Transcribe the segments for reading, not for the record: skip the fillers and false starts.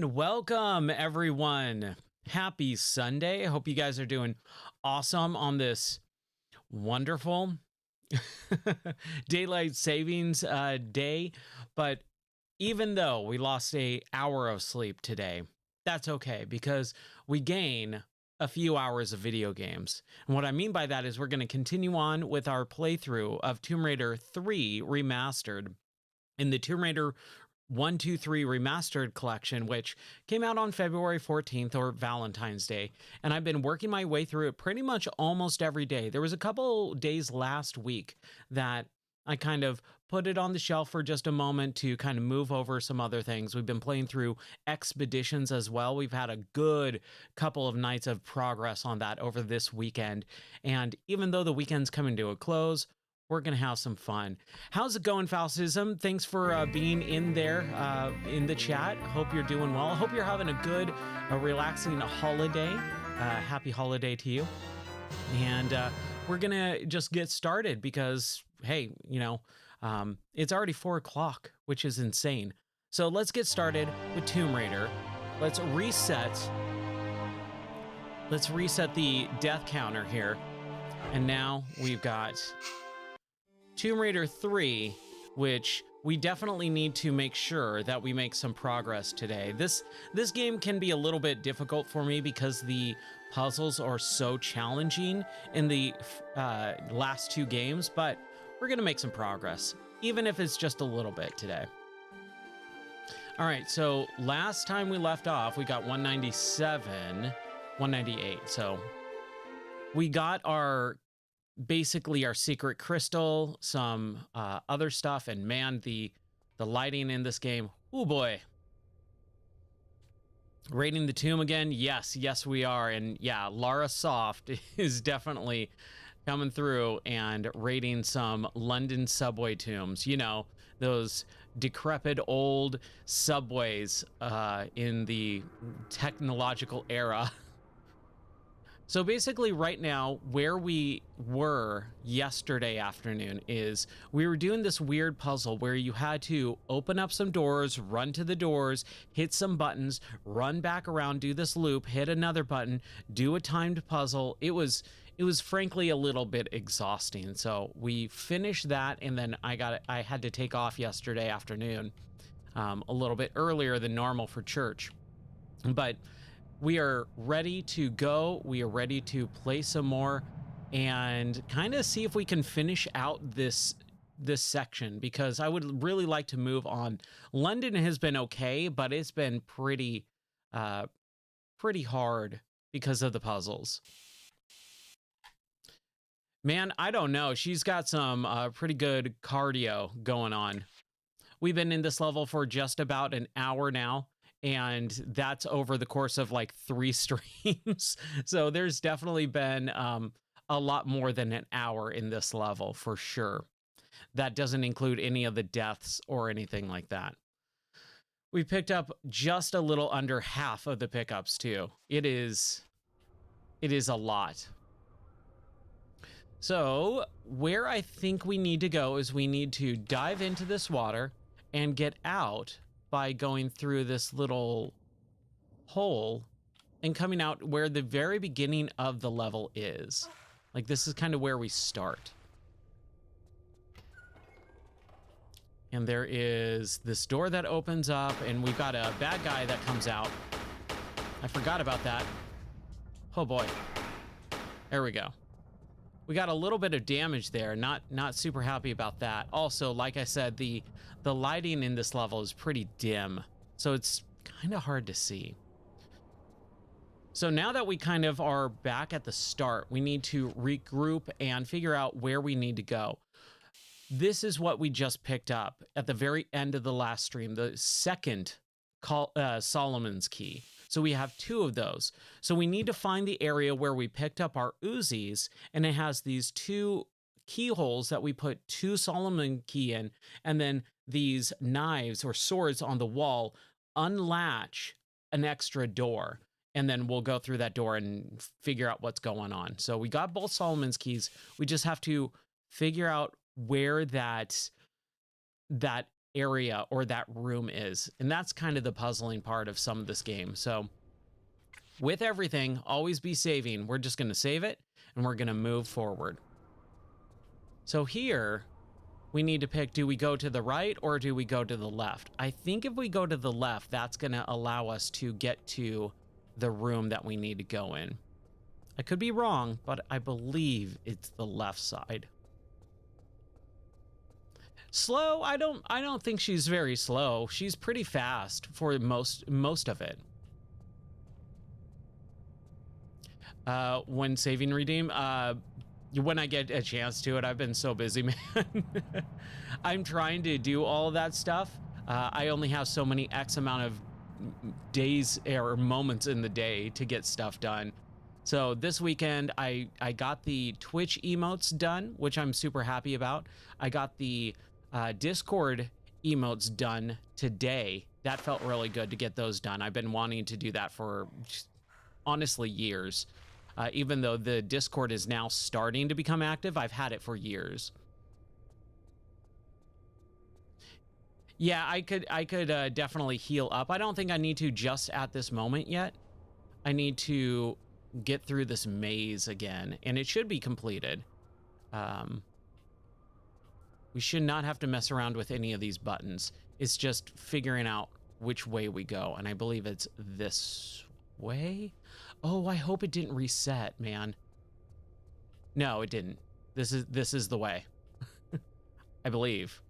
And welcome, everyone. Happy Sunday. I hope you guys are doing awesome on this wonderful daylight savings day. But even though we lost an hour of sleep today, that's okay because we gain a few hours of video games. And what I mean by that is we're going to continue on with our playthrough of Tomb Raider 3 Remastered in the Tomb Raider 1, 2, 3 Remastered collection, which came out on February 14th or Valentine's Day. And I've been working my way through it pretty much almost every day. There was a couple days last week that I kind of put it on the shelf for just a moment to kind of move over some other things. We've been playing through expeditions as well. We've had a good couple of nights of progress on that over this weekend. And even though the weekend's coming to a close, we're going to have some fun. How's it going, Falsism? Thanks for being in there in the chat. Hope you're doing well. I hope you're having a good, relaxing holiday. Happy holiday to you. And we're going to just get started because, hey, it's already 4 o'clock, which is insane. So let's get started with Tomb Raider. Let's reset the death counter here. And now we've got Tomb Raider 3, which we definitely need to make sure that we make some progress today. This game can be a little bit difficult for me because the puzzles are so challenging in the last 2 games, but we're going to make some progress, even if it's just a little bit today. All right, so last time we left off, we got 197, 198. So we got basically our secret crystal, some other stuff, and man, the lighting in this game, oh boy. Raiding the tomb again? Yes, we are. And yeah, Lara Soft is definitely coming through and raiding some London subway tombs. You know, those decrepit old subways in the technological era. So basically right now, where we were yesterday afternoon is we were doing this weird puzzle where you had to open up some doors, run to the doors, hit some buttons, run back around, do this loop, hit another button, do a timed puzzle. It was frankly a little bit exhausting. So we finished that, and then I had to take off yesterday afternoon a little bit earlier than normal for church. But we are ready to go. We are ready to play some more and kind of see if we can finish out this section, because I would really like to move on. London has been okay, but it's been pretty hard because of the puzzles. Man, I don't know. She's got some pretty good cardio going on. We've been in this level for just about an hour now, and that's over the course of like 3 streams. So there's definitely been a lot more than an hour in this level for sure. That doesn't include any of the deaths or anything like that. We picked up just a little under half of the pickups too. It is a lot. So where I think we need to go is we need to dive into this water and get out by going through this little hole and coming out where the very beginning of the level is. Like, this is kind of where we start. And there is this door that opens up, and we've got a bad guy that comes out. I forgot about that. Oh boy. There we go. We got a little bit of damage there. Not super happy about that. Also, like I said, the lighting in this level is pretty dim, so it's kind of hard to see. So now that we kind of are back at the start, we need to regroup and figure out where we need to go. This is what we just picked up at the very end of the last stream, the second Solomon's key. So we have 2 of those. So we need to find the area where we picked up our Uzis, and it has these 2 keyholes that we put 2 Solomon key in, and then these knives or swords on the wall unlatch an extra door, and then we'll go through that door and figure out what's going on. So we got both Solomon's keys. We just have to figure out where that area or that room is. And that's kind of the puzzling part of some of this game. So with everything, always be saving. We're just going to save it and we're going to move forward. So here we need to pick, do we go to the right or do we go to the left? I think if we go to the left, that's going to allow us to get to the room that we need to go in. I could be wrong, but I believe it's the left side. Slow? I don't think she's very slow. She's pretty fast for most of it. When saving redeem, when I get a chance to it. I've been so busy, man. I'm trying to do all of that stuff. I only have so many X amount of days or moments in the day to get stuff done. So this weekend, I got the Twitch emotes done, which I'm super happy about. I got the Discord emotes done today. That felt really good to get those done. I've been wanting to do that for honestly years. Even though the Discord is now starting to become active, I've had it for years. Yeah, I could definitely heal up. I don't think I need to just at this moment yet. I need to get through this maze again, and it should be completed. We should not have to mess around with any of these buttons. It's just figuring out which way we go, and I believe it's this way. Oh, I hope it didn't reset, man. No, it didn't. This is the way. I believe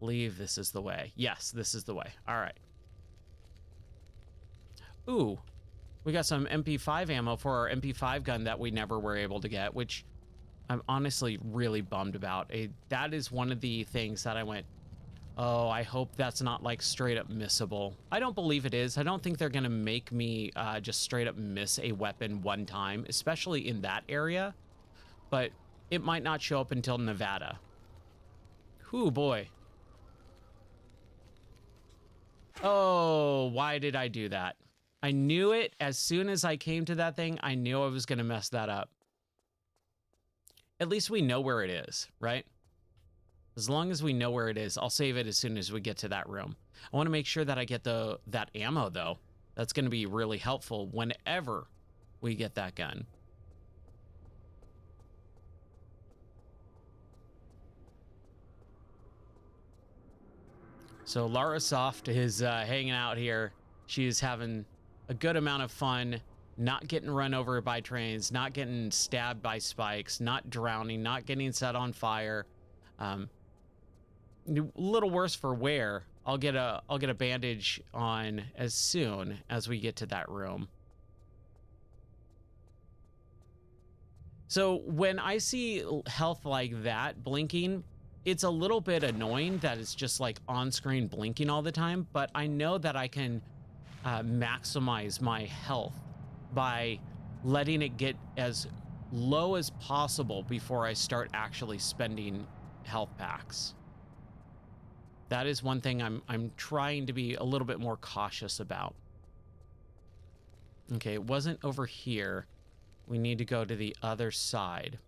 this is the way. Yes, this is the way. All right. Ooh, we got some MP5 ammo for our MP5 gun that we never were able to get, which I'm honestly really bummed about. That is one of the things that I went, oh, I hope that's not like straight up missable. I don't believe it is. I don't think they're gonna make me just straight up miss a weapon one time, especially in that area, but it might not show up until Nevada. Ooh, boy. Oh, why did I do that? I knew it. As soon as I came to that thing, I knew I was gonna mess that up. At least we know where it is, right? As long as we know where it is, I'll save it as soon as we get to that room. I want to make sure that I get that ammo, though. That's going to be really helpful whenever we get that gun. So Lara Soft is hanging out here. She's having a good amount of fun, not getting run over by trains, not getting stabbed by spikes, not drowning, not getting set on fire. A little worse for wear. I'll get a bandage on as soon as we get to that room. So when I see health like that blinking, it's a little bit annoying that it's just like on screen blinking all the time, but I know that I can maximize my health by letting it get as low as possible before I start actually spending health packs. That is one thing I'm trying to be a little bit more cautious about. Okay, it wasn't over here. We need to go to the other side.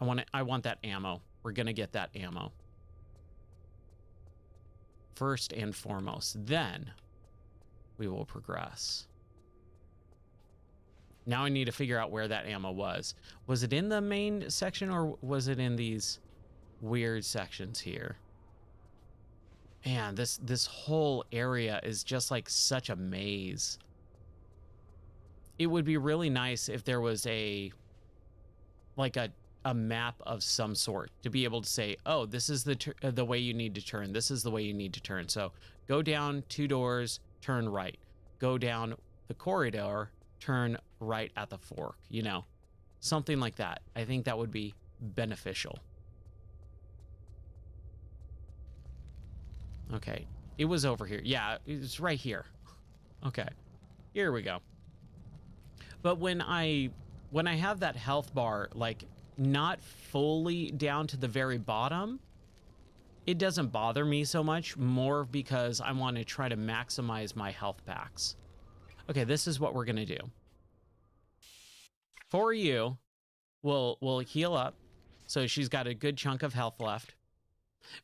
I want that ammo. We're gonna get that ammo first and foremost. Then we will progress. Now I need to figure out where that ammo was. Was it in the main section or was it in these weird sections here? Man, this whole area is just like such a maze. It would be really nice if there was a map of some sort to be able to say, oh, this is the way you need to turn. This is the way you need to turn. So go down 2 doors, turn right. Go down the corridor, turn right at the fork, you know, something like that. I think that would be beneficial. Okay, it was over here. Yeah, it's right here. Okay, here we go. But when I have that health bar, like not fully down to the very bottom, it doesn't bother me so much, more because I want to try to maximize my health packs. Okay, this is what we're gonna do. For you, we'll heal up. So she's got a good chunk of health left.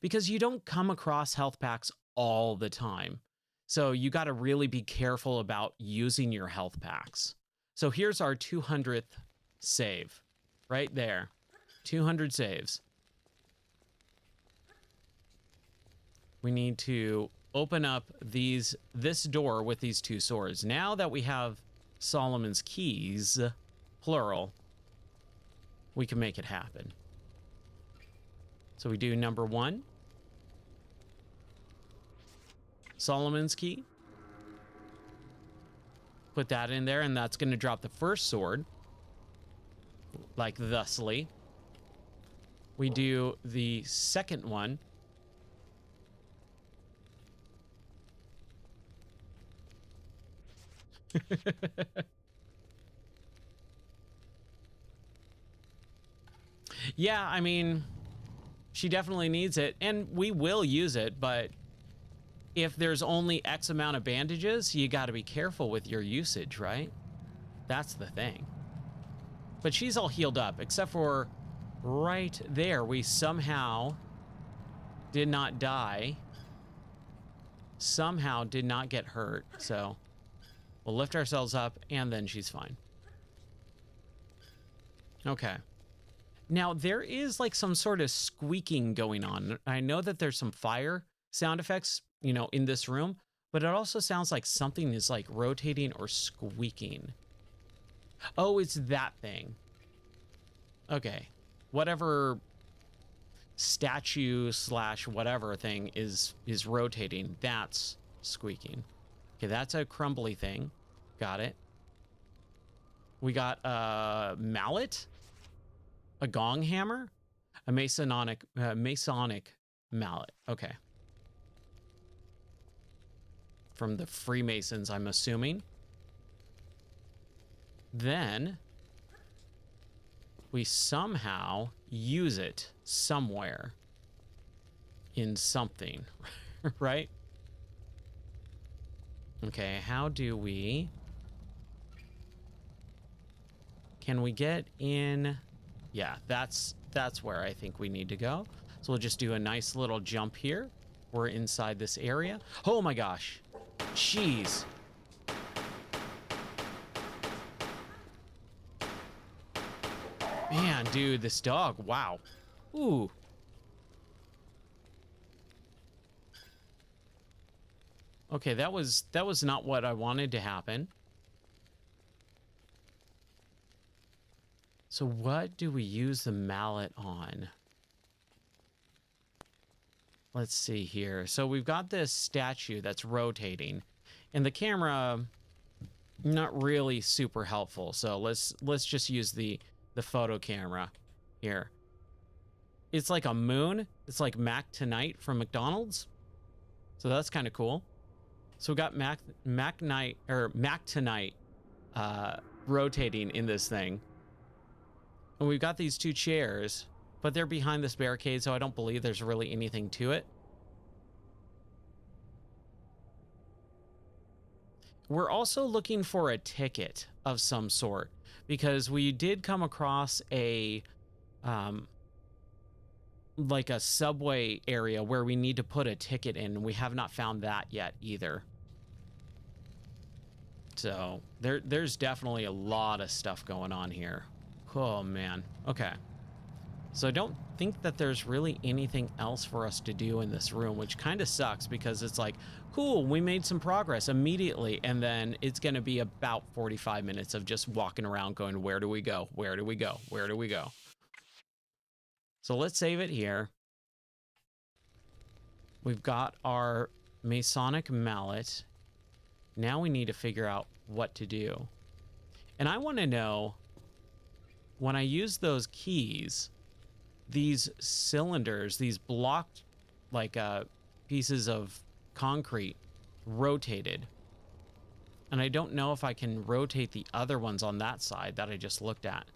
Because you don't come across health packs all the time. So you got to really be careful about using your health packs. So here's our 200th save. Right there. 200 saves. We need to open up this door with these two swords. Now that we have Solomon's keys, plural, we can make it happen. So we do number 1. Solomon's key. Put that in there, and that's going to drop the first sword. Like thusly. We do the second one. Yeah, I mean, she definitely needs it, and we will use it, but if there's only X amount of bandages, you got to be careful with your usage, right? That's the thing. But she's all healed up, except for right there. We somehow did not die. Somehow did not get hurt, so we'll lift ourselves up, and then she's fine. Okay. Now, there is like some sort of squeaking going on. I know that there's some fire sound effects, you know, in this room, but it also sounds like something is like rotating or squeaking. Oh, it's that thing. Okay. Whatever statue / whatever thing is rotating, that's squeaking. Okay, that's a crumbly thing. Got it. We got a mallet, a gong hammer, a Masonic mallet. Okay. From the Freemasons, I'm assuming. Then we somehow use it somewhere in something, right? Okay, how do we... Can we get in... Yeah, that's where I think we need to go. So we'll just do a nice little jump here. We're inside this area. Oh my gosh. Jeez. Man, dude, this dog. Wow. Ooh. Okay, that was not what I wanted to happen. So what do we use the mallet on? Let's see here. So we've got this statue that's rotating, and the camera not really super helpful. So let's just use the photo camera here. It's like a moon. It's like Mac Tonight from McDonald's. So that's kind of cool. So we got Mac Tonight rotating in this thing. And we've got these two chairs, but they're behind this barricade, so I don't believe there's really anything to it. We're also looking for a ticket of some sort, because we did come across a like a subway area where we need to put a ticket in, and we have not found that yet either. So there's definitely a lot of stuff going on here. Oh man. Okay. So I don't think that there's really anything else for us to do in this room, which kind of sucks, because it's like, cool, we made some progress immediately, and then it's going to be about 45 minutes of just walking around going, where do we go? Where do we go? Where do we go? So let's save it here. We've got our Masonic mallet. Now we need to figure out what to do. And I want to know, when I use those keys, these cylinders, these blocked like pieces of concrete rotated. And I don't know if I can rotate the other ones on that side that I just looked at,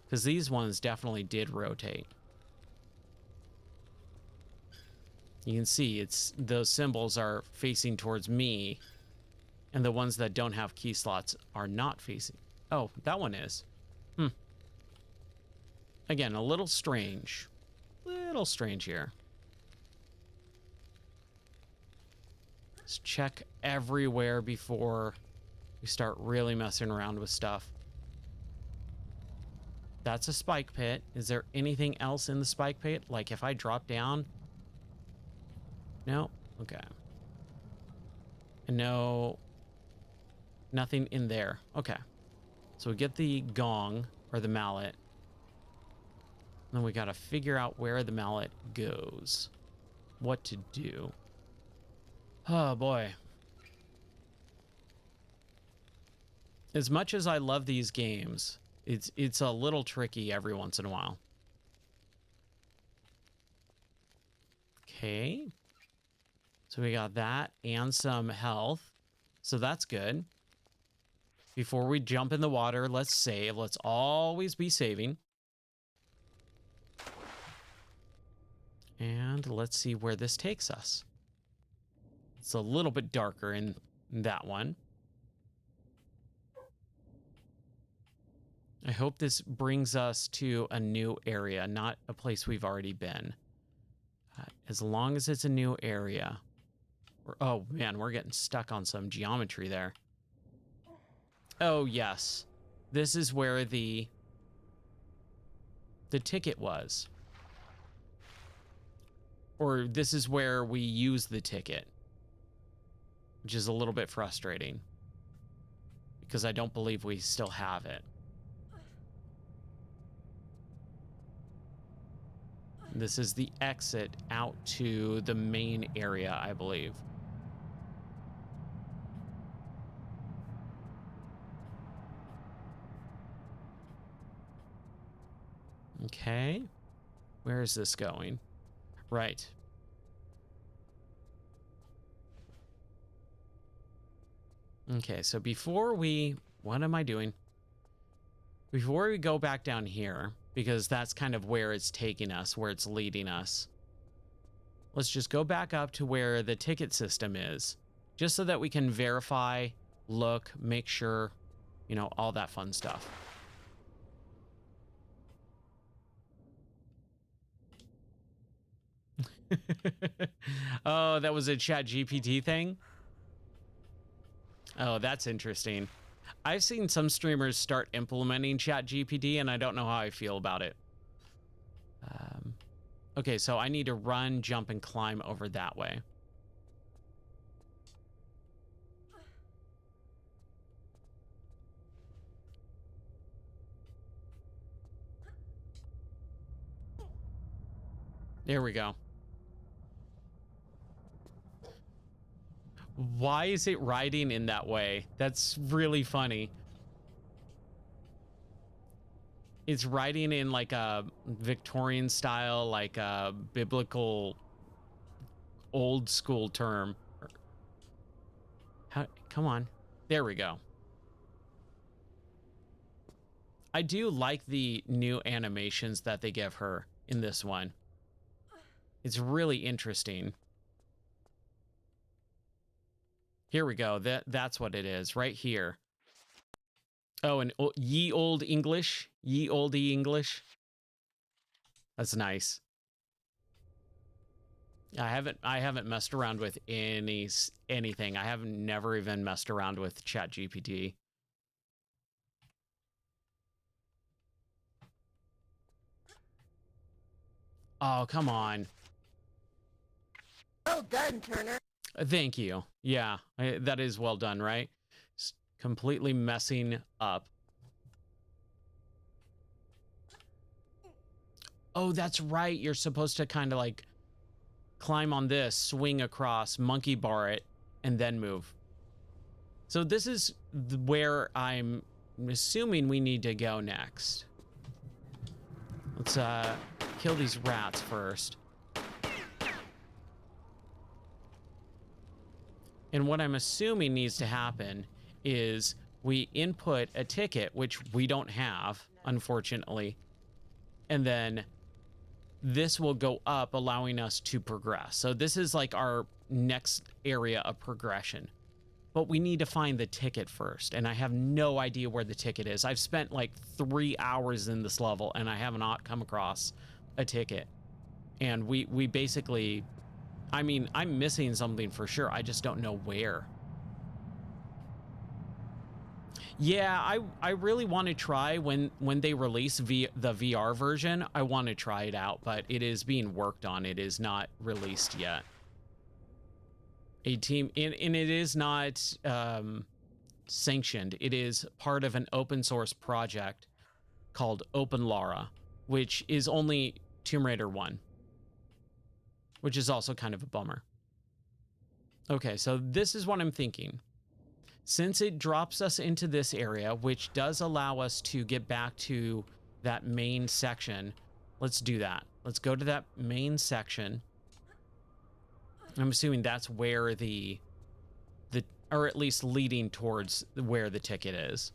because these ones definitely did rotate. You can see those symbols are facing towards me, and the ones that don't have key slots are not facing. Oh, that one is. Again, a little strange. Little strange here. Let's check everywhere before we start really messing around with stuff. That's a spike pit. Is there anything else in the spike pit? Like if I drop down? No? Okay. And no, nothing in there. Okay. So we get the gong or the mallet. And then we got to figure out where the mallet goes. What to do. Oh boy. As much as I love these games, it's a little tricky every once in a while. Okay. So we got that and some health. So that's good. Before we jump in the water, let's save. Let's always be saving. And let's see where this takes us. It's a little bit darker in that one. I hope this brings us to a new area, not a place we've already been. As long as it's a new area. Oh, man, we're getting stuck on some geometry there. Oh, yes. This is where the ticket was. Or this is where we use the ticket. Which is a little bit frustrating. Because I don't believe we still have it. This is the exit out to the main area, I believe. Okay. Where is this going? Right. Okay, so before we... What am I doing? Before we go back down here, because that's kind of where it's taking us, where it's leading us, let's just go back up to where the ticket system is, just so that we can verify, look, make sure, you know, all that fun stuff. Oh, that was a Chat GPT thing? Oh, that's interesting. I've seen some streamers start implementing Chat GPT, and I don't know how I feel about it. Okay, so I need to run, jump, and climb over that way. There we go. Why is it riding in that way? That's really funny. It's riding in like a Victorian style, like a biblical old school term. How, come on. There we go. I do like the new animations that they give her in this one. It's really interesting. Here we go. That's what it is right here. Oh, and ye old English, ye olde English. That's nice. I haven't messed around with anything. I haven't never even messed around with ChatGPT. Oh, come on. Well done, Turner. Thank you. Yeah, that is well done, right? It's completely messing up. Oh, that's right. You're supposed to kind of like climb on this, swing across, monkey bar it, and then move. So this is where I'm assuming we need to go next. Let's kill these rats first. And what I'm assuming needs to happen is we input a ticket, which we don't have, unfortunately. And then this will go up, allowing us to progress. So this is like our next area of progression. but we need to find the ticket first. And I have no idea where the ticket is. I've spent like 3 hours in this level and I have not come across a ticket. And we basically, I mean, I'm missing something for sure. I just don't know where. Yeah, I really want to try when they release the VR version. I want to try it out, but it is being worked on. It is not released yet. A team, and it is not sanctioned. It is part of an open source project called Open Lara, which is only Tomb Raider 1, which is also kind of a bummer. Okay, so this is what I'm thinking. Since it drops us into this area, which does allow us to get back to that main section, let's do that. Let's go to that main section. I'm assuming that's where or at least leading towards where the ticket is.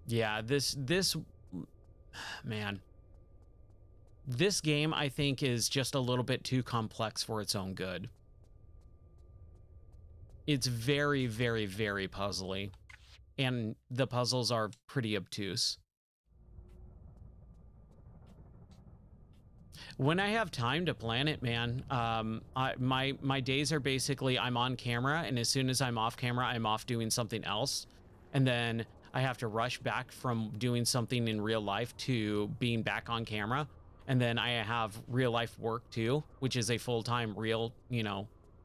Yeah, this man. This game, I think, is just a little bit too complex for its own good. It's very, very, very puzzly. And the puzzles are pretty obtuse. When I have time to plan it, man, my days are basically I'm on camera, and as soon as I'm off camera, I'm off doing something else. And then I have to rush back from doing something in real life to being back on camera. And then I have real life work too, which is a full-time real,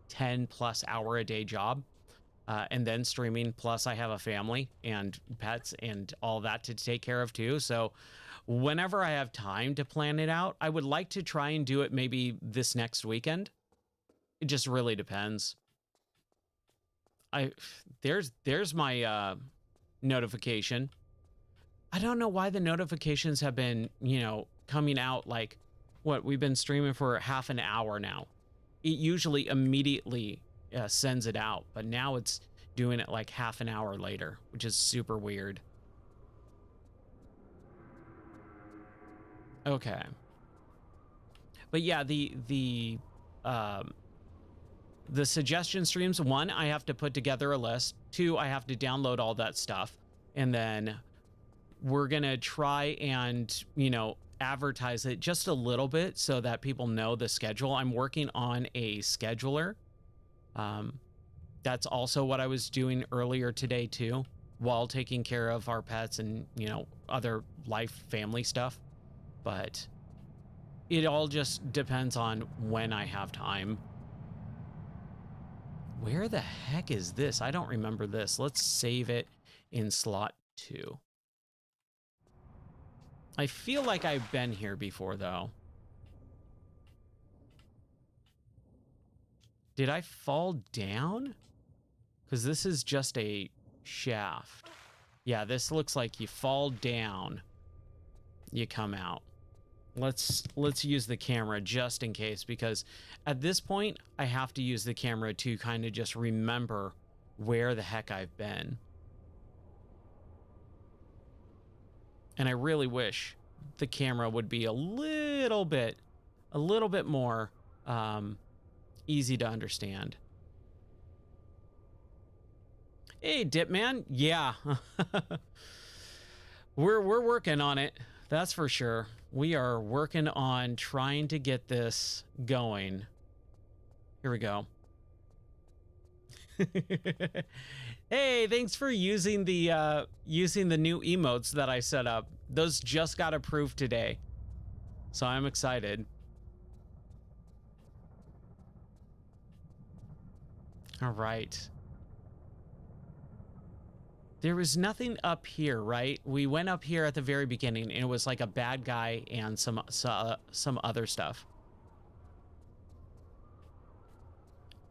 10 plus hour a day job. And then streaming, plus I have a family and pets and all that to take care of too. So whenever I have time to plan it out, I would like to try and do it maybe this next weekend. It just really depends. There's my notification. I don't know why the notifications have been, coming out like what we've been streaming for half an hour now. It usually immediately sends it out, but now it's doing it like half an hour later, which is super weird. Okay. But yeah, the suggestion streams, 1, I have to put together a list. 2, I have to download all that stuff. And then we're going to try and, advertise it just a little bit so that people know the schedule. I'm working on a scheduler. That's also what I was doing earlier today too, while taking care of our pets and, other life, family stuff. But it all just depends on when I have time. Where the heck is this? I don't remember this. Let's save it in slot 2. I feel like I've been here before, though. Did I fall down? Because this is just a shaft. Yeah, this looks like you fall down, you come out. Let's use the camera just in case, because at this point, I have to use the camera to kind of just remember where the heck I've been. And I really wish the camera would be a little bit more easy to understand. Hey, Dipman. Yeah. We're working on it. That's for sure. We are working on trying to get this going. Here we go. Hey, thanks for using the new emotes that I set up. Those just got approved today, so I'm excited. All right. There was nothing up here, right? We went up here at the very beginning, and it was like a bad guy and some other stuff.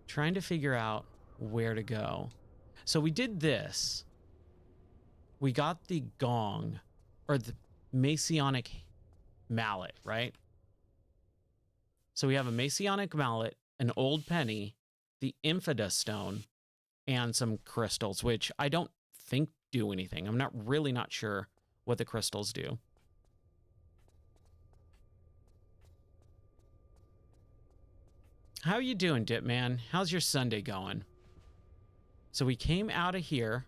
Trying to figure out where to go. So we did this. We got the gong, or the Messianic mallet, right? So we have a Messianic mallet, an old penny, the Infida stone, and some crystals, which I don't think do anything. I'm really not sure what the crystals do. How you doing, Dip Man? How's your Sunday going? So we came out of here.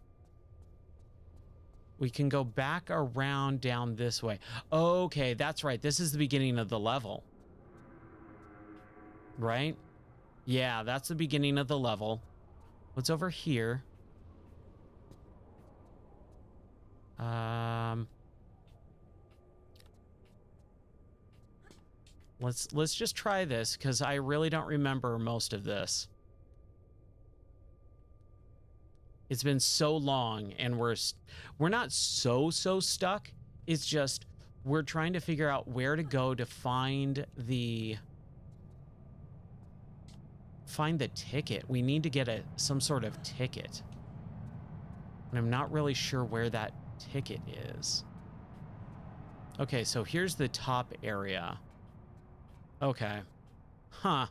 We can go back around down this way. Okay, that's right. This is the beginning of the level. Right? Yeah, that's the beginning of the level. What's over here? Let's just try this because I really don't remember most of this. It's been so long and we're not so stuck. It's just we're trying to figure out where to go to find the ticket. We need to get some sort of ticket. And I'm not really sure where that ticket is. Okay, so here's the top area. Okay. Huh.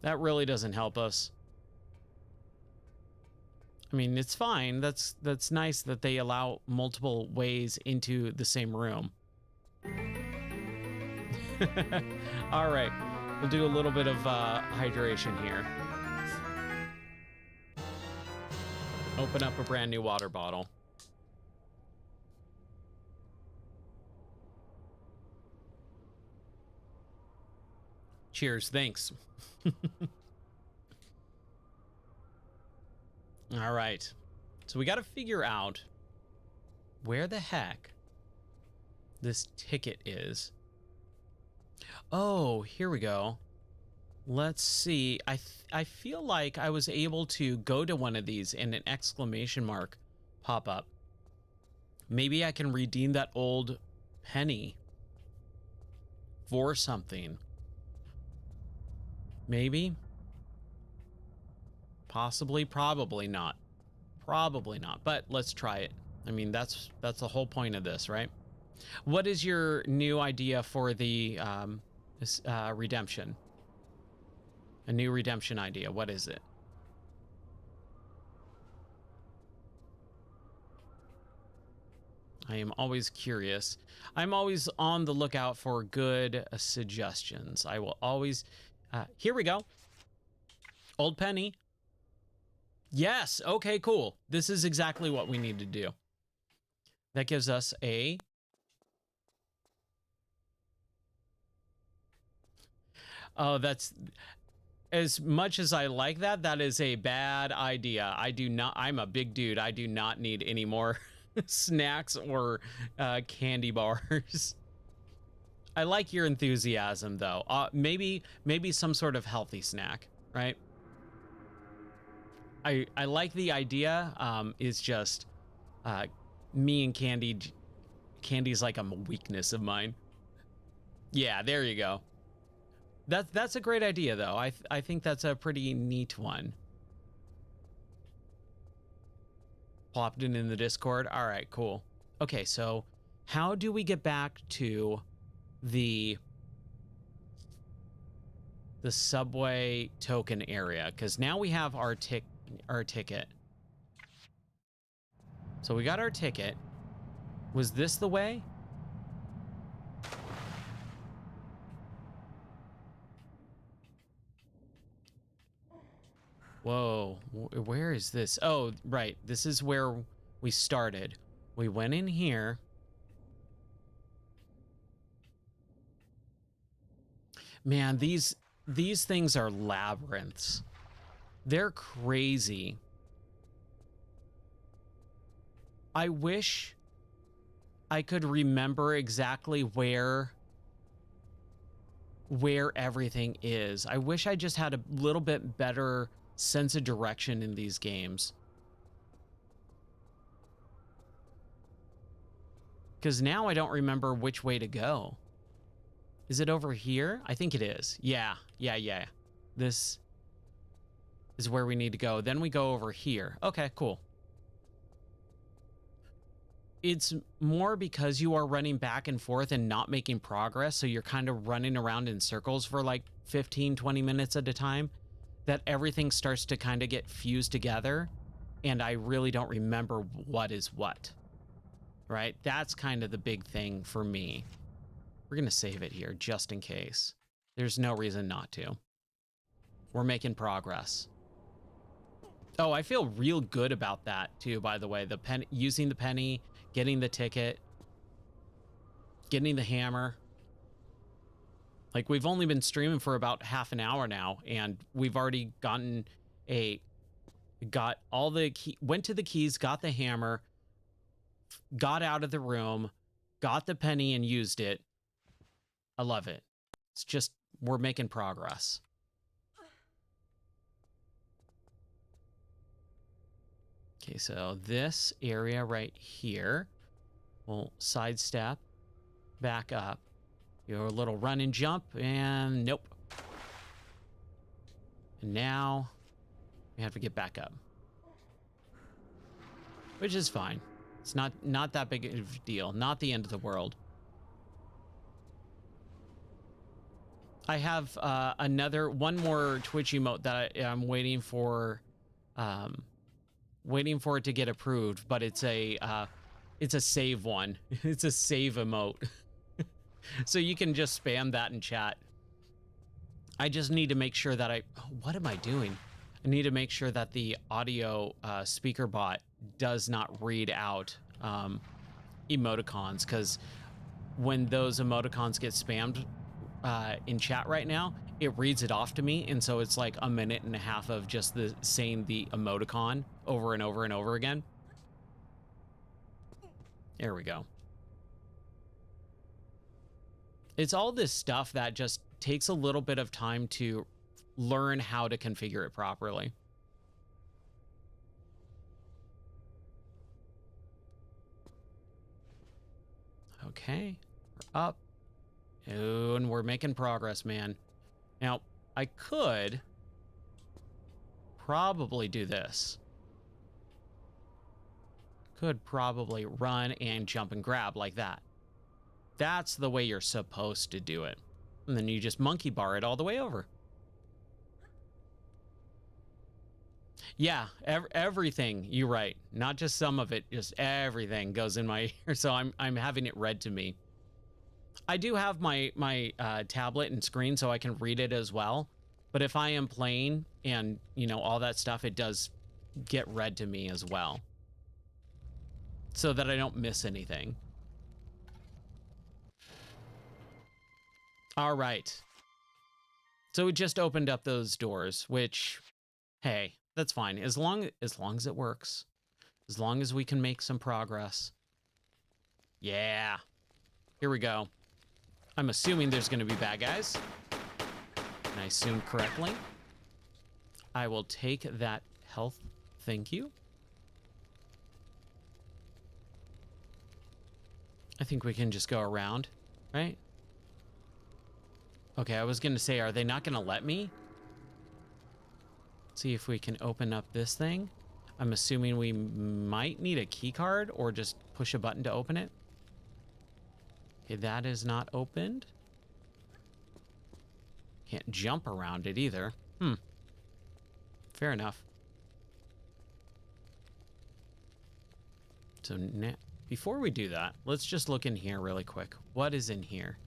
That really doesn't help us. I mean, it's fine. That's nice that they allow multiple ways into the same room. All right. We'll do a little bit of hydration here. Open up a brand new water bottle. Cheers. Thanks. All right. So we got to figure out where the heck this ticket is. Oh, here we go. Let's see. I feel like I was able to go to one of these and an exclamation mark pop up. Maybe I can redeem that old penny for something. Maybe. Possibly, probably not. Probably not, but let's try it. I mean, that's the whole point of this, right? What is your new idea for the redemption? A new redemption idea. What is it? I am always curious. I'm always on the lookout for good suggestions. I will always... here we go. Old penny. Yes. Okay, cool. This is exactly what we need to do. That gives us a... Oh, that's... As much as I like that, that is a bad idea. I do not... I'm a big dude. I do not need any more snacks or candy bars. I like your enthusiasm, though. Maybe some sort of healthy snack, right? I like the idea. Is just me and candy. Candy's like a weakness of mine. Yeah, there you go. That's a great idea, though. I think that's a pretty neat one. Plopped it in the Discord. All right, cool. Okay, so how do we get back to the subway token area? Because now we have our ticket. So we got our ticket. Was this the way? Whoa, where is this? Oh, right. This is where we started. We went in here. Man, these things are labyrinths. They're crazy. I wish I could remember exactly where everything is. I wish I just had a little bit better sense of direction in these games. Because now I don't remember which way to go. Is it over here? I think it is. Yeah. This is where we need to go. Then we go over here. Okay, cool. It's more because you are running back and forth and not making progress, so you're kind of running around in circles for like 15, 20 minutes at a time, that everything starts to kind of get fused together, and I really don't remember what is what, right? That's kind of the big thing for me. We're going to save it here just in case. There's no reason not to. We're making progress. Oh, I feel real good about that too, by the way. The pen, using the penny, getting the ticket, getting the hammer. Like, we've only been streaming for about half an hour now, and we've already gotten got all the key, went to the keys, got the hammer, got out of the room, got the penny and used it. I love it. It's just, we're making progress. Okay, so this area right here, we'll sidestep, back up, do a little run and jump, and nope. And now we have to get back up, which is fine. It's not that big of a deal. Not the end of the world. I have one more Twitch emote that I'm waiting for it to get approved, but it's a save one. It's a save emote. So you can just spam that in chat. I just need to make sure that what am I doing? I need to make sure that the audio speaker bot does not read out emoticons, because when those emoticons get spammed in chat right now, it reads it off to me, and so it's like a minute and a half of just saying the emoticon over and over and over again. There we go. It's all this stuff that just takes a little bit of time to learn how to configure it properly. Okay, we're up. Oh, and we're making progress, man. Now, I could probably do this. Could probably run and jump and grab like that. That's the way you're supposed to do it. And then you just monkey bar it all the way over. Yeah, everything, you're right. Not just some of it, just everything goes in my ear. So I'm having it read to me. I do have my tablet and screen so I can read it as well. But if I am playing and, you know, all that stuff, it does get read to me as well, so that I don't miss anything. All right. So we just opened up those doors, which, hey, that's fine. As long as it works. As long as we can make some progress. Yeah. Here we go. I'm assuming there's going to be bad guys. And I assumed correctly. I will take that health. Thank you. I think we can just go around, right? Okay, I was going to say, are they not going to let me? See if we can open up this thing. I'm assuming we might need a key card or just push a button to open it. Okay, that is not opened. Can't jump around it either. Fair enough. So now, before we do that, let's just look in here really quick. What is in here?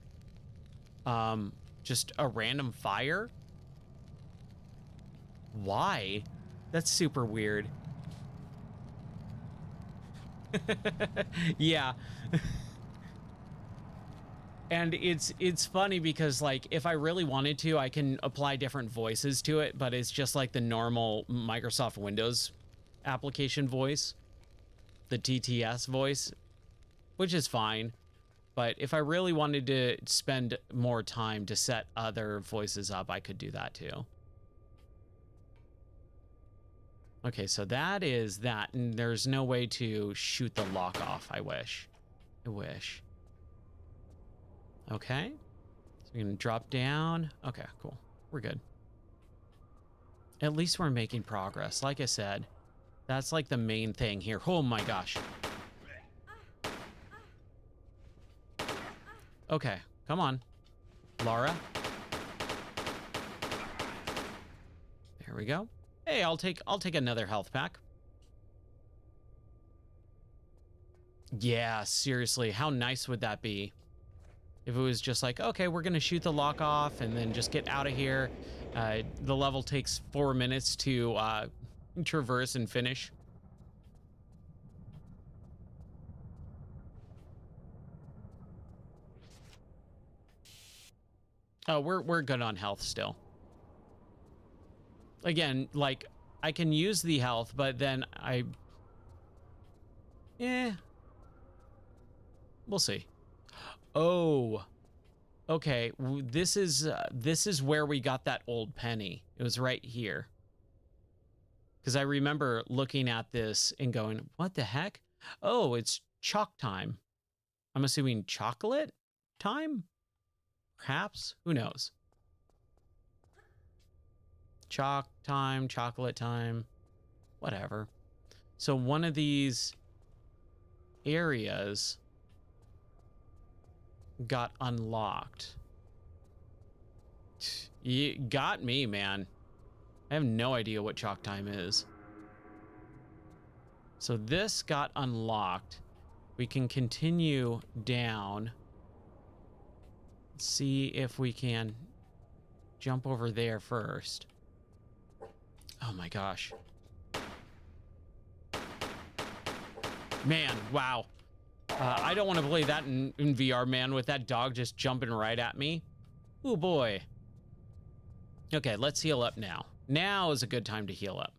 Just a random fire? Why? That's super weird. Yeah. And it's funny because, like, if I really wanted to, I can apply different voices to it, but it's just like the normal Microsoft Windows application voice, the TTS voice, which is fine. But if I really wanted to spend more time to set other voices up, I could do that too. Okay, so that is that, and there's no way to shoot the lock off. I wish. Okay, so we're gonna drop down. Okay, cool. We're good. At least we're making progress. Like I said, that's like the main thing here. Oh my gosh. Okay, come on, Laura. There we go. Hey, I'll take another health pack. Yeah, seriously, how nice would that be? If it was just like, okay, we're gonna shoot the lock off and then just get out of here. The level takes 4 minutes to traverse and finish. Oh, we're good on health still. Again, like, I can use the health, but then we'll see. Oh, okay. This is where we got that old penny. It was right here. Because I remember looking at this and going, what the heck? Oh, it's chalk time. I'm assuming chocolate time? Perhaps? Who knows? Chalk time, chocolate time, whatever. So one of these areas got unlocked. You got me, man. I have no idea what chalk time is. So this got unlocked. We can continue down. See if we can jump over there first. Oh my gosh. Man, wow. I don't want to play that in VR, man, with that dog just jumping right at me. Oh boy. Okay, let's heal up now. Now is a good time to heal up.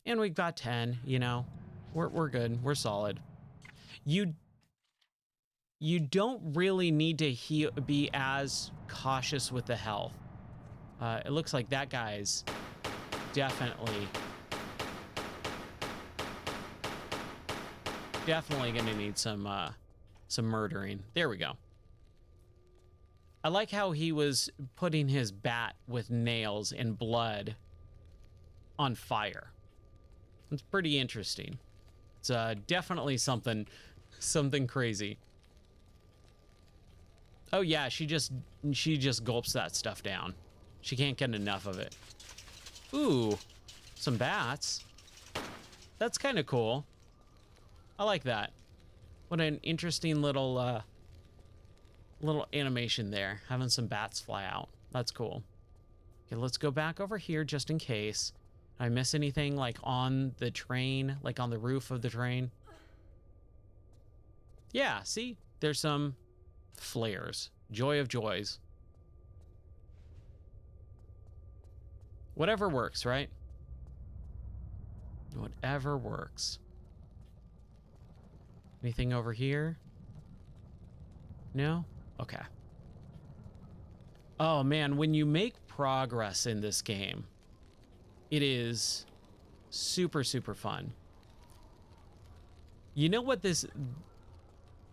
And we've got 10, you know. We're good. We're solid. You don't really need to be as cautious with the health. It looks like that guy's definitely gonna need some murdering. There we go. I like how he was putting his bat with nails and blood on fire. It's pretty interesting. It's definitely something crazy. Oh yeah, she just gulps that stuff down. She can't get enough of it. Ooh, some bats. That's kind of cool. I like that. What an interesting little animation there, having some bats fly out. That's cool. Okay, let's go back over here just in case. Did I miss anything like on the train, like on the roof of the train? Yeah, see, there's some flares. Joy of joys. Whatever works, right? Whatever works. Anything over here? No? Okay. Oh man, when you make progress in this game, it is super, super fun. You know what this...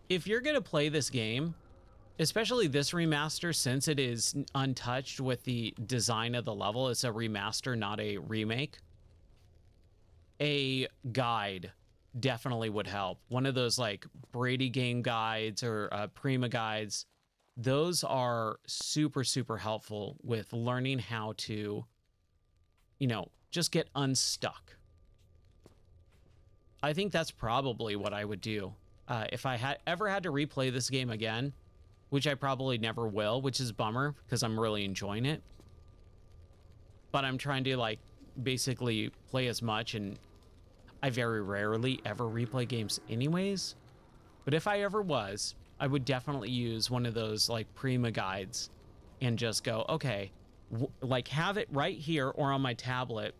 If you're gonna play this game, especially this remaster, since it is untouched with the design of the level, it's a remaster, not a remake, a guide definitely would help. One of those like Brady game guides or Prima guides, those are super, super helpful with learning how to, you know, just get unstuck. I think that's probably what I would do. If I ever had to replay this game again, which I probably never will, which is a bummer because I'm really enjoying it. But I'm trying to like basically play as much, and I very rarely ever replay games anyways. But if I ever was, I would definitely use one of those like Prima guides and just go, okay, like have it right here or on my tablet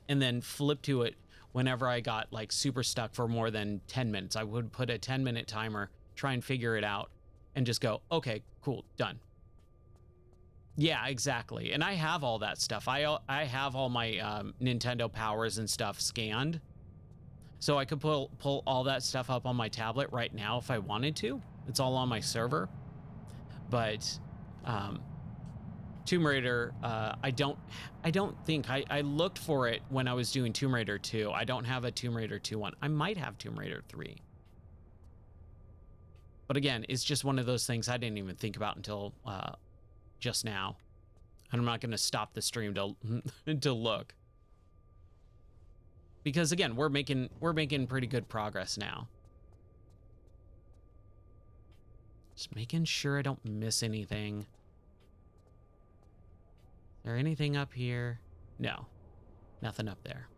and then flip to it whenever I got like super stuck for more than 10 minutes. I would put a 10-minute timer, try and figure it out, and just go, okay, cool, done. Yeah, exactly. And I have all that stuff. I have all my Nintendo powers and stuff scanned. So I could pull all that stuff up on my tablet right now if I wanted to. It's all on my server. But Tomb Raider, I don't think I looked for it when I was doing Tomb Raider 2. I don't have a Tomb Raider 2 one. I might have Tomb Raider 3. But again, it's just one of those things I didn't even think about until just now. And I'm not going to stop the stream to look. Because again, we're making pretty good progress now. Just making sure I don't miss anything. there anything up here? No, nothing up there.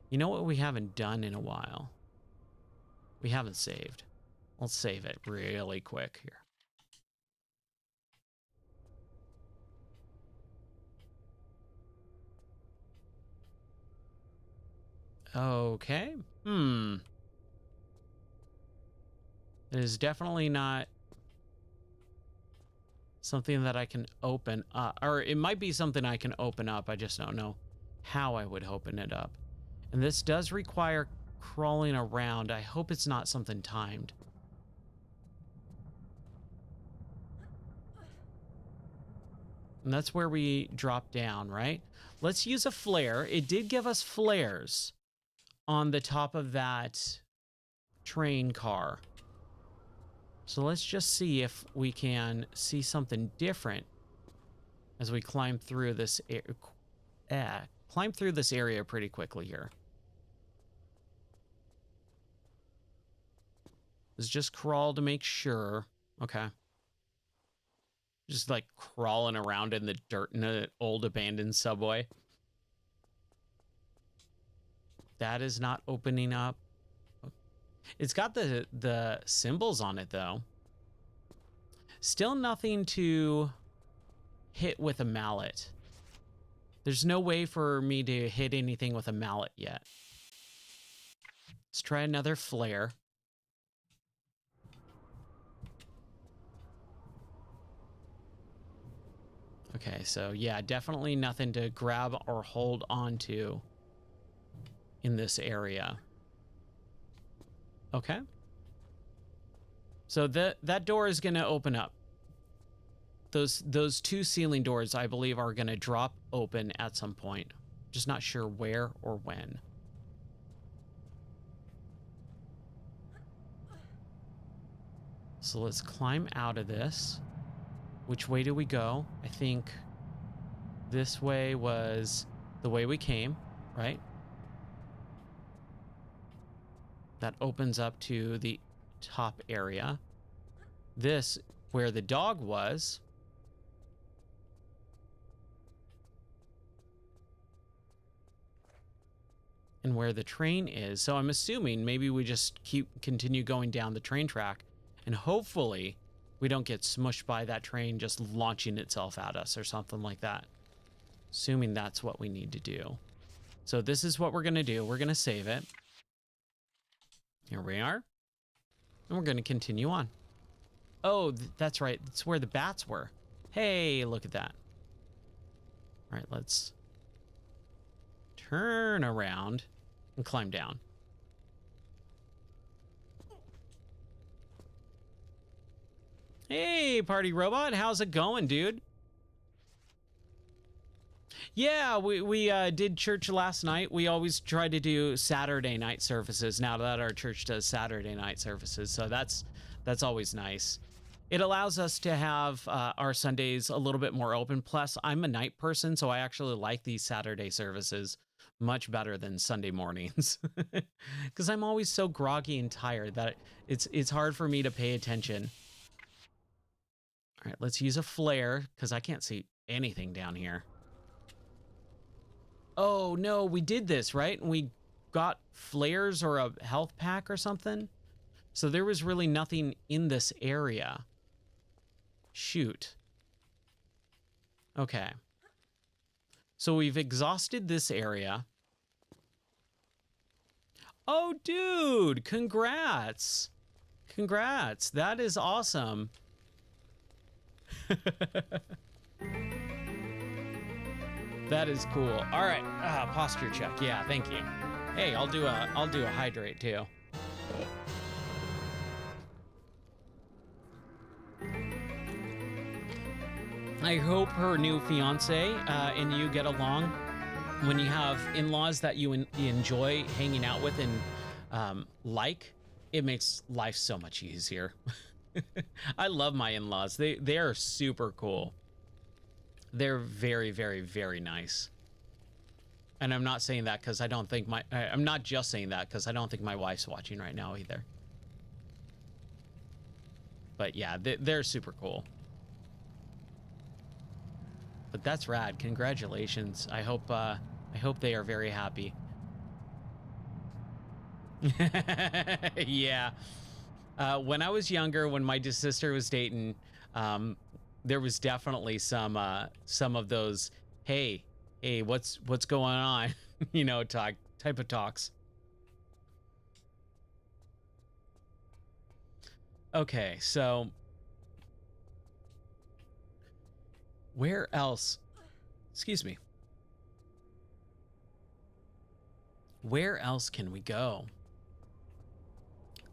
You know what we haven't done in a while? We haven't saved. Let's save it really quick here. Okay. It is definitely not something that I can open up. Or it might be something I can open up. I just don't know how I would open it up. And this does require crawling around. I hope it's not something timed. And that's where we drop down, right? Let's use a flare. It did give us flares on the top of that train car. So let's just see if we can see something different as we climb through this area pretty quickly here. Let's just crawl to make sure. Okay. Just like crawling around in the dirt in an old abandoned subway. That is not opening up. It's got the symbols on it though. Still nothing to hit with a mallet. There's no way for me to hit anything with a mallet yet. Let's try another flare. Okay, so yeah, definitely nothing to grab or hold onto in this area. Okay. So that door is going to open up. Those two ceiling doors, I believe, are going to drop open at some point. Just not sure where or when. So let's climb out of this. Which way do we go? I think this way was the way we came, right? That opens up to the top area. This, where the dog was. And where the train is. So I'm assuming maybe we just continue going down the train track. And hopefully we don't get smushed by that train just launching itself at us or something like that. Assuming that's what we need to do. So this is what we're going to do. We're going to save it. Here we are. And we're going to continue on. Oh, that's right. That's where the bats were. Hey, look at that. All right, let's turn around and climb down. Hey, party robot. How's it going, dude? Yeah, we did church last night. We always try to do Saturday night services now that our church does Saturday night services. So that's always nice. It allows us to have our Sundays a little bit more open. Plus, I'm a night person, so I actually like these Saturday services much better than Sunday mornings because I'm always so groggy and tired that it's hard for me to pay attention. All right, let's use a flare because I can't see anything down here. Oh, no, we did this, right? And we got flares or a health pack or something. So there was really nothing in this area. Shoot. Okay. So we've exhausted this area. Oh, dude, congrats. Congrats. That is awesome. That is cool. All right, posture check. Yeah, thank you. Hey, I'll do a hydrate too. I hope her new fiance and you get along. When you have in-laws that you enjoy hanging out with and it makes life so much easier. I love my in-laws. They are super cool. They're very, very, very nice. And I'm not saying that because I don't think I'm not just saying that because I don't think my wife's watching right now either. But yeah, they're super cool. But that's rad. Congratulations. I hope they are very happy. Yeah. When I was younger, when my sister was dating, there was definitely some of those, hey, what's going on? You know, type of talks. Okay, so where else? Excuse me. Where else can we go?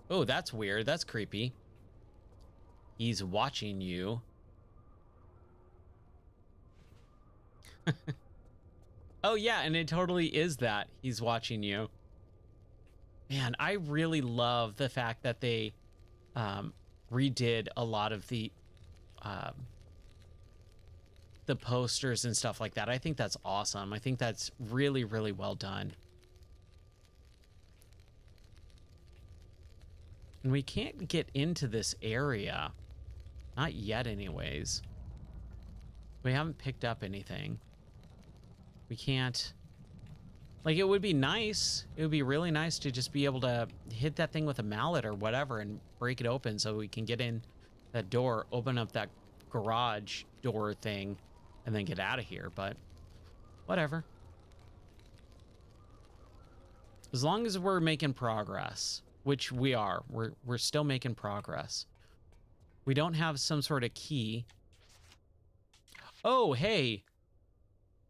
Oh, that's weird. That's creepy. He's watching you. Oh, yeah, and it totally is that. He's watching you. Man, I really love the fact that they redid a lot of um, the posters and stuff like that. I think that's awesome. I think that's really, really well done. And we can't get into this area. Not yet, anyways. We haven't picked up anything. We can't... Like, it would be nice. It would be really nice to just be able to hit that thing with a mallet or whatever and break it open so we can get in that door, open up that garage door thing, and then get out of here. But whatever. As long as we're making progress, which we are. We're still making progress. We don't have some sort of key. Oh, hey.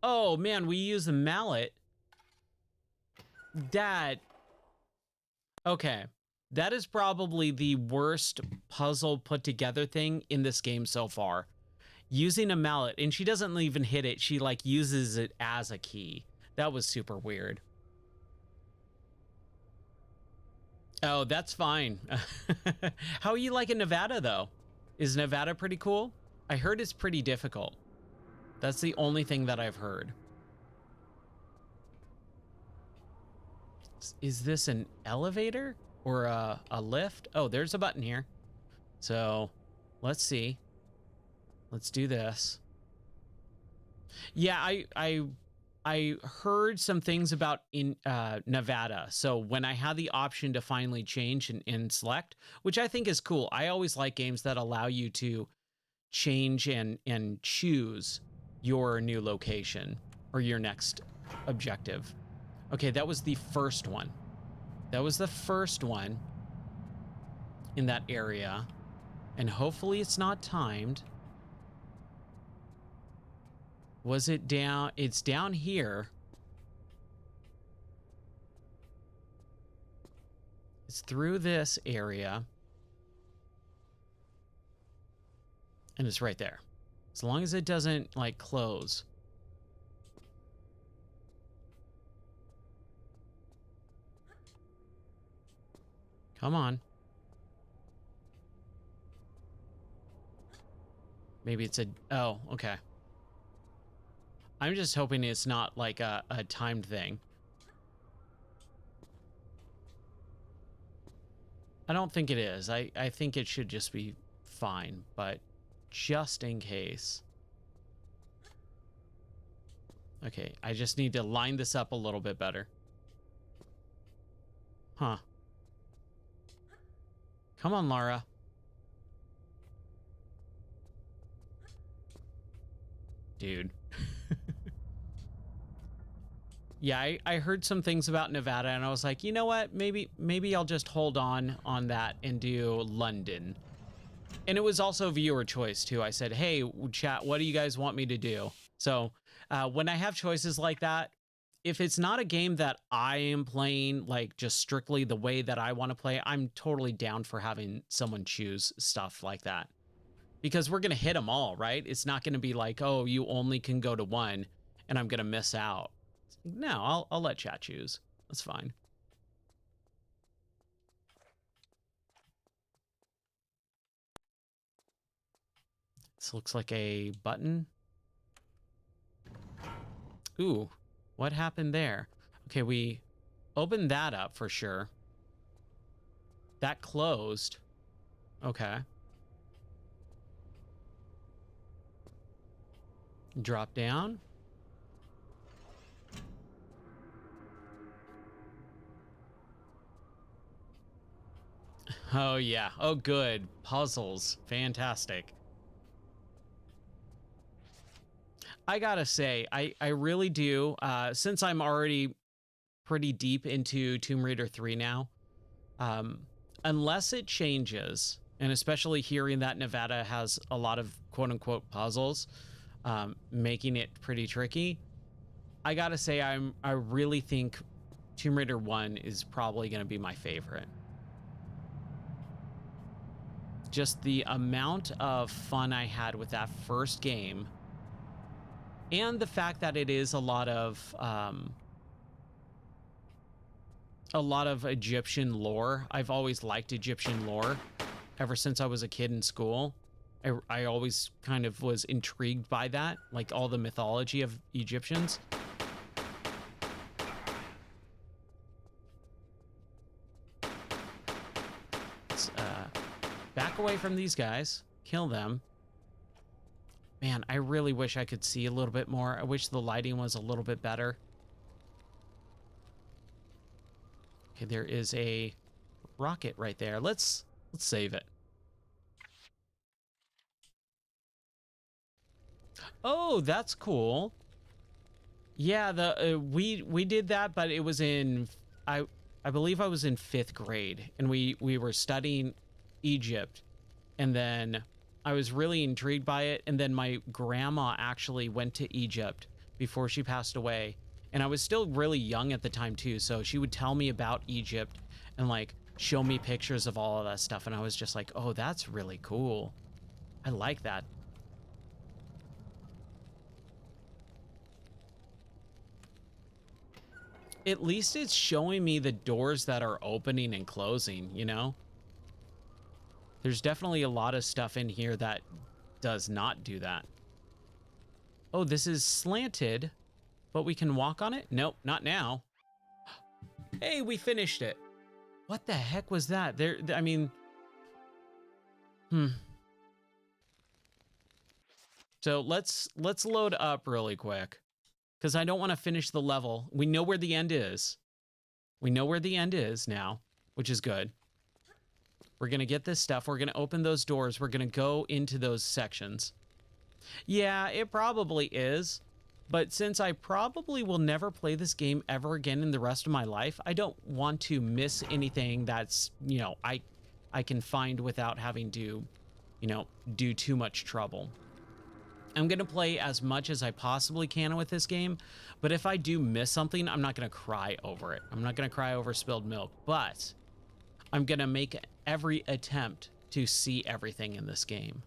Oh, man, we use the mallet. That... Okay. That is probably the worst puzzle put together thing in this game so far. Using a mallet, and she doesn't even hit it. She, like, uses it as a key. That was super weird. Oh, that's fine. How are you liking Nevada, though? Is Nevada pretty cool? I heard it's pretty difficult. That's the only thing that I've heard. Is this an elevator or a lift? Oh, there's a button here. So let's see. Let's do this. Yeah, I heard some things about in Nevada. So when I had the option to finally change and select, which I think is cool. I always like games that allow you to change and choose your new location or your next objective. Okay, that was the first one. That was the first one in that area. And hopefully it's not timed. Was it down? It's down here. It's through this area. And it's right there. As long as it doesn't, like, close. Come on. Maybe it's a... Oh, okay. I'm just hoping it's not like a timed thing. I don't think it is. I think it should just be fine, but just in case. Okay, I just need to line this up a little bit better. Huh. Come on, Lara. Dude. Yeah, I heard some things about Nevada and I was like, you know what? Maybe I'll just hold on that and do London. And it was also viewer choice too. I said, hey, chat, what do you guys want me to do? So when I have choices like that, if it's not a game that I am playing like just strictly the way that I want to play, I'm totally down for having someone choose stuff like that. Because we're going to hit them all, right? It's not going to be like, oh, you only can go to one and I'm going to miss out. No, I'll let chat choose. That's fine. This looks like a button. Ooh, what happened there? Okay, we opened that up for sure. That closed. Okay. Drop down. Oh, yeah. Oh, good. Puzzles. Fantastic. I gotta say, I really do. Since I'm already pretty deep into Tomb Raider 3 now, um, unless it changes, and especially hearing that Nevada has a lot of quote unquote puzzles, making it pretty tricky, I gotta say, I really think Tomb Raider 1 is probably gonna be my favorite. Just the amount of fun I had with that first game, and the fact that it is a lot of Egyptian lore. I've always liked Egyptian lore ever since I was a kid in school. I always kind of was intrigued by that, like all the mythology of Egyptians. Let's back away from these guys, kill them. Man, I really wish I could see a little bit more. I wish the lighting was a little bit better. Okay, there is a rocket right there. Let's save it. Oh, that's cool. Yeah, the we did that, but it was in I believe I was in 5th grade, and we were studying Egypt, and then I was really intrigued by it, and then my grandma actually went to Egypt before she passed away, and I was still really young at the time too, so she would tell me about Egypt and like show me pictures of all of that stuff, and I was just like, oh, that's really cool. I like that. At least it's showing me the doors that are opening and closing, you know? There's definitely a lot of stuff in here that does not do that. Oh, this is slanted, but we can walk on it? Nope, not now. Hey, we finished it. What the heck was that? I mean, So let's load up really quick, because I don't want to finish the level. We know where the end is. We know where the end is now, which is good. We're going to get this stuff. We're going to open those doors. We're going to go into those sections. Yeah, it probably is. But since I probably will never play this game ever again in the rest of my life, I don't want to miss anything that's, you know, I can find without having to, you know, do too much trouble. I'm going to play as much as I possibly can with this game, but if I do miss something, I'm not going to cry over it. I'm not going to cry over spilled milk, but I'm going to make every attempt to see everything in this game.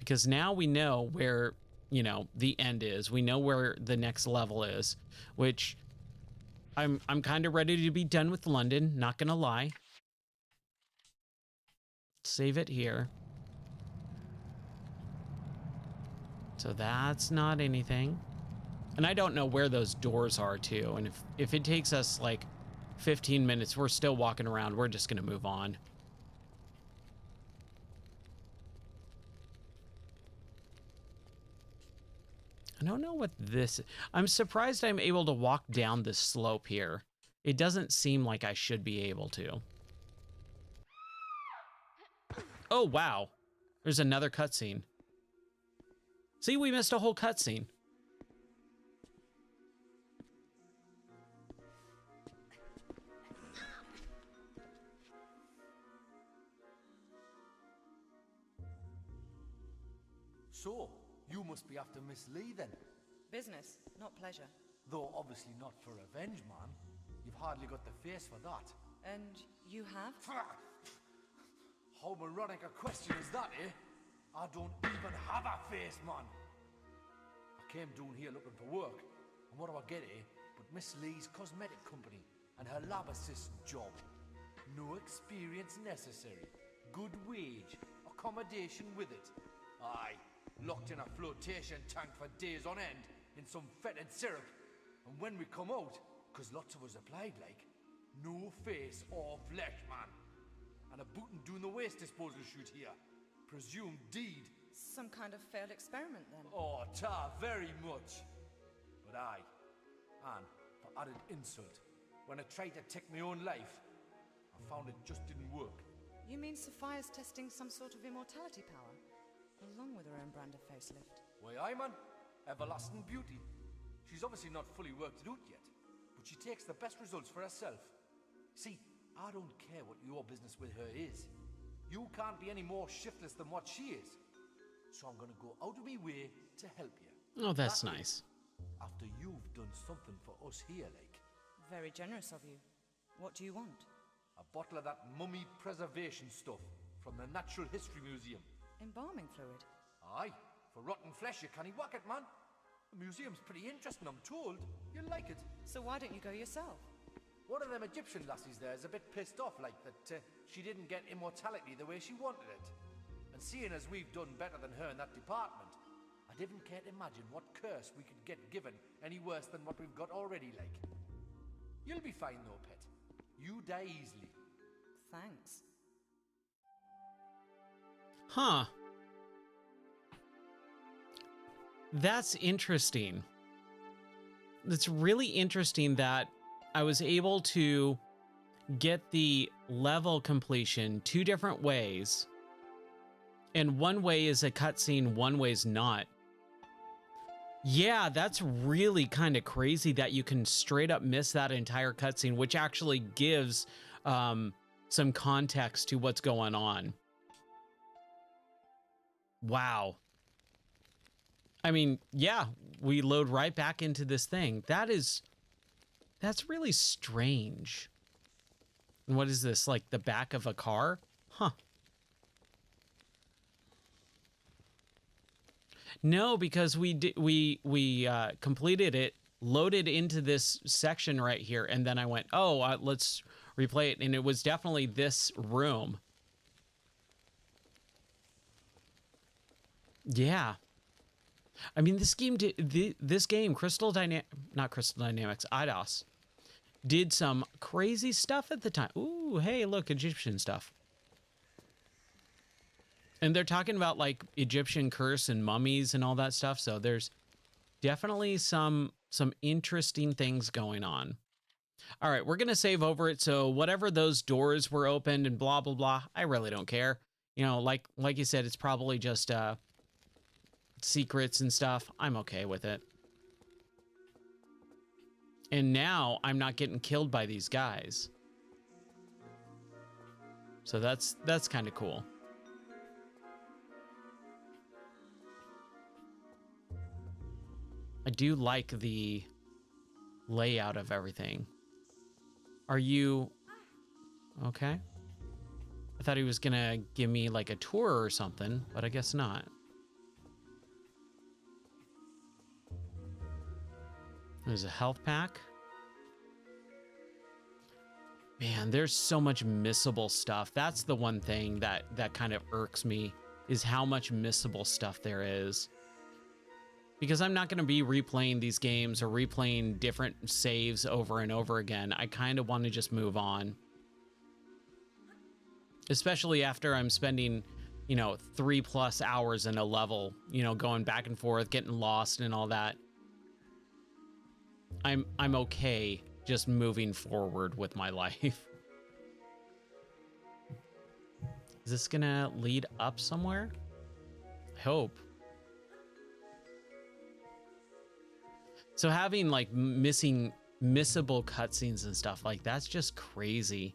Because now we know where, you know, the end is. We know where the next level is, which I'm kind of ready to be done with London, not going to lie. Save it here. So that's not anything. And I don't know where those doors are too. And if it takes us like 15 minutes, we're still walking around, we're just going to move on. I don't know what this... I'm surprised I'm able to walk down this slope here. It doesn't seem like I should be able to. Oh, wow. There's another cutscene. See, we missed a whole cutscene. So, you must be after Miss Lee then? Business, not pleasure. Though obviously not for revenge, man. You've hardly got the face for that. And you have? How moronic a question is that, eh? I don't even have a face, man. I came down here looking for work, and what do I get, eh? But Miss Lee's cosmetic company and her lab assistant job. No experience necessary. Good wage. Accommodation with it. Aye, locked in a flotation tank for days on end in some fetid syrup. And when we come out, 'cause lots of us applied like, no face or flesh, man. and a bootin' doing the waste disposal shoot here. Presumed deed. Some kind of failed experiment, then. Oh, ta, very much. But aye, and for added insult, when I tried to take my own life, I found it just didn't work. You mean Sophia's testing some sort of immortality power, along with her own brand of facelift? Why, aye, man. Everlasting beauty. She's obviously not fully worked it out yet, but she takes the best results for herself. See, I don't care what your business with her is. You can't be any more shiftless than what she is. So I'm gonna go out of my way to help you. Oh, that's That nice. is, after you've done something for us here, like. Very generous of you. What do you want? A bottle of that mummy preservation stuff from the Natural History Museum. Embalming fluid. Aye, for rotten flesh you can't whack it, man. The museum's pretty interesting, I'm told. You'll like it. So why don't you go yourself? One of them Egyptian lassies there is a bit pissed off, like that she didn't get immortality the way she wanted it. And seeing as we've done better than her in that department, I didn't care to imagine what curse we could get given any worse than what we've got already, like. You'll be fine though, pet. You die easily. Thanks. Huh. That's interesting. It's really interesting that I was able to get the level completion 2 different ways. And one way is a cutscene, one way is not. Yeah, that's really kind of crazy that you can straight up miss that entire cutscene, which actually gives some context to what's going on. Wow. I mean, yeah, we load right back into this thing. That's really strange. And what is this, like the back of a car? Huh. No, because we completed it, loaded into this section right here, and then I went, oh, let's replay it, and it was definitely this room. Yeah. I mean, this game not Crystal Dynamics, Eidos did some crazy stuff at the time. Ooh, hey, look, Egyptian stuff. And they're talking about like Egyptian curse and mummies and all that stuff. So there's definitely some interesting things going on. All right, we're going to save over it. So whatever those doors were opened and blah, blah, blah, I really don't care. You know, like you said, it's probably just secrets and stuff. I'm okay with it. And now I'm not getting killed by these guys. So that's kind of cool. I do like the layout of everything. Are you okay? I thought he was gonna give me like a tour or something, but I guess not. There's a health pack. Man, there's so much missable stuff. That's the one thing that kind of irks me, is how much missable stuff there is. Because I'm not going to be replaying these games or replaying different saves over and over again. I kind of want to just move on. Especially after I'm spending, 3+ hours in a level, going back and forth, getting lost and all that. I'm okay just moving forward with my life. Is this going to lead up somewhere? I hope. So having like missable cutscenes and stuff, like that's just crazy.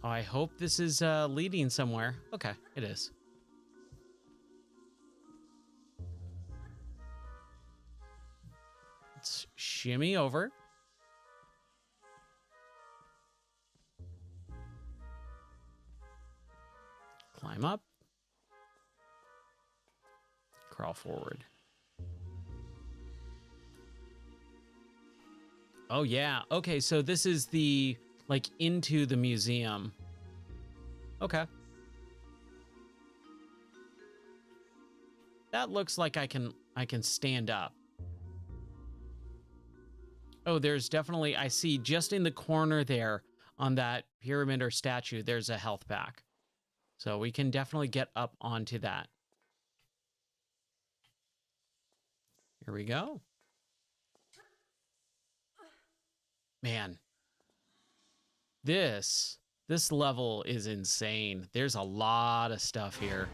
Oh, I hope this is leading somewhere. Okay, it is. Let's shimmy over. Climb up. Crawl forward. Oh yeah. Okay, so this is the like into the museum. Okay. That looks like I can stand up. Oh, there's definitely, I see just in the corner there on that pyramid or statue, there's a health pack. So we can definitely get up onto that. Here we go. Man, this level is insane. There's a lot of stuff here.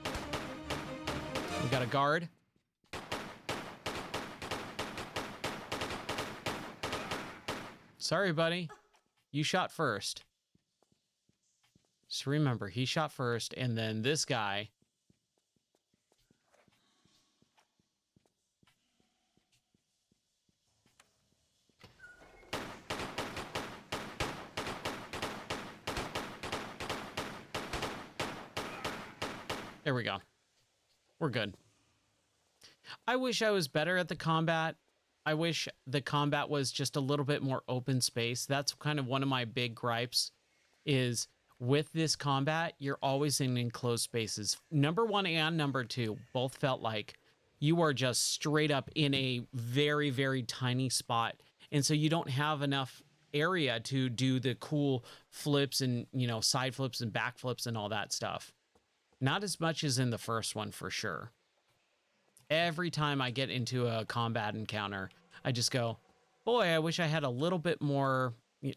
We got a guard. Sorry, buddy. You shot first. Just remember, he shot first, and then this guy. There we go. We're good. I wish I was better at the combat. I wish the combat was just a little bit more open space. That's kind of one of my big gripes is with this combat, you're always in enclosed spaces. Number 1 and number 2 both felt like you are just straight up in a very, very tiny spot. And so you don't have enough area to do the cool flips and, you know, side flips and back flips and all that stuff. Not as much as in the first one, for sure. Every time I get into a combat encounter, I just go, boy, I wish I had a little bit more. I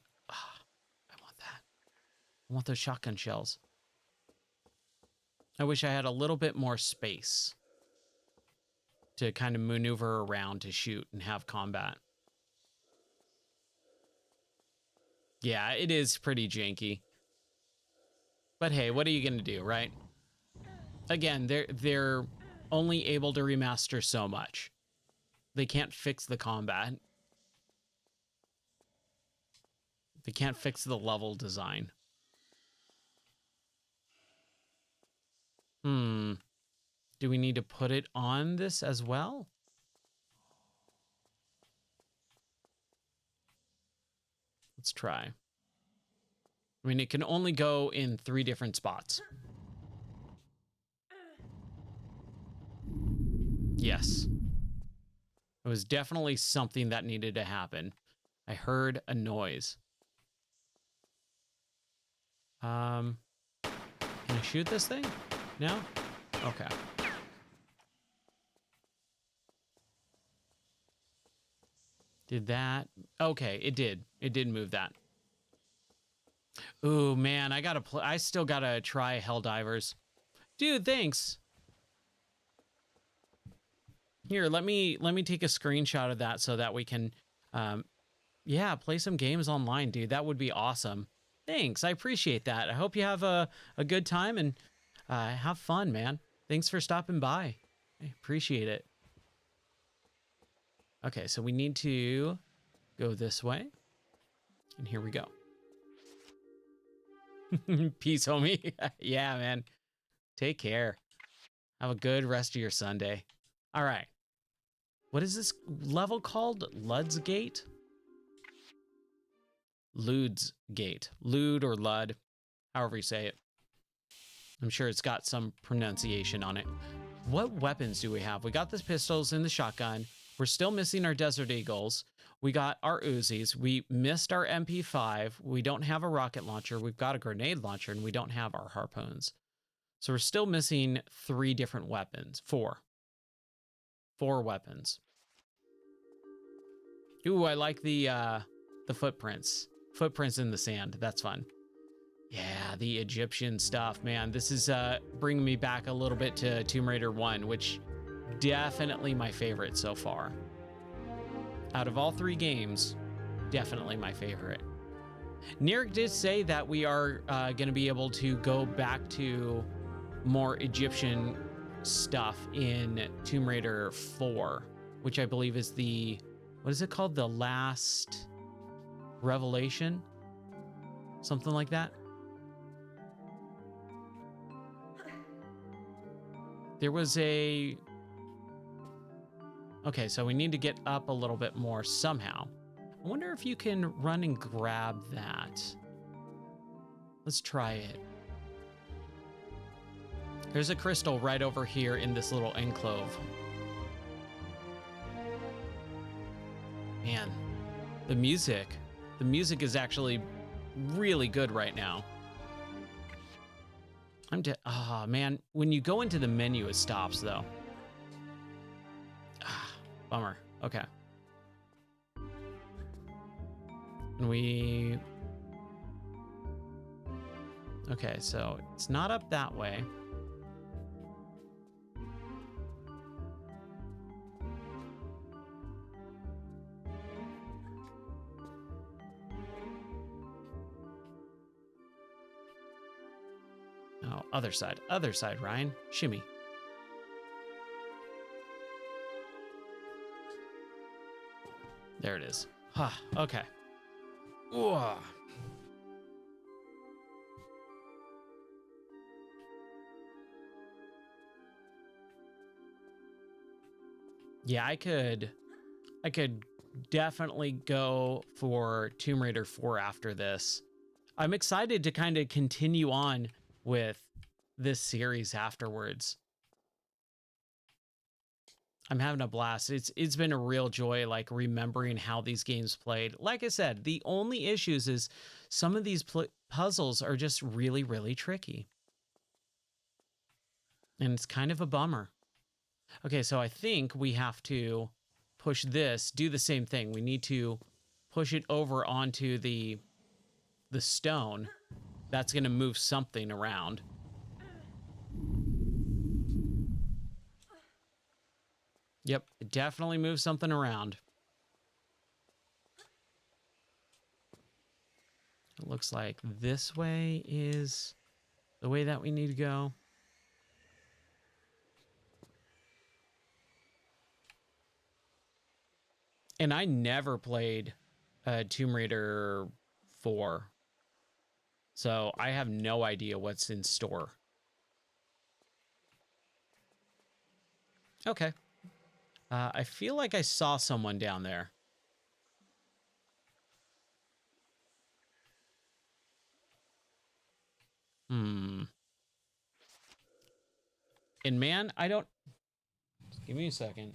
want that. I want those shotgun shells. I wish I had a little bit more space to kind of maneuver around to shoot and have combat. Yeah, it is pretty janky. But hey, what are you going to do, right? Again, they're only able to remaster so much. They can't fix the combat. They can't fix the level design. Do we need to put it on this as well? Let's try. I mean, it can only go in 3 different spots. Yes. It was definitely something that needed to happen. I heard a noise. Can I shoot this thing? No? Okay. Did that? Okay, it did. It did move that. Ooh, man, I still gotta try Helldivers. Dude, thanks. Here, let me take a screenshot of that so that we can, yeah, play some games online, dude. That would be awesome. Thanks, I appreciate that. I hope you have a good time and have fun, man. Thanks for stopping by. I appreciate it. Okay, so we need to go this way. And here we go. Peace, homie. Yeah, man. Take care. Have a good rest of your Sunday. All right. What is this level called? Lud's Gate? Lud's Gate. Lud or Lud, however you say it. I'm sure it's got some pronunciation on it. What weapons do we have? We got the pistols and the shotgun. We're still missing our Desert Eagles. We got our Uzis. We missed our MP5. We don't have a rocket launcher. We've got a grenade launcher, and we don't have our harpoons. So we're still missing 3 different weapons. 4 weapons. Ooh, I like the footprints. Footprints in the sand. That's fun. Yeah, the Egyptian stuff, man. This is bringing me back a little bit to Tomb Raider 1, which definitely my favorite so far. Out of all 3 games, definitely my favorite. Nirik did say that we are going to be able to go back to more Egyptian stuff in Tomb Raider 4, which I believe is the, what is it called? The Last Revelation? Something like that. There was a... Okay, so we need to get up a little bit more somehow. I wonder if you can run and grab that. Let's try it. There's a crystal right over here in this little enclave. Man, the music. The music is actually really good right now. Ah, man, when you go into the menu, it stops though. Ah, bummer. Okay. And we... Okay, so it's not up that way. Oh, other side, Ryan. Shimmy. There it is. Huh, okay. Ooh. Yeah, I could definitely go for Tomb Raider 4 after this. I'm excited to kind of continue on with this series afterwards. I'm having a blast. It's been a real joy, like, remembering how these games played. Like I said, the only issues is some of these puzzles are just really, really tricky. And it's kind of a bummer. Okay, so I think we have to push this, do the same thing. We need to push it over onto the stone. That's going to move something around. Yep, it definitely moves something around. It looks like this way is the way that we need to go. And I never played Tomb Raider 4. So I have no idea what's in store. Okay. I feel like I saw someone down there. And man, I don't... Just give me a second.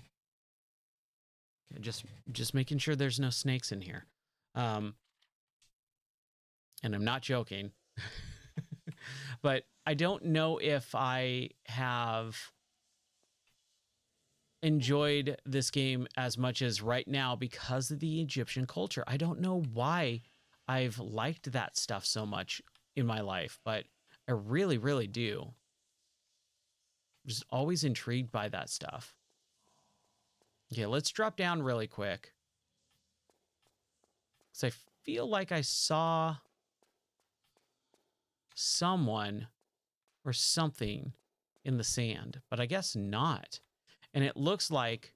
Just making sure there's no snakes in here. And I'm not joking. But I don't know if I have enjoyed this game as much as right now because of the Egyptian culture. I don't know why I've liked that stuff so much in my life, but I really, really do. I'm just always intrigued by that stuff. Okay, let's drop down really quick. Because I feel like I saw someone or something in the sand, but I guess not. And it looks like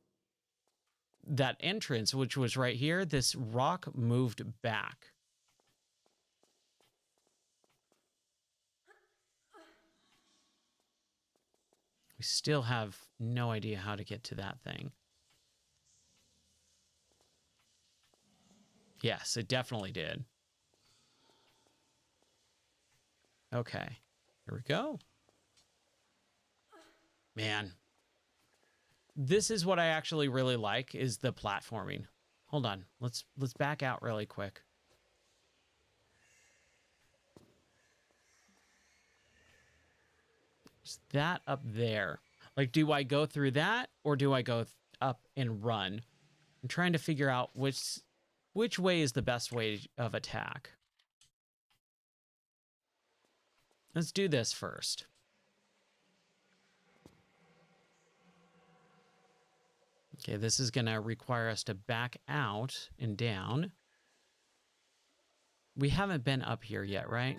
that entrance, which was right here, this rock moved back. We still have no idea how to get to that thing. Yes, it definitely did. Okay, here we go. Man, this is what I actually really like, is the platforming. Hold on, let's back out really quick. Is that up there? Like, do I go through that or do I go up and run? I'm trying to figure out which way is the best way of attack. Let's do this first. Okay, this is going to require us to back out and down. We haven't been up here yet, right?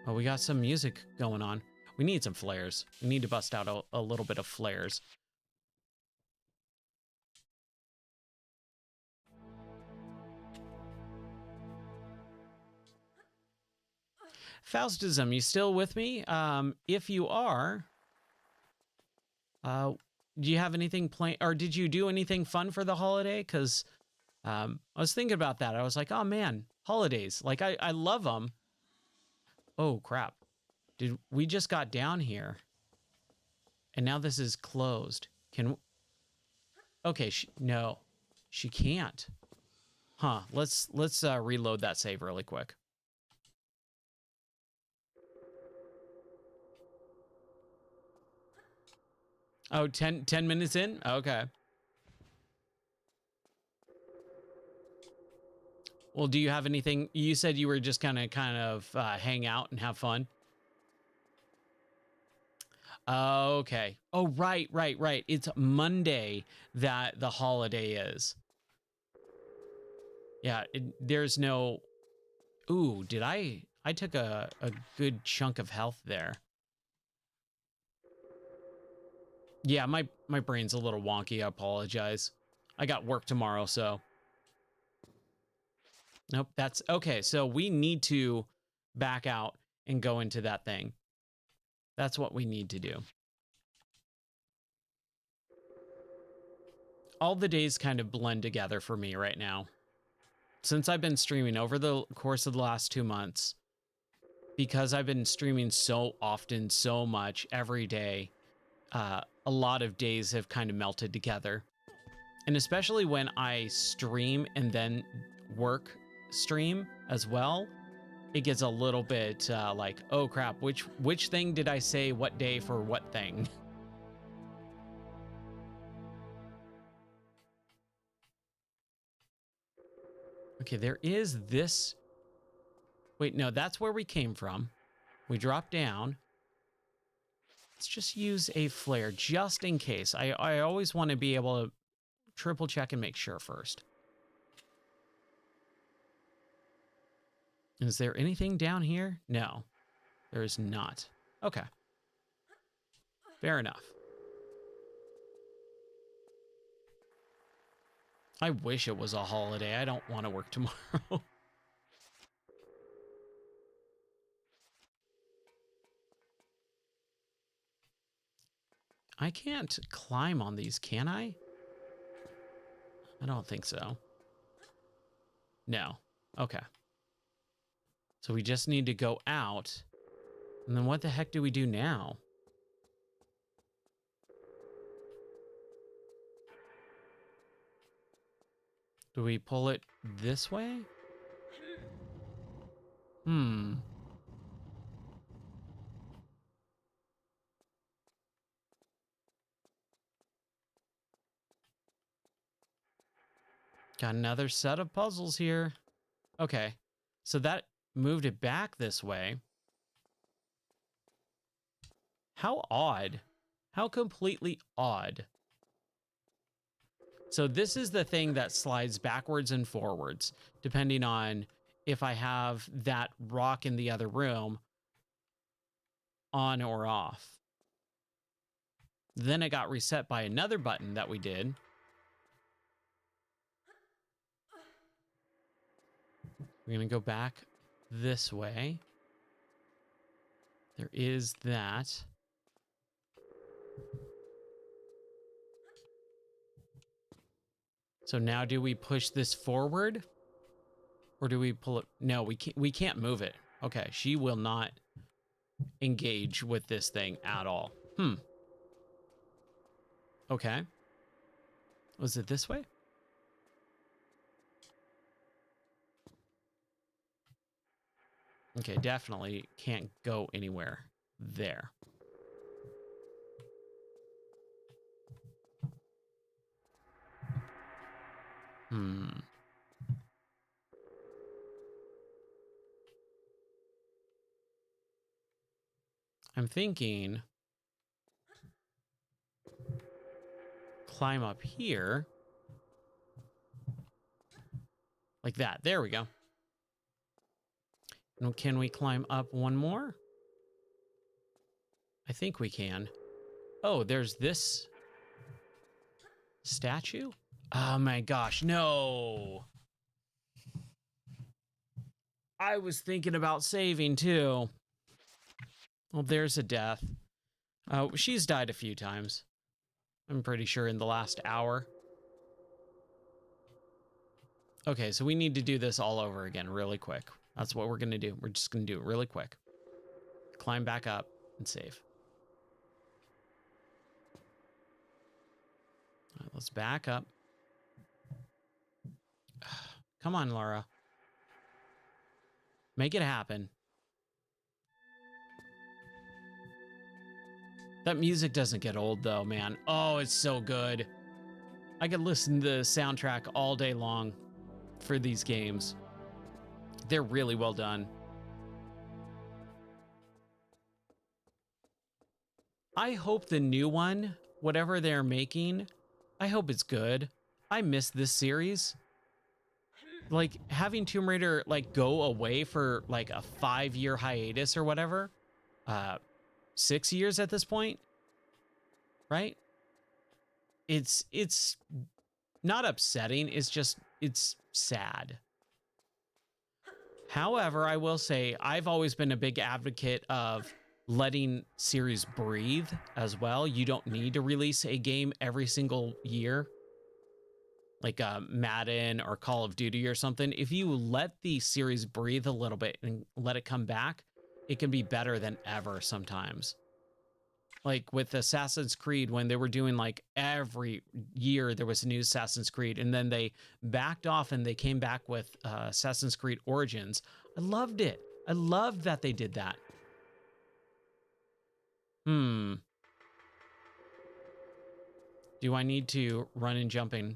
Oh, we got some music going on. We need some flares. We need to bust out a little bit of flares. Faustism, you still with me? If you are, do you have anything planned, or did you do anything fun for the holiday? Because I was thinking about that. I was like, oh man, holidays. Like, I love them. Oh, crap. We just got down here. And now this is closed. Okay, no. She can't. Huh. Let's reload that save really quick. Oh, 10 minutes in? Okay. Well, do you have anything? You said you were just gonna kind of hang out and have fun. Okay. Oh, right. It's Monday that the holiday is. Yeah, there's no... Ooh, did I took a good chunk of health there. Yeah, my brain's a little wonky. I apologize. I got work tomorrow, so... Nope, that's... Okay, so we need to back out and go into that thing. That's what we need to do. All the days kind of blend together for me right now. Since I've been streaming over the course of the last 2 months, because I've been streaming so often, so much, every day, a lot of days have kind of melted together. And especially when I stream and then work stream as well, it gets a little bit like, oh crap, which thing did I say what day for what thing? Okay, there is this. Wait, no, that's where we came from. We dropped down. Let's just use a flare just in case. I always want to be able to triple check and make sure first. Is there anything down here? No, there is not. Okay. Fair enough. I wish it was a holiday. I don't want to work tomorrow. I can't climb on these, can I? I don't think so. No. Okay. So we just need to go out. And then what the heck do we do now? Do we pull it this way? Hmm. Got another set of puzzles here. Okay. So that moved it back this way. How odd. How completely odd. So this is the thing that slides backwards and forwards, depending on if I have that rock in the other room on or off. Then it got reset by another button that we did. We're going to go back this way. There is that. So now do we push this forward? Or do we pull it? No, we can't move it. Okay, she will not engage with this thing at all. Okay. Was it this way? Okay, definitely can't go anywhere there. I'm thinking climb up here. Like that. There we go. Now, can we climb up one more? I think we can. Oh, there's this statue? Oh my gosh, no. I was thinking about saving too. Well, there's a death. She's died a few times. I'm pretty sure in the last hour. Okay, so we need to do this all over again really quick. That's what we're going to do. We're just going to do it really quick. Climb back up and save. All right, let's back up. Come on, Laura. Make it happen. That music doesn't get old though, man. Oh, it's so good. I could listen to the soundtrack all day long for these games. They're really well done. I hope the new one, whatever they're making, I hope it's good. I miss this series. Like having Tomb Raider like go away for like a 5-year hiatus or whatever. 6 years at this point, right? It's not upsetting. It's sad. However, I will say I've always been a big advocate of letting series breathe as well. You don't need to release a game every single year, like Madden or Call of Duty or something. If you let the series breathe a little bit and let it come back, it can be better than ever sometimes. Like with Assassin's Creed, when they were doing like every year there was a new Assassin's Creed, and then they backed off and they came back with Assassin's Creed Origins. I loved it. I loved that they did that. Do I need to run and jumping?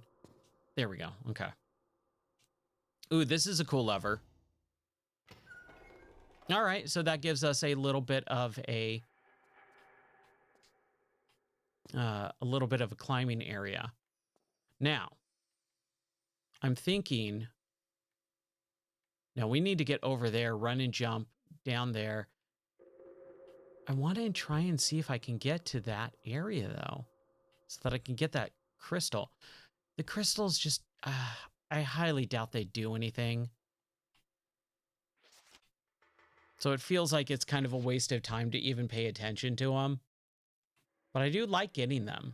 There we go. Okay. Ooh, this is a cool lever. All right, so that gives us a little bit of a climbing area. Now, I'm thinking, now we need to get over there, run and jump down there. I want to try and see if I can get to that area though, so that I can get that crystal. The crystals just, I highly doubt they do anything. So it feels like it's kind of a waste of time to even pay attention to them. But I do like getting them.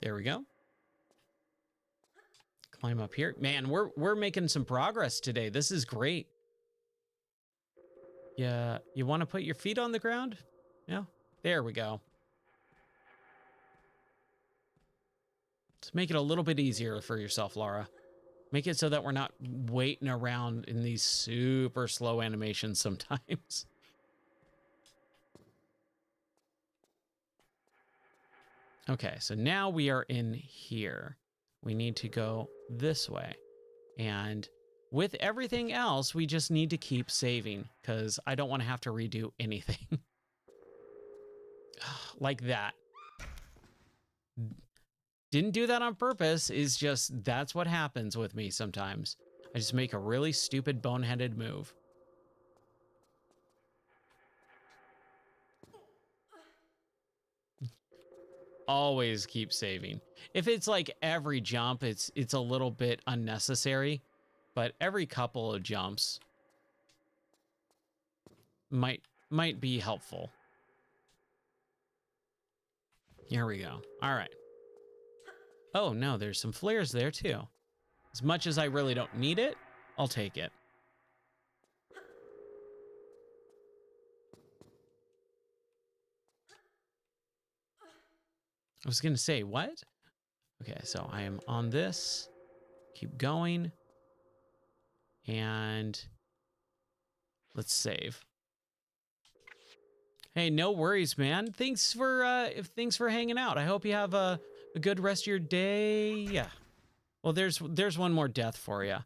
There we go. Climb up here. Man, we're making some progress today. This is great. Yeah, you want to put your feet on the ground? Yeah, there we go. Let's make it a little bit easier for yourself, Laura. Make it so that we're not waiting around in these super slow animations sometimes. Okay, so now we are in here. We need to go this way. And with everything else, we just need to keep saving because I don't want to have to redo anything. Like that. Didn't do that on purpose. Is just, that's what happens with me sometimes. I just make a really stupid boneheaded move. Always keep saving. If it's like every jump, it's a little bit unnecessary, but every couple of jumps might be helpful. Here we go. All right. Oh no, there's some flares there too. As much as I really don't need it, I'll take it. I was gonna say, what? Okay, so I am on this. Keep going. And let's save. Hey, no worries, man. Thanks for hanging out. I hope you have a good rest of your day. Yeah. Well, there's one more death for you.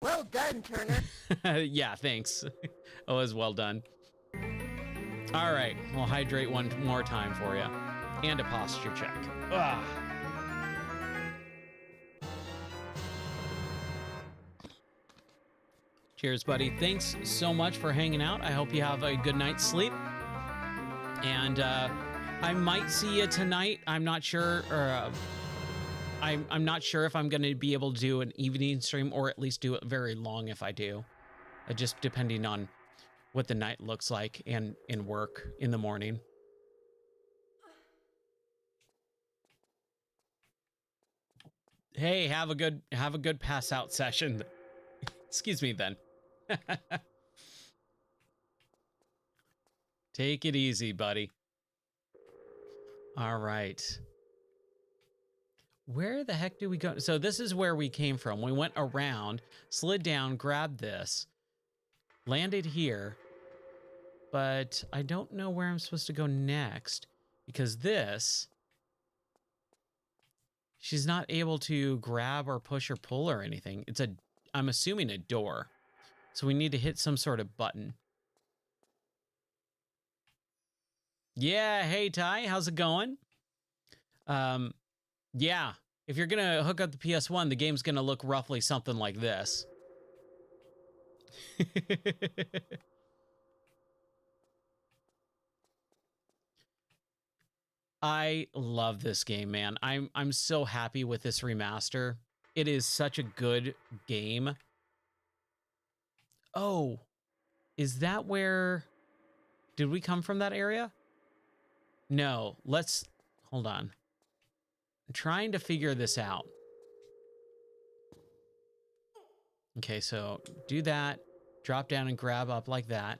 Well done, Turner. Yeah, thanks. It was well done. All right, we'll hydrate one more time for you. And a posture check. Ugh. Cheers, buddy. Thanks so much for hanging out. I hope you have a good night's sleep. And I might see you tonight. I'm not sure, or I'm not sure if I'm going to be able to do an evening stream, or at least do it very long if I do. Just depending on what the night looks like and in work in the morning. Hey, have a good pass out session. Excuse me then. Take it easy, buddy. All right. Where the heck do we go? So this is where we came from. We went around, slid down, grabbed this, landed here, but I don't know where I'm supposed to go next because this, she's not able to grab or push or pull or anything. It's a, I'm assuming a door. So we need to hit some sort of button. Yeah, hey Ty, how's it going? Yeah, if you're gonna hook up the PS1, the game's gonna look roughly something like this. I love this game, man. I'm so happy with this remaster. It is such a good game. Oh, is that where... Did we come from that area? No, let's... Hold on. I'm trying to figure this out. Okay, so do that. Drop down and grab up like that.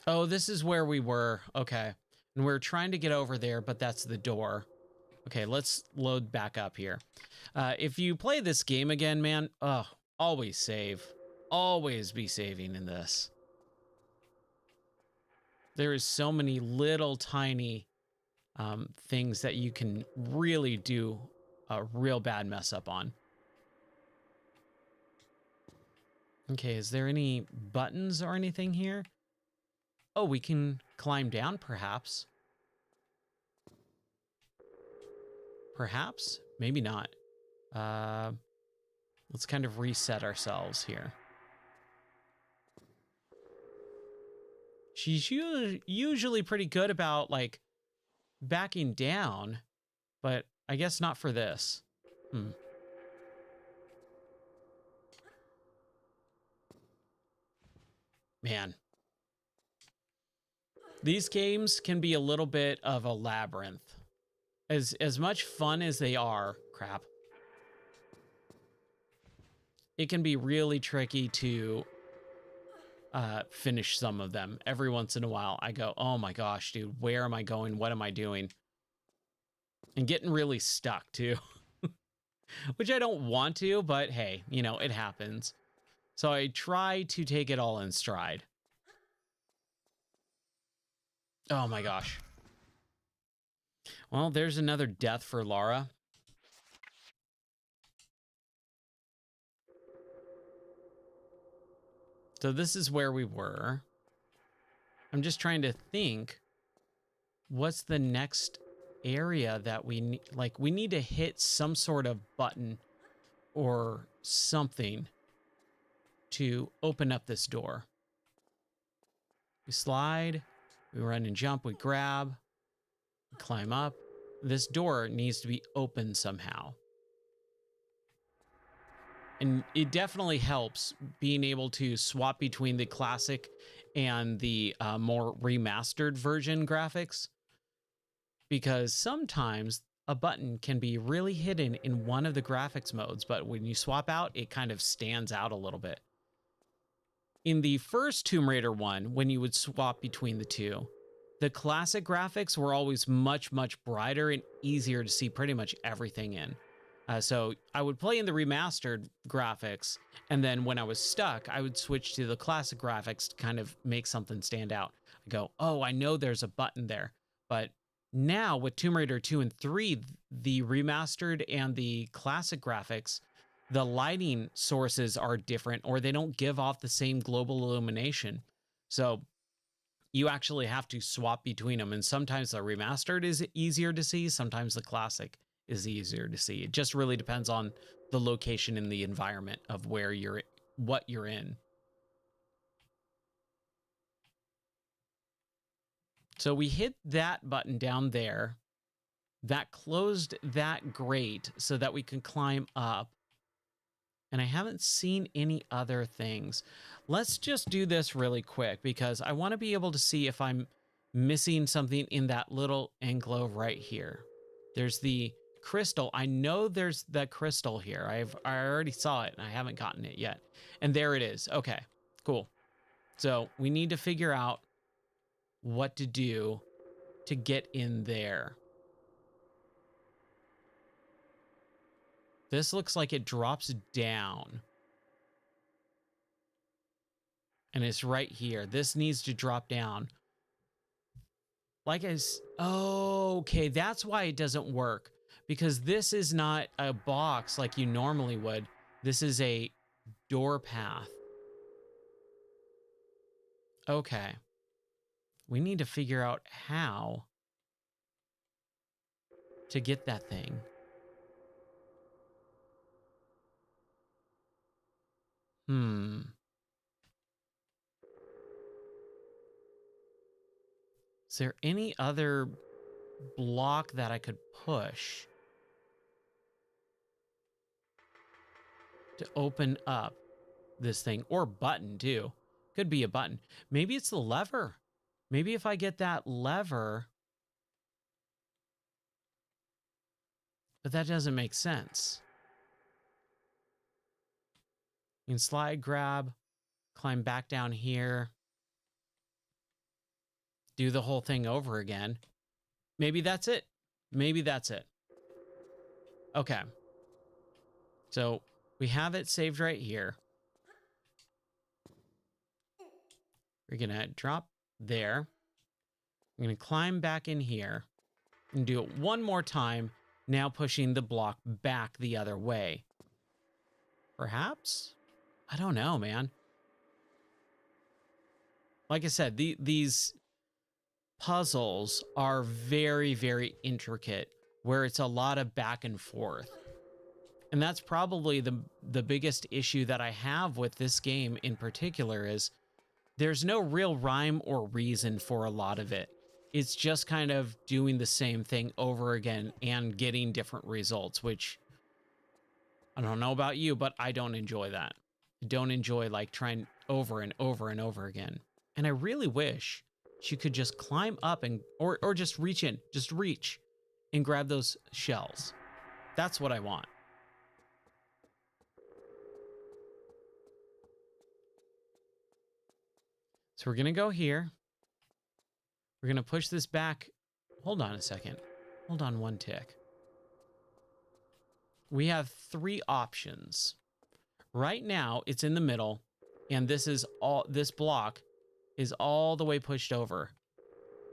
Oh, this is where we were. Okay. And we're trying to get over there, but that's the door. Okay, let's load back up here. If you play this game again, man, always save. Always be saving in this. There is so many little tiny things that you can really do a real bad mess up on. Okay, is there any buttons or anything here? Oh, we can climb down, perhaps. Perhaps? Maybe not. Let's kind of reset ourselves here. She's usually pretty good about, like, backing down, but I guess not for this. Man. These games can be a little bit of a labyrinth. As much fun as they are, crap. It can be really tricky to finish some of them. Every once in a while, I go, oh my gosh, dude, where am I going? What am I doing? And getting really stuck, too. Which I don't want to, but hey, you know, it happens. So I try to take it all in stride. Oh my gosh. Well, there's another death for Lara. So this is where we were. I'm just trying to think, what's the next area that we need? Like, we need to hit some sort of button or something to open up this door. We slide, we run and jump, we grab, we climb up. This door needs to be open somehow. And it definitely helps being able to swap between the classic and the more remastered version graphics, because sometimes a button can be really hidden in one of the graphics modes, but when you swap out, it kind of stands out a little bit. In the first Tomb Raider one, when you would swap between the two, the classic graphics were always much, much brighter and easier to see pretty much everything in. So I would play in the remastered graphics, and then when I was stuck, I would switch to the classic graphics to kind of make something stand out. I go, oh, I know there's a button there. But now with Tomb Raider 2 and 3, the remastered and the classic graphics, the lighting sources are different, or they don't give off the same global illumination. So you actually have to swap between them. And sometimes the remastered is easier to see. Sometimes the classic is easier to see. It just really depends on the location and the environment of where you're, what you're in. So we hit that button down there. That closed that grate so that we can climb up. And I haven't seen any other things. Let's just do this really quick because I want to be able to see if I'm missing something in that little enclave right here. There's the crystal. I know there's that crystal here. I already saw it and I haven't gotten it yet. And there it is. Okay, cool. So we need to figure out what to do to get in there. This looks like it drops down. And it's right here. This needs to drop down. Like oh, okay, that's why it doesn't work. Because this is not a box like you normally would. This is a door path. Okay. We need to figure out how to get that thing. Is there any other block that I could push to open up this thing? Or button too. Could be a button. Maybe it's the lever. Maybe if I get that lever. But that doesn't make sense. You can slide, grab, climb back down here. Do the whole thing over again. Maybe that's it. Maybe that's it. Okay. So we have it saved right here. We're going to drop there. I'm going to climb back in here and do it one more time. Now pushing the block back the other way. Perhaps? I don't know, man. Like I said, these puzzles are very, very intricate, where it's a lot of back and forth. And that's probably the biggest issue that I have with this game in particular is there's no real rhyme or reason for a lot of it. It's just kind of doing the same thing over again and getting different results, which I don't know about you, but I don't enjoy that. I don't enjoy like trying over and over and over again. And I really wish she could just climb up and or just reach in, just reach and grab those shells. That's what I want. So we're going to go here. We're going to push this back. Hold on a second. Hold on one tick. We have 3 options. Right now, it's in the middle, and this block is all the way pushed over.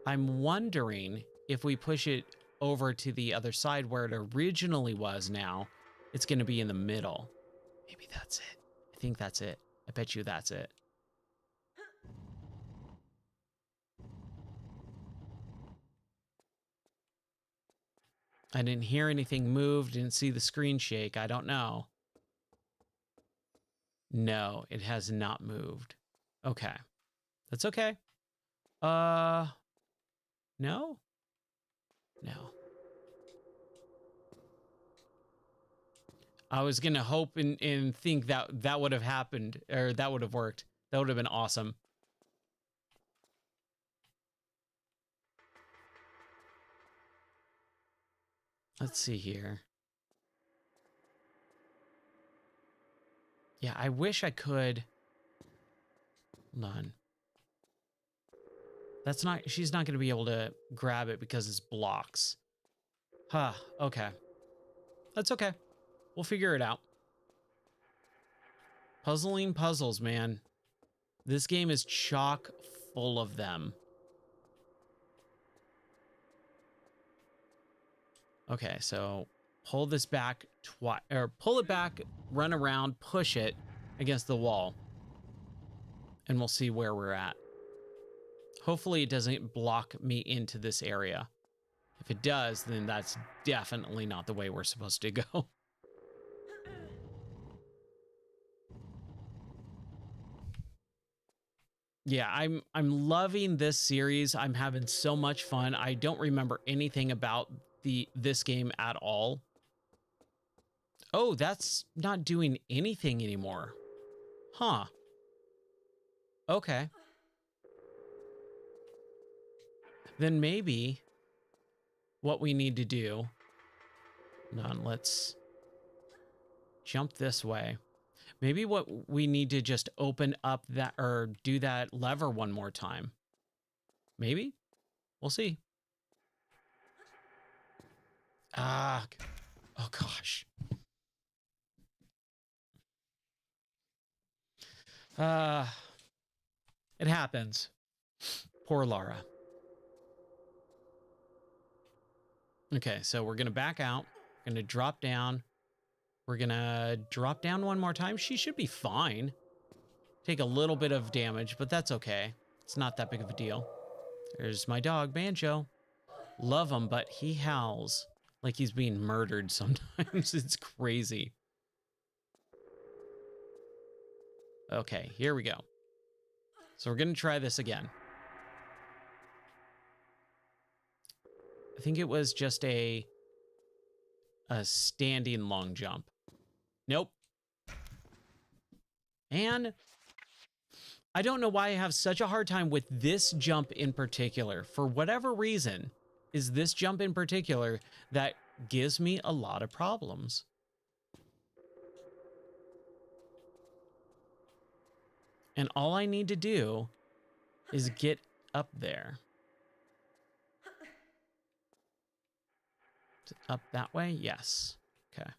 I'm wondering if we push it over to the other side where it originally was now, it's going to be in the middle. Maybe that's it. I think that's it. I bet you that's it. I didn't hear anything move, didn't see the screen shake. I don't know. No, it has not moved. Okay. That's okay. No? No. I was going to hope and think that that would have happened, or that would have worked. That would have been awesome. Let's see here. Yeah, I wish I could. Hold on. That's not, she's not going to be able to grab it because it's blocks. Huh, okay. That's okay. We'll figure it out. Puzzling puzzles, man. This game is chock full of them. Okay, so pull this back twice, or pull it back, run around, push it against the wall. And we'll see where we're at. Hopefully it doesn't block me into this area. If it does, then that's definitely not the way we're supposed to go. Yeah, I'm loving this series. I'm having so much fun. I don't remember anything about this game at all. Oh, that's not doing anything anymore. Huh. Okay. Then maybe what we need to do. Hold on, let's jump this way. Maybe what we need to just open up that, or do that lever one more time. Maybe? We'll see. Ah. Oh, gosh. Uh, it happens. Poor Lara. Okay, so we're going to back out. We're going to drop down. We're going to drop down one more time. She should be fine. Take a little bit of damage, but that's okay. It's not that big of a deal. There's my dog, Banjo. Love him, but he howls like he's being murdered sometimes. It's crazy. Okay, here we go. So we're going to try this again. I think it was just a standing long jump. Nope. And I don't know why I have such a hard time with this jump in particular. For whatever reason, is this jump in particular that gives me a lot of problems. And all I need to do is get up there. Up that way? Yes. Okay.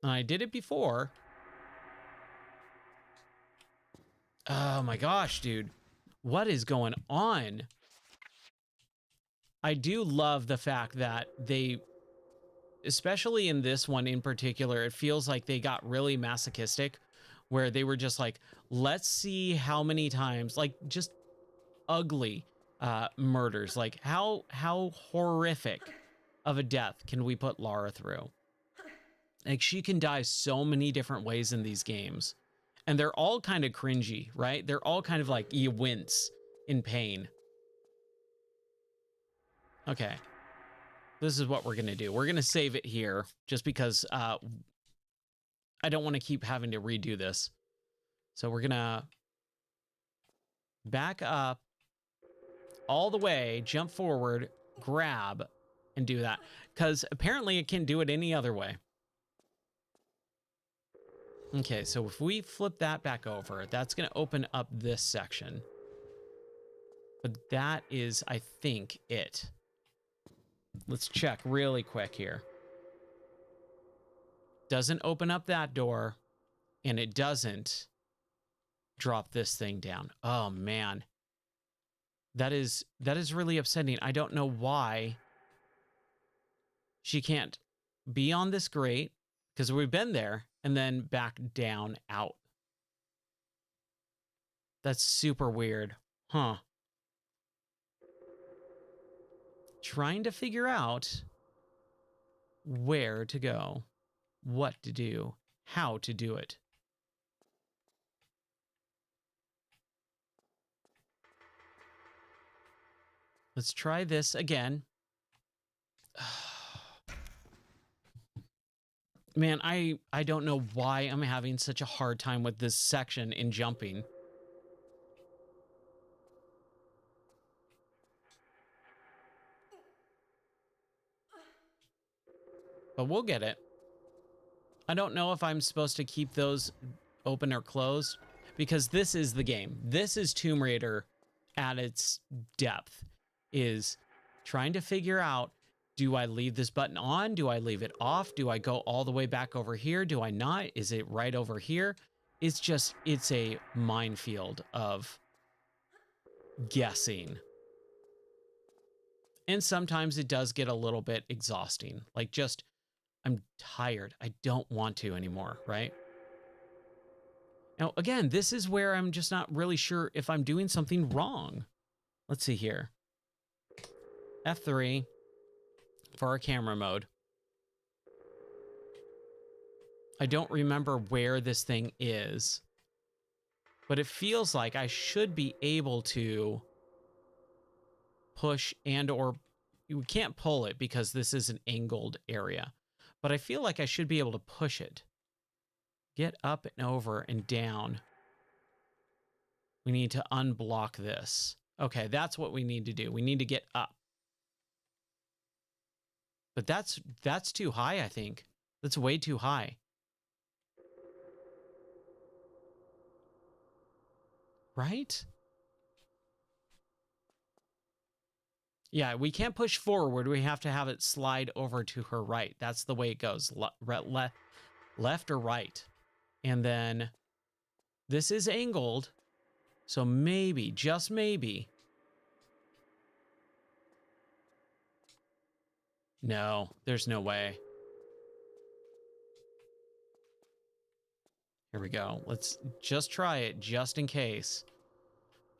I did it before. Oh my gosh, dude. What is going on? I do love the fact that they, especially in this one in particular, it feels like they got really masochistic, where they were just like, let's see how many times, like just ugly murders. Like how horrific of a death can we put Lara through? Like she can die so many different ways in these games. And they're all kind of cringy, right? They're all kind of like you wince in pain. Okay. This is what we're going to do. We're going to save it here just because I don't want to keep having to redo this. So we're going to back up all the way, jump forward, grab, and do that. Because apparently it can't do it any other way. Okay, so if we flip that back over, that's going to open up this section. But that is, I think, it. Let's check really quick here. Doesn't open up that door, and it doesn't drop this thing down. Oh, man. That is really upsetting. I don't know why she can't be on this grate, because we've been there, and then back down out. That's super weird. Huh. Trying to figure out where to go, what to do, how to do it. Let's try this again. Man, I don't know why I'm having such a hard time with this section in jumping. But we'll get it. I don't know if I'm supposed to keep those open or closed, because this is the game. This is Tomb Raider at its depth, is trying to figure out, do I leave this button on? Do I leave it off? Do I go all the way back over here? Do I not? Is it right over here? It's just, it's a minefield of guessing. And sometimes it does get a little bit exhausting. Like just, I'm tired. I don't want to anymore, right? Now, again, this is where I'm just not really sure if I'm doing something wrong. Let's see here. F3 for our camera mode. I don't remember where this thing is, but it feels like I should be able to push and or you can't pull it because this is an angled area, but I feel like I should be able to push it. Get up and over and down. We need to unblock this. Okay, that's what we need to do. We need to get up. But that's too high, I think. That's way too high. Right? Yeah, we can't push forward. We have to have it slide over to her right. That's the way it goes. Left or right. And then this is angled. So maybe, just maybe. No, there's no way. Here we go. Let's just try it just in case.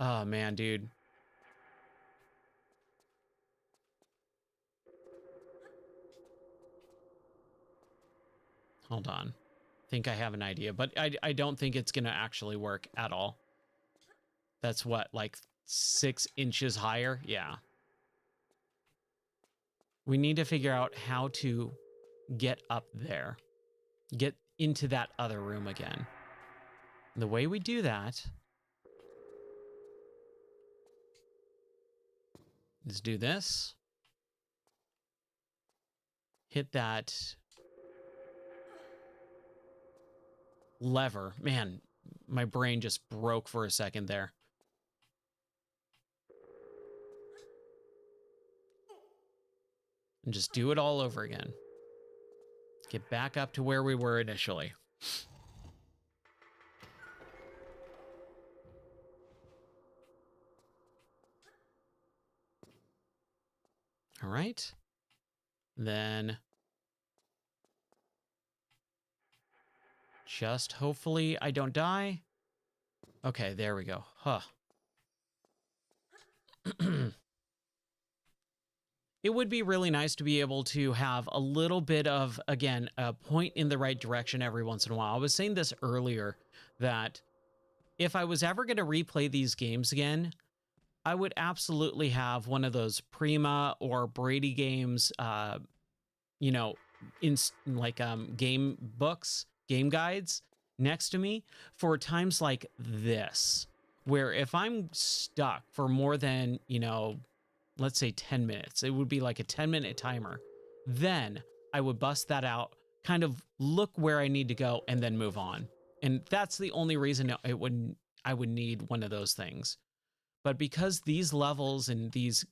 Oh, man, dude. Hold on. I think I have an idea, but I don't think it's going to actually work at all. That's what, like 6 inches higher? Yeah. We need to figure out how to get up there. Get into that other room again. And the way we do that is do this. Hit that lever. Man, my brain just broke for a second there. And just do it all over again. Get back up to where we were initially. All right. Then just hopefully I don't die. Okay, there we go. Huh. It would be really nice to be able to have a little bit of, again, a point in the right direction every once in a while. I was saying this earlier, that if I was ever going to replay these games again, I would absolutely have one of those Prima or Brady games, you know, in like game books, game guides next to me for times like this, where if I'm stuck for more than, you know, let's say 10 minutes, it would be like a 10-minute timer. Then I would bust that out, kind of look where I need to go, and then move on. And that's the only reason I would need one of those things. But because these levels and these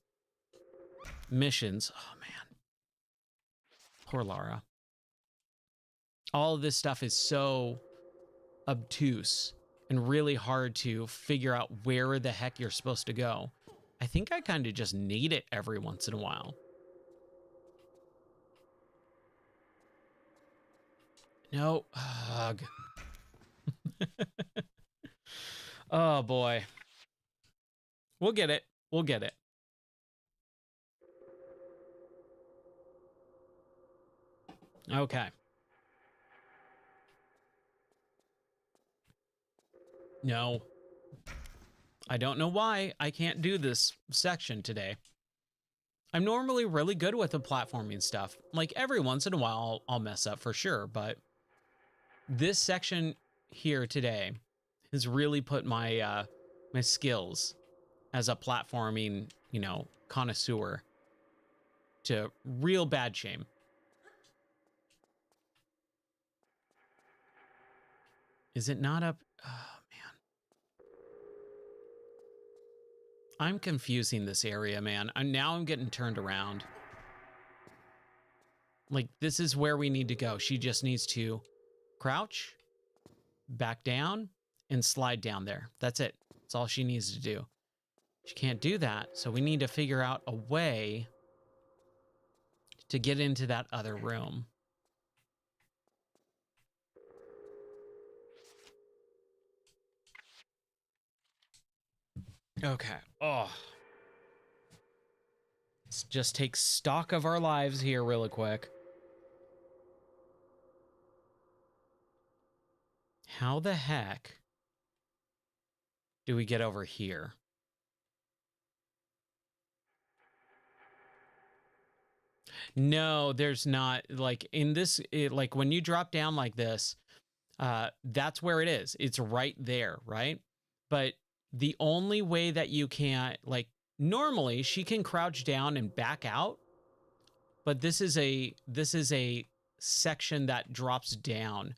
missions, oh man, poor Lara. All of this stuff is so obtuse and really hard to figure out where the heck you're supposed to go. I think I kind of just need it every once in a while. No. Ugh. Oh, boy. We'll get it. We'll get it. Okay. No. I don't know why I can't do this section today. I'm normally really good with the platforming stuff. Like every once in a while, I'll mess up for sure, but this section here today has really put my my skills as a platforming, you know, connoisseur to real bad shame. Is it not up? Oh, man. I'm confusing this area, man. I'm getting turned around. Like, this is where we need to go. She just needs to crouch, back down, and slide down there. That's it. That's all she needs to do. She can't do that, so we need to figure out a way to get into that other room. Okay. Oh. Let's just take stock of our lives here really quick. How the heck do we get over here? No, there's not. Like in this, like when you drop down like this, that's where it is. It's right there, right? But the only way that you can, like, normally she can crouch down and back out, but this is a section that drops down,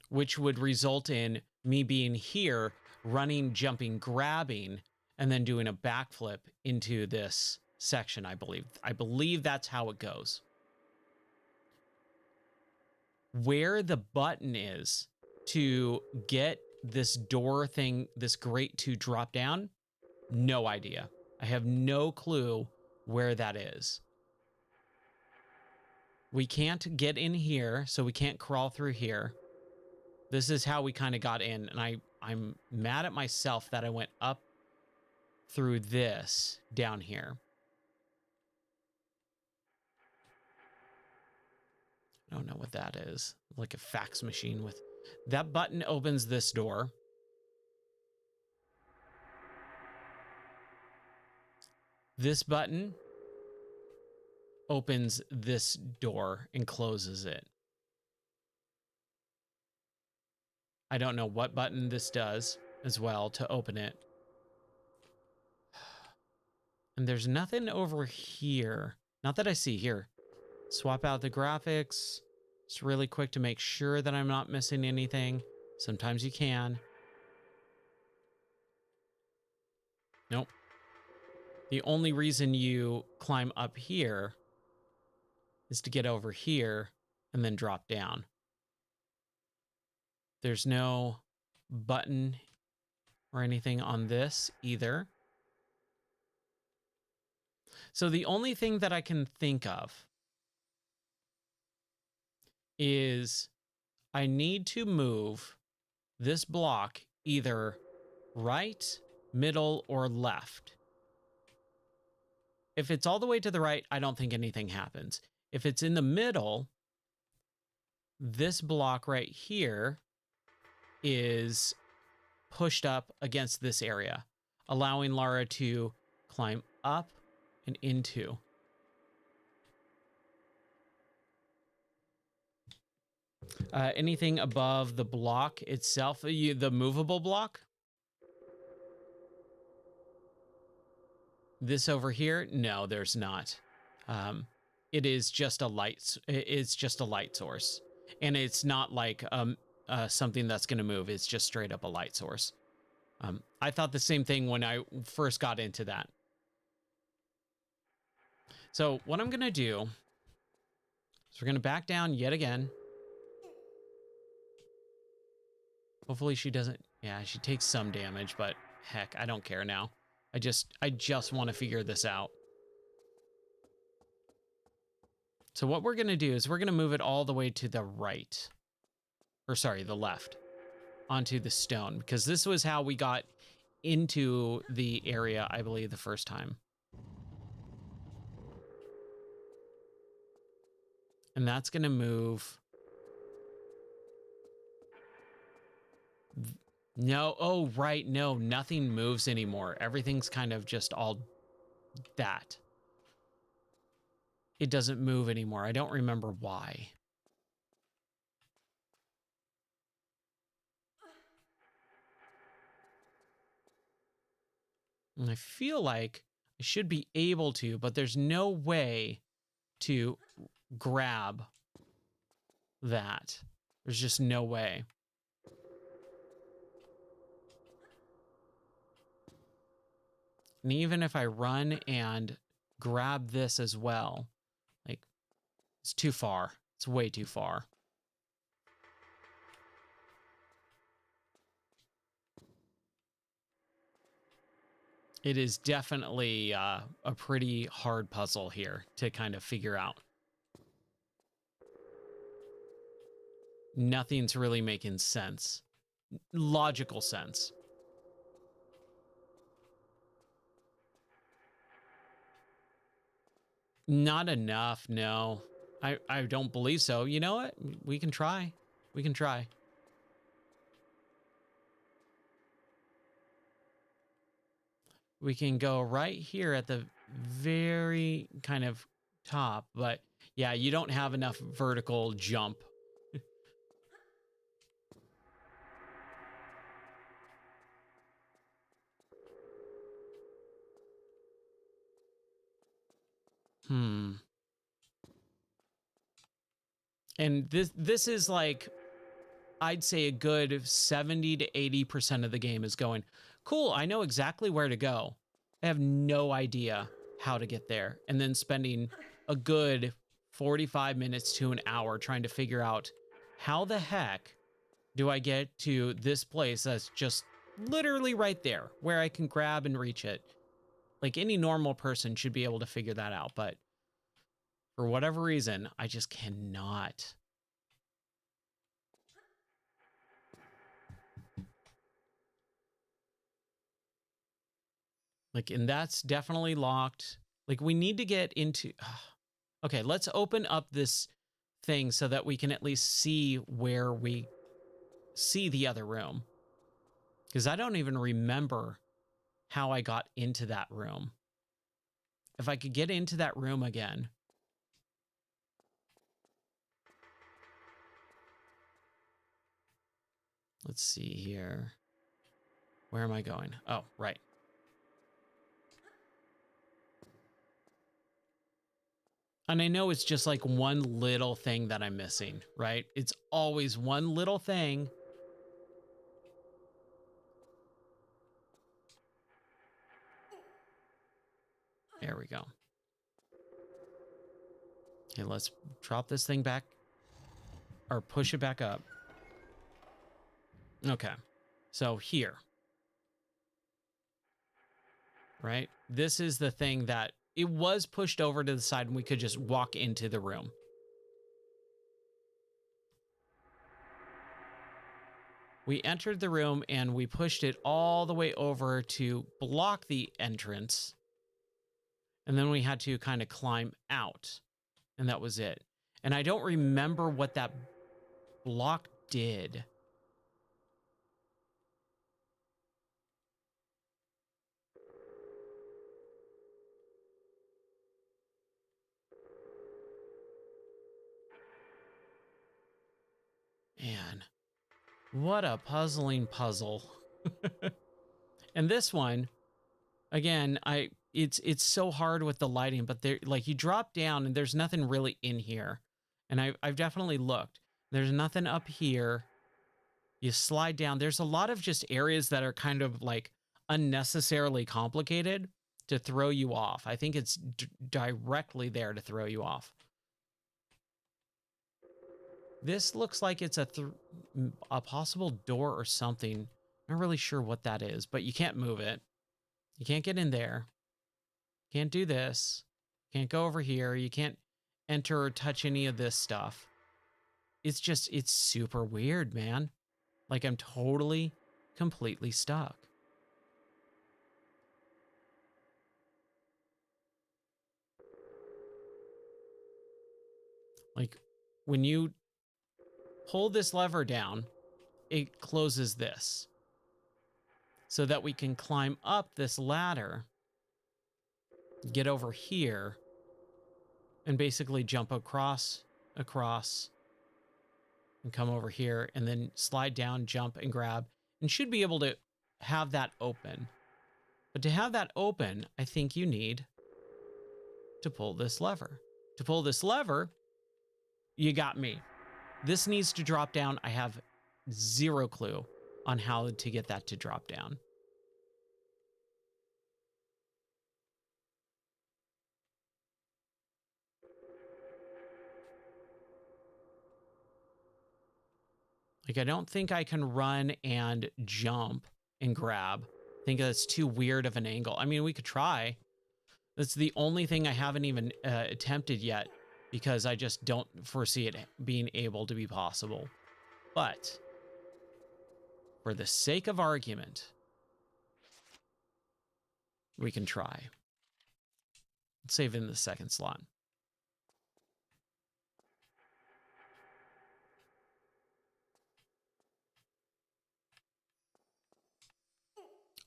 which would result in me being here, running, jumping, grabbing, and then doing a backflip into this section, I believe. I believe that's how it goes. Where the button is to get this door thing, this grate to drop down, no idea. I have no clue where that is. We can't get in here, so we can't crawl through here. This is how we kind of got in, and I'm mad at myself that I went up through this down here. I don't know what that is. Like a fax machine with... That button opens this door. This button opens this door and closes it. I don't know what button this does as well to open it. And there's nothing over here. Not that I see here. Swap out the graphics. It's really quick to make sure that I'm not missing anything. Sometimes you can. Nope. The only reason you climb up here is to get over here and then drop down. There's no button or anything on this either. So the only thing that I can think of is I need to move this block either right, middle, or left. If it's all the way to the right, I don't think anything happens. If it's in the middle, this block right here is pushed up against this area, allowing Lara to climb up and into. Anything above the block itself, the movable block? This over here? No, there's not. It is just a light. It's just a light source, and it's not like something that's going to move. It's just straight up a light source. I thought the same thing when I first got into that. So what I'm going to do is we're going to back down yet again. Hopefully she doesn't... Yeah, she takes some damage, but heck, I don't care now. I just want to figure this out. So what we're going to do is we're going to move it all the way to the right. Or sorry, the left. Onto the stone. Because this was how we got into the area, I believe, the first time. And that's going to move... No, oh, right, no, nothing moves anymore. Everything's kind of just all that. It doesn't move anymore. I don't remember why. And I feel like I should be able to, but there's no way to grab that. There's just no way. And even if I run and grab this as well, like, it's too far. It's way too far. It is definitely a pretty hard puzzle here to kind of figure out. Nothing's really making sense. Logical sense. Not enough, no. I don't believe so. You know what? We can try. We can try. We can go right here at the very kind of top, but yeah, you don't have enough vertical jump. And this is like I'd say a good 70 to 80% of the game is going, cool, I know exactly where to go. I have no idea how to get there. And then spending a good 45 minutes to an hour trying to figure out how the heck do I get to this place that's just literally right there where I can grab and reach it. Like any normal person should be able to figure that out. But for whatever reason, I just cannot. Like, and that's definitely locked. Like, we need to get into... Okay, let's open up this thing so that we can at least see where we see the other room. Because I don't even remember how I got into that room. If I could get into that room again. Let's see here. Where am I going? Oh, right. And I know it's just like one little thing that I'm missing, right? It's always one little thing. There we go. Okay, let's drop this thing back or push it back up. Okay. So here. Right? This is the thing that it was pushed over to the side and we could just walk into the room. We entered the room and we pushed it all the way over to block the entrance. And then we had to kind of climb out. And that was it. And I don't remember what that block did. Man, what a puzzling puzzle. And this one, again, it's so hard with the lighting, but there, like, you drop down and there's nothing really in here. And I've definitely looked. There's nothing up here. You slide down. There's a lot of just areas that are kind of like unnecessarily complicated to throw you off. I think it's directly there to throw you off. This looks like it's a possible door or something. I'm not really sure what that is, but you can't move it. You can't get in there. Can't do this. Can't go over here. You can't enter or touch any of this stuff. It's just, it's super weird, man. Like, I'm totally, completely stuck. Like, when you pull this lever down, it closes this so that we can climb up this ladder, get over here, and basically jump across, and come over here, and then slide down, jump, and grab, and should be able to have that open. But to have that open, I think you need to pull this lever. To pull this lever, you got me. This needs to drop down. I have zero clue on how to get that to drop down. Like, I don't think I can run and jump and grab. I think that's too weird of an angle. I mean, we could try. That's the only thing I haven't even attempted yet, because I just don't foresee it being able to be possible. But for the sake of argument, we can try. Let's save in the second slot.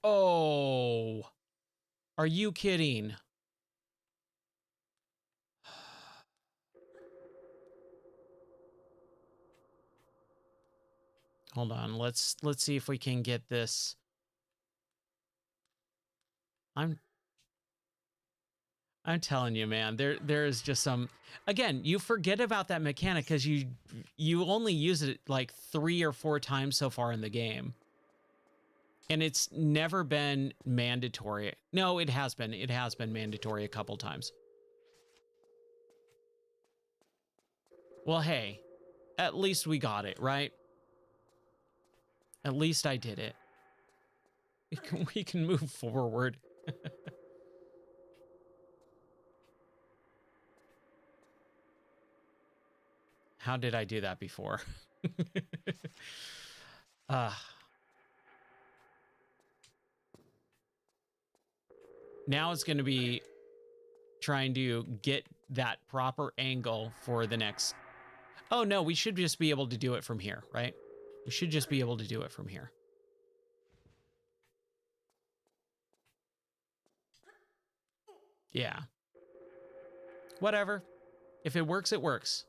Oh, are you kidding? Hold on. Let's see if we can get this. I'm telling you, man, there is just some, again, you forget about that mechanic because you only use it like 3 or 4 times so far in the game. And it's never been mandatory. No, it has been. It has been mandatory a couple times. Well, hey, at least we got it, right? At least I did it. We can move forward. How did I do that before? Now it's going to be trying to get that proper angle for the next. Oh, no, we should just be able to do it from here, right? We should just be able to do it from here. Yeah. Whatever. If it works, it works.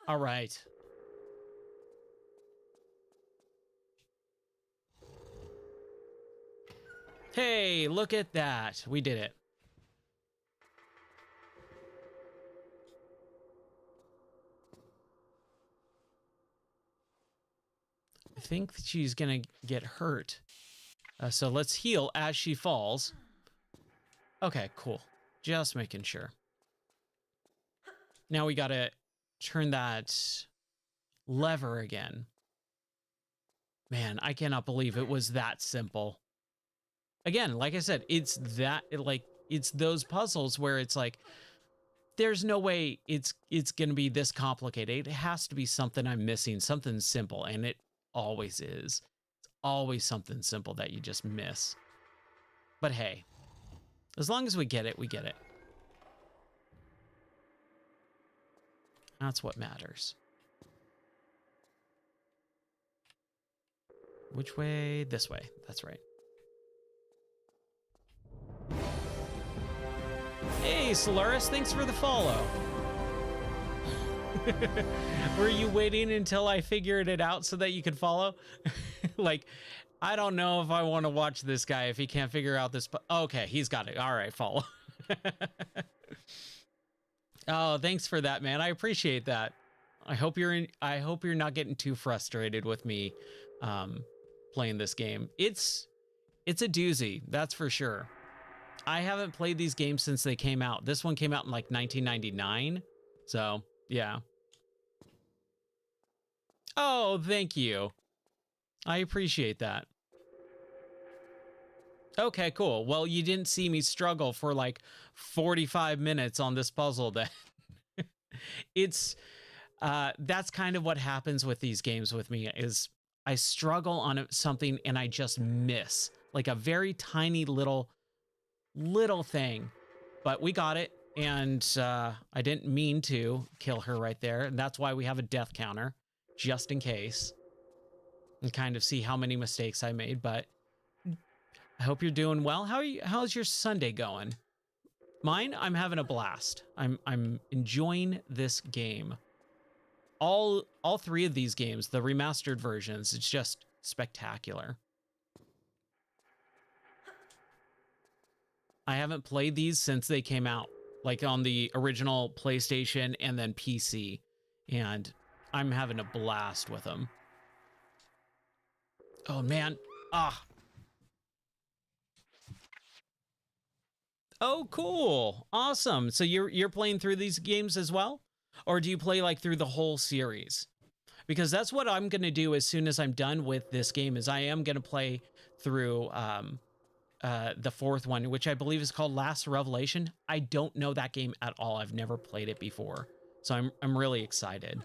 All right. Hey, look at that. We did it. I think she's going to get hurt. So let's heal as she falls. Okay, cool. Just making sure. Now we got to turn that lever again. Man, I cannot believe it was that simple. Again, like I said, it's that, like, it's those puzzles where it's like, there's no way it's going to be this complicated. It has to be something I'm missing, something simple, and it always is. It's always something simple that you just miss. But hey, as long as we get it, we get it. That's what matters. Which way? This way. That's right. Hey, Solaris, thanks for the follow. Were you waiting until I figured it out so that you could follow? Like, I don't know if I want to watch this guy if he can't figure out this. Okay, he's got it. All right, follow. Oh, thanks for that, man. I appreciate that. I hope you're not getting too frustrated with me playing this game. It's a doozy, that's for sure. I haven't played these games since they came out. This one came out in like 1999. So, yeah. Oh, thank you. I appreciate that. Okay, cool. Well, you didn't see me struggle for like 45 minutes on this puzzle then. It's that's kind of what happens with these games with me is I struggle on something and I just miss like a very tiny little thing, but we got it. And I didn't mean to kill her right there. And that's why we have a death counter just in case and kind of see how many mistakes I made. But I hope you're doing well. How's your Sunday going? Mine, I'm having a blast. I'm enjoying this game. All 3 of these games, the remastered versions, it's just spectacular. I haven't played these since they came out, like on the original PlayStation and then PC, and I'm having a blast with them. Oh man, Oh, cool. Awesome. So you're playing through these games as well? Or do you play like through the whole series? Because that's what I'm going to do as soon as I'm done with this game is I am going to play through the 4th one, which I believe is called Last Revelation. I don't know that game at all. I've never played it before. So I'm really excited.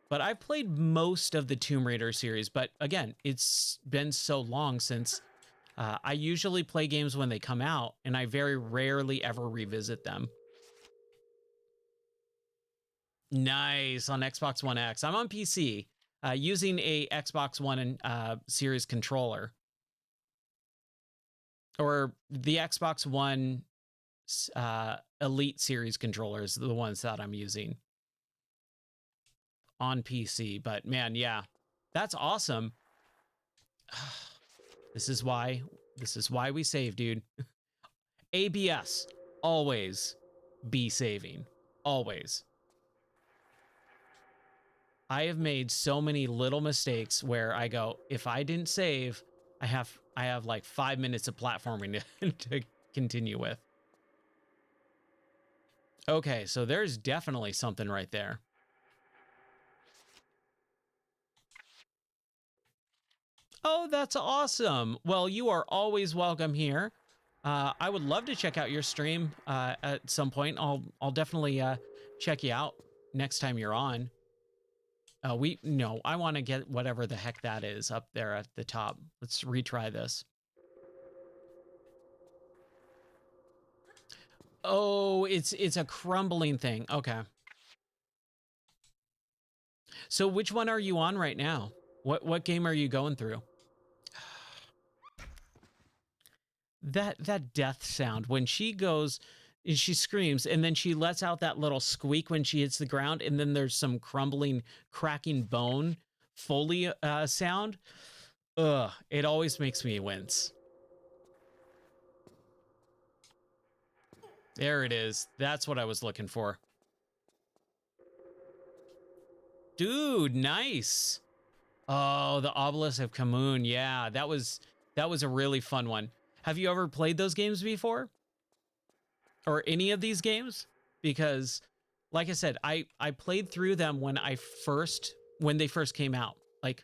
But I've played most of the Tomb Raider series, but again, it's been so long since I usually play games when they come out, and I very rarely ever revisit them. Nice, on Xbox One X. I'm on PC using a Xbox One series controller. Or the Xbox One Elite series controllers, the ones that I'm using on PC. But man, yeah, that's awesome. This is why we save, dude. ABS, always be saving. Always. I have made so many little mistakes where I go, if I didn't save, I have like 5 minutes of platforming to continue with. Okay, so there's definitely something right there. Oh, that's awesome. Well, you are always welcome here. I would love to check out your stream at some point. I'll definitely check you out next time you're on. No, I want to get whatever the heck that is up there at the top. Let's retry this. Oh, it's a crumbling thing. Okay. So which one are you on right now? What game are you going through? That death sound when she goes, she screams, and then she lets out that little squeak when she hits the ground, and then there's some crumbling, cracking bone Foley sound. Ugh, it always makes me wince. There it is. That's what I was looking for. Dude, nice. Oh, the Obelisk of Kamoon. Yeah, that was a really fun one. Have you ever played those games before? Or any of these games? Because, like I said, I played through them when they first came out. Like,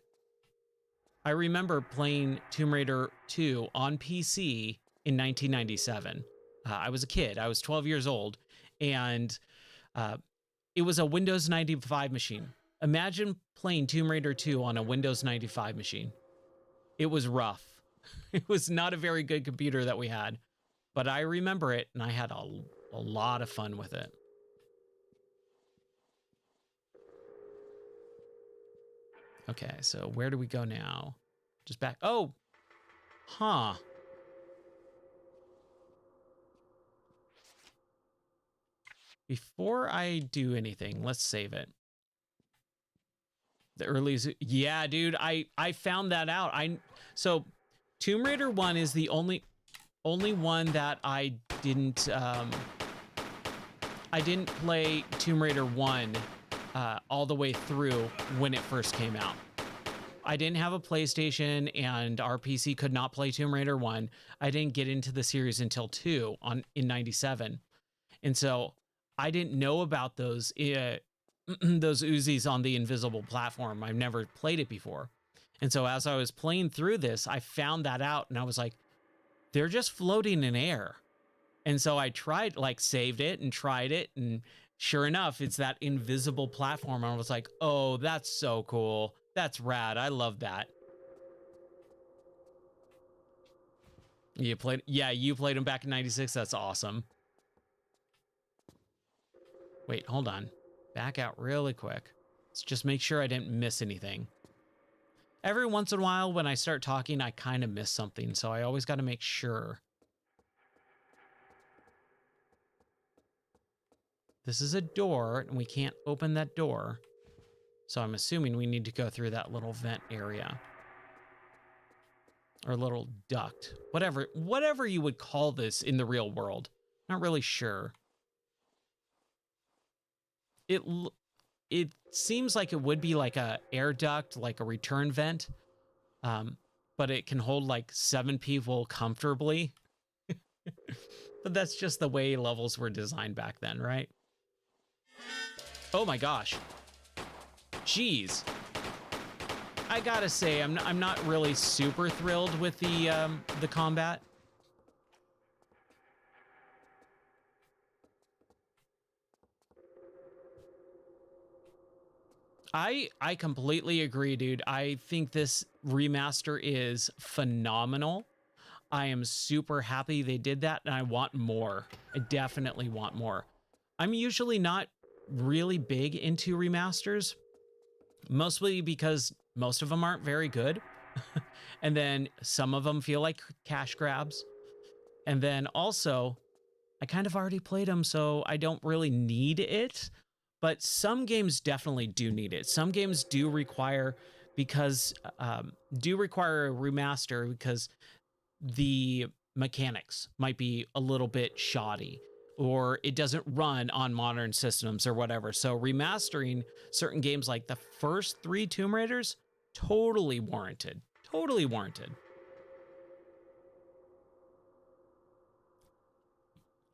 I remember playing Tomb Raider 2 on PC in 1997. I was a kid. I was 12 years old. And it was a Windows 95 machine. Imagine playing Tomb Raider 2 on a Windows 95 machine. It was rough. It was not a very good computer that we had. But I remember it, and I had a lot of fun with it. Okay, so where do we go now? Just back. Oh! Huh. Before I do anything, let's save it. The early... Yeah, dude, I found that out. So, Tomb Raider 1 is the only one that I didn't play Tomb Raider 1 all the way through when it first came out. I didn't have a PlayStation, and our PC could not play Tomb Raider 1. I didn't get into the series until 2 in 97. And so I didn't know about those those Uzis on the invisible platform. I've never played it before. And so as I was playing through this, I found that out, and I was like, they're just floating in air. And so I tried, like, saved it and tried it, and sure enough, it's that invisible platform. And I was like, oh, that's so cool. That's rad. I love that. You played them back in 96. That's awesome. Wait, hold on. Back out really quick. Let's just make sure I didn't miss anything. Every once in a while, when I start talking, I kind of miss something, so I always got to make sure. This is a door, and we can't open that door. So I'm assuming we need to go through that little vent area. Or little duct. Whatever you would call this in the real world. Not really sure. It seems like it would be like a air duct, like a return vent. But it can hold like 7 people comfortably. But that's just the way levels were designed back then, right? Oh my gosh. Jeez. I gotta say, I'm not really super thrilled with the combat. I completely agree, dude. I think this remaster is phenomenal. I am super happy they did that, and I want more. I definitely want more. I'm usually not really big into remasters, mostly because most of them aren't very good. And then some of them feel like cash grabs. And then also, I kind of already played them, so I don't really need it. But some games definitely do need it. Some games do require because do require a remaster because the mechanics might be a little bit shoddy or it doesn't run on modern systems or whatever. So remastering certain games like the first 3 Tomb Raiders, totally warranted. Totally warranted.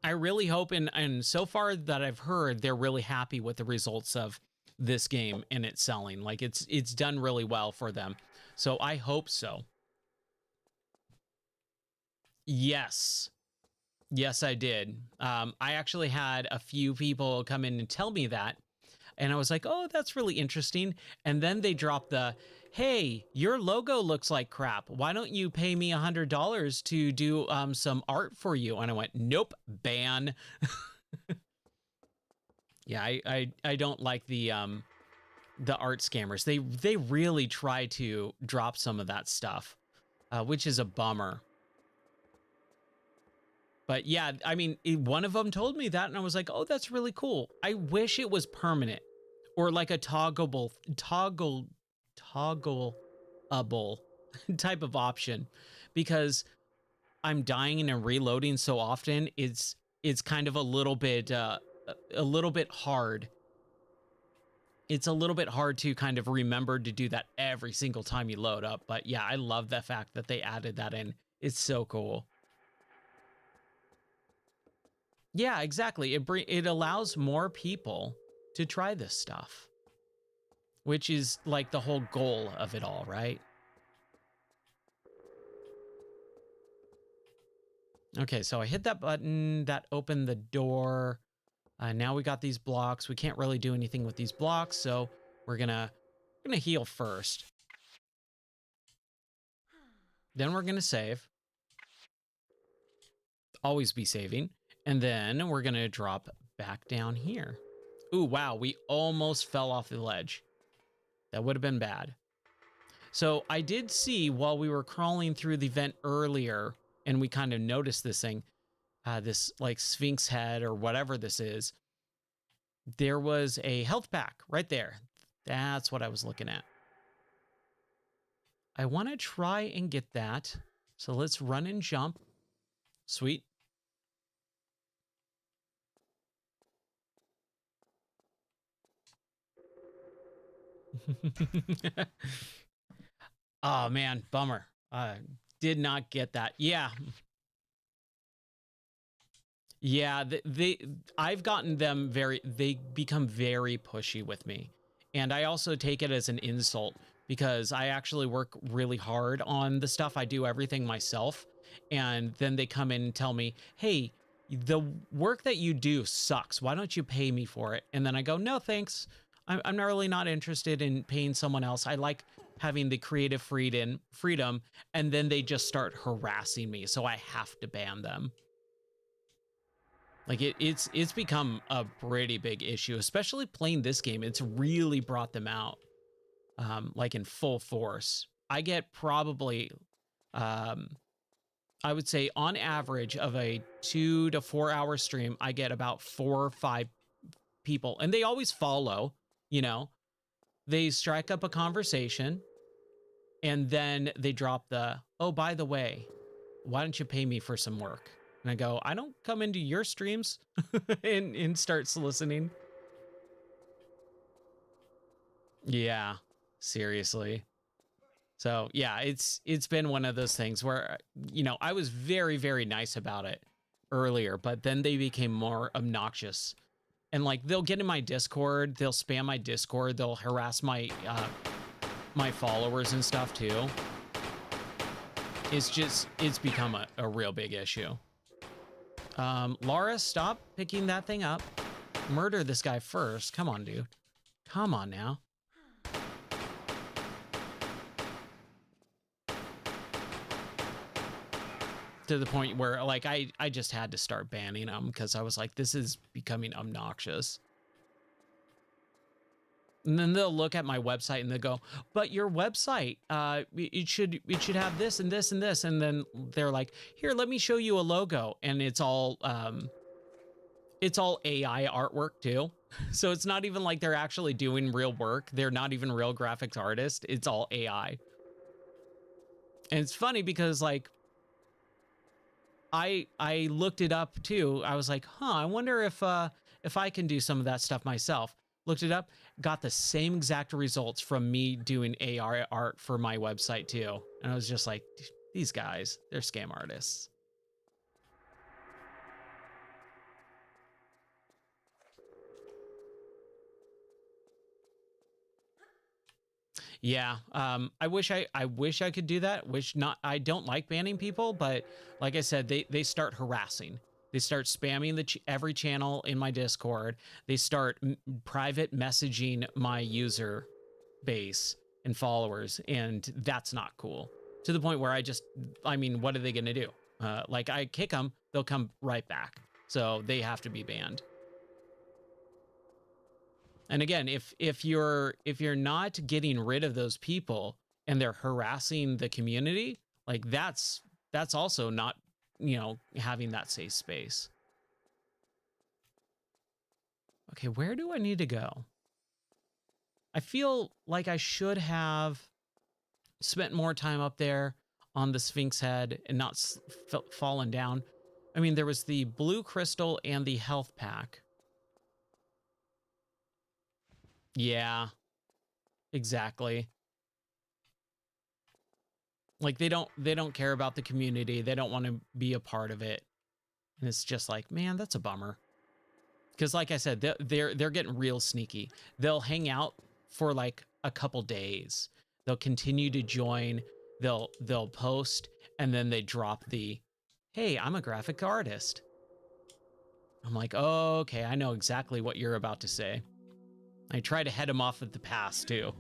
I really hope, and so far that I've heard, they're really happy with the results of this game and its selling. Like it's done really well for them. So I hope so. Yes. Yes, I did. I actually had a few people come in and tell me that. And I was like, oh, that's really interesting. And then they dropped the, hey, your logo looks like crap. Why don't you pay me $100 to do some art for you? And I went, nope, ban. Yeah, I don't like the art scammers. They really try to drop some of that stuff, which is a bummer. But yeah, I mean, one of them told me that and I was like, oh, that's really cool. I wish it was permanent or like a toggleable type of option, because I'm dying and reloading so often. It's kind of a little bit hard. It's a little bit hard to kind of remember to do that every single time you load up. But yeah, I love the fact that they added that in. It's so cool. Yeah, exactly. It allows more people to try this stuff, which is like the whole goal of it all, right? Okay, so I hit that button that opened the door. Now we got these blocks. We can't really do anything with these blocks, so we're gonna heal first. Then we're gonna save. Always be saving. And then we're gonna drop back down here. Ooh, wow, we almost fell off the ledge. That would have been bad. So I did see while we were crawling through the vent earlier, and we kind of noticed this thing, this like Sphinx head or whatever this is, there was a health pack right there. That's what I was looking at. I want to try and get that. So let's run and jump. Sweet. Oh man, bummer. Did not get that. Yeah. Yeah, I've gotten them they become very pushy with me. And I also take it as an insult because I actually work really hard on the stuff. I do everything myself. And then they come in and tell me, hey, the work that you do sucks. Why don't you pay me for it? And then I go, no, thanks. I'm really not interested in paying someone else. I like having the creative freedom. And then they just start harassing me. So I have to ban them. Like it's become a pretty big issue, especially playing this game. It's really brought them out, like in full force. I get probably, I would say on average of a 2 to 4 hour stream, I get about 4 or 5 people, and they always follow, you know, they strike up a conversation and then they drop the, oh, by the way, why don't you pay me for some work? And I go, I don't come into your streams and start soliciting. Yeah, seriously. So yeah, it's been one of those things where, you know, I was very, very nice about it earlier, but then they became more obnoxious. And like, they'll get in my Discord, they'll spam my Discord, they'll harass my my followers and stuff too. It's become a real big issue. Laura, stop picking that thing up. Murder this guy first. Come on, dude. Come on now. To the point where, like, I just had to start banning them because I was like, this is becoming obnoxious. And then they'll look at my website and they'll go, but your website, it should have this and this and this. And then they're like, here, let me show you a logo. And it's all it's all AI artwork too. So it's not even like they're actually doing real work. They're not even real graphics artists. It's all AI. And it's funny because like I looked it up too. I was like, huh, I wonder if I can do some of that stuff myself. Looked it up, got the same exact results from me doing AR art for my website too. And I was just like, these guys, they're scam artists. Yeah, I wish I could do that. I don't like banning people, but like I said, they start harassing. They start spamming every channel in my Discord. They start private messaging my user base and followers, and that's not cool. To the point where I mean, what are they gonna do? Like I kick them, they'll come right back. So they have to be banned. And again, if you're not getting rid of those people and they're harassing the community, like that's also not, you know, having that safe space. Okay, where do I need to go? I feel like I should have spent more time up there on the Sphinx head and not fallen down. I mean, there was the blue crystal and the health pack. Yeah, exactly. Like they don't care about the community. They don't want to be a part of it. And it's just like, man, that's a bummer. Because like I said, they're getting real sneaky. They'll hang out for like a couple days. They'll continue to join. They'll post, and then they drop the, hey, I'm a graphic artist. I'm like, oh, okay, I know exactly what you're about to say. I try to head them off at the pass too.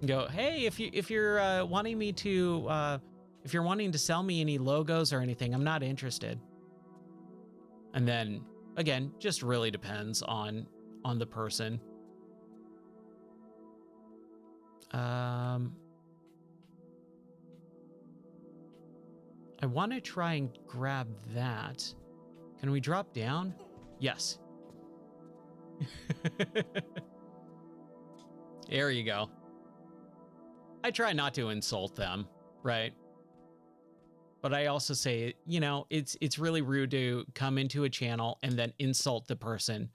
Go, hey, if you're wanting me to if you're wanting to sell me any logos or anything, I'm not interested. And then again, just really depends on the person. I want to try and grab that. Can we drop down? Yes. There you go. I try not to insult them, right? But I also say, you know, it's really rude to come into a channel and then insult the person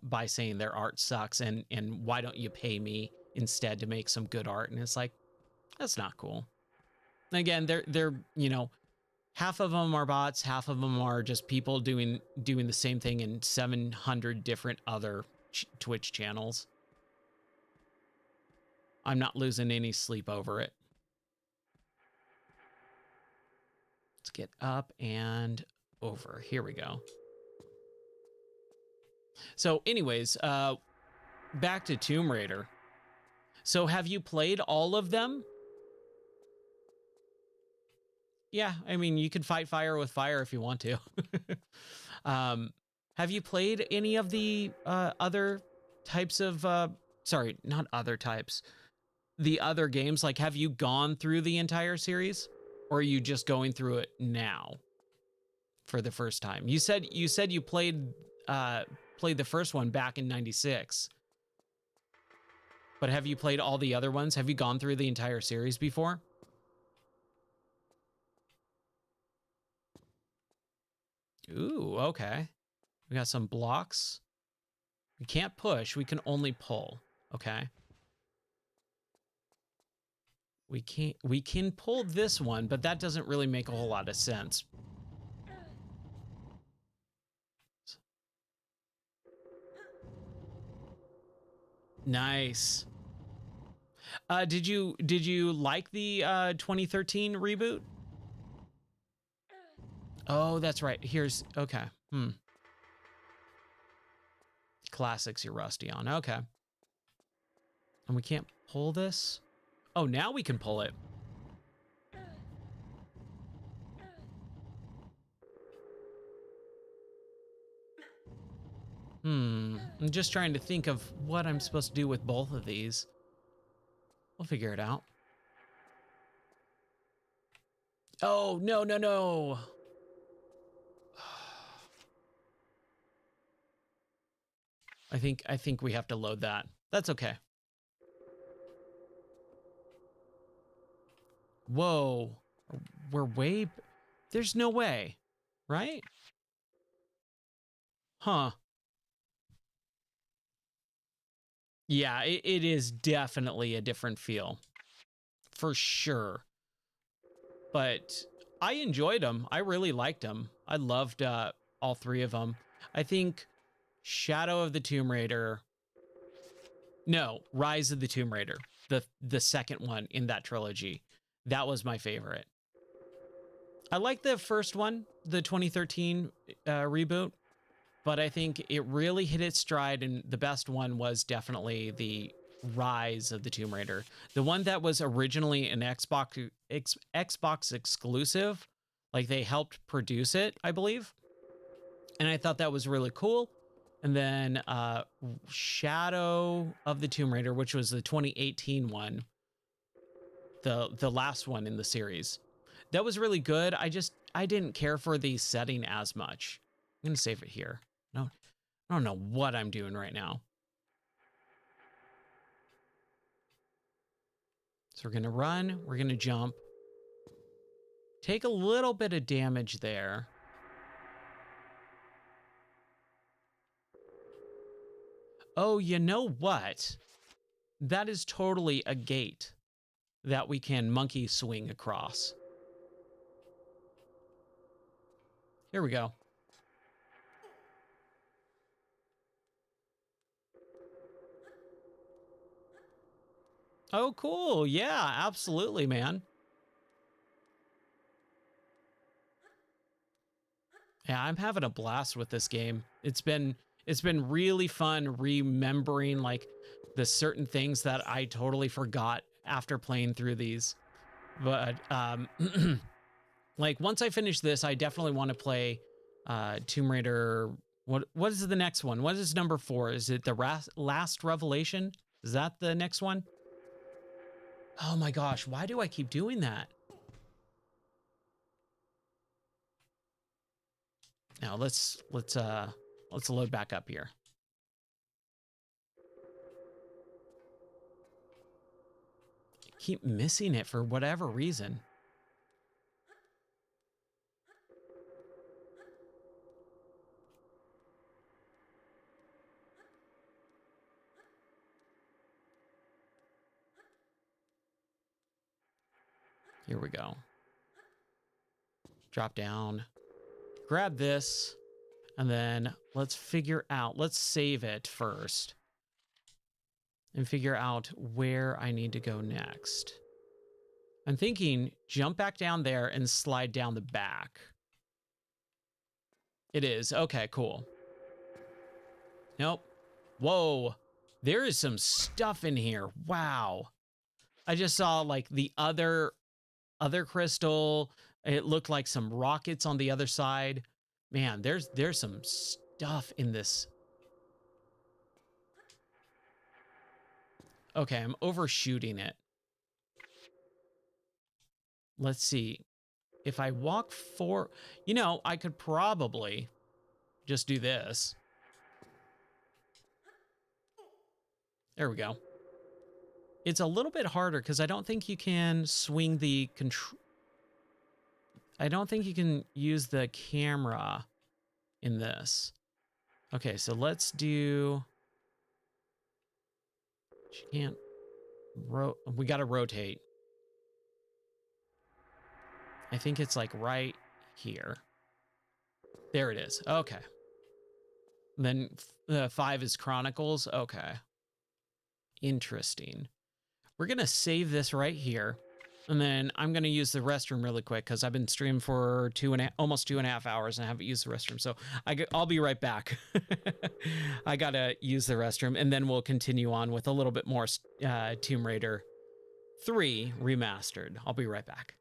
by saying their art sucks and why don't you pay me instead to make some good art? And it's like, that's not cool. And again, they're you know, half of them are bots, half of them are just people doing the same thing in 700 different other Twitch channels. I'm not losing any sleep over it. Let's get up and over. Here we go. So anyways, back to Tomb Raider. So have you played all of them? Yeah, I mean, you can fight fire with fire if you want to. Have you played any of the other types of, sorry, not other types, the other games? Like, have you gone through the entire series? Or are you just going through it now for the first time? You said you played the first one back in '96. But have you played all the other ones? Have you gone through the entire series before? Ooh, okay. We got some blocks. We can't push, we can only pull. Okay. We can pull this one, but that doesn't really make a whole lot of sense. Nice. Did you like the 2013 reboot? Oh, that's right. Here's okay. Classics you're rusty on. Okay. And we can't pull this? Oh, now we can pull it. I'm just trying to think of what I'm supposed to do with both of these. We'll figure it out. Oh, no, no, no. I think we have to load that. That's okay. Whoa. We're way... There's no way, right? Huh. Yeah, it is definitely a different feel. For sure. But I enjoyed them. I really liked them. I loved all three of them. I think Shadow of the Tomb Raider... No, Rise of the Tomb Raider. The second one in that trilogy. That was my favorite. I like the first one, the 2013 reboot, but I think it really hit its stride, and the best one was definitely the Rise of the Tomb Raider. The one that was originally an Xbox exclusive, like they helped produce it, I believe. And I thought that was really cool. And then Shadow of the Tomb Raider, which was the 2018 one, the last one in the series. That was really good. I didn't care for the setting as much. I'm going to save it here. No, I don't know what I'm doing right now. So we're going to run. We're going to jump. Take a little bit of damage there. Oh, you know what? That is totally a gate that we can monkey swing across. Here we go. Oh, cool. Yeah, absolutely, man. Yeah, I'm having a blast with this game. It's been really fun remembering like the certain things that I totally forgot after playing through these. But like once I finish this, I definitely want to play Tomb Raider. What is the next one? What is number 4? Is it the Last Revelation? Is that the next one? Oh my gosh, why do I keep doing that? Now let's load back up here. I keep missing it for whatever reason. Here we go. Drop down. Grab this. And then let's figure out. Let's save it first. And figure out where I need to go next. I'm thinking jump back down there and slide down the back. It is. Okay, cool. Nope. Whoa. There is some stuff in here. Wow. I just saw like the other crystal. It looked like some rockets on the other side. Man, there's some stuff in this. Okay, I'm overshooting it. Let's see. If I walk you know, I could probably just do this. There we go. It's a little bit harder because I don't think you can swing the control. I don't think you can use the camera in this. Okay, so let's do... She can't... We gotta rotate. I think it's like right here. There it is. Okay. And then 5 is Chronicles. Okay. Interesting. We're gonna save this right here. And then I'm going to use the restroom really quick because I've been streaming for almost 2.5 hours and I haven't used the restroom. So I'll be right back. I got to use the restroom and then we'll continue on with a little bit more Tomb Raider 3 Remastered. I'll be right back.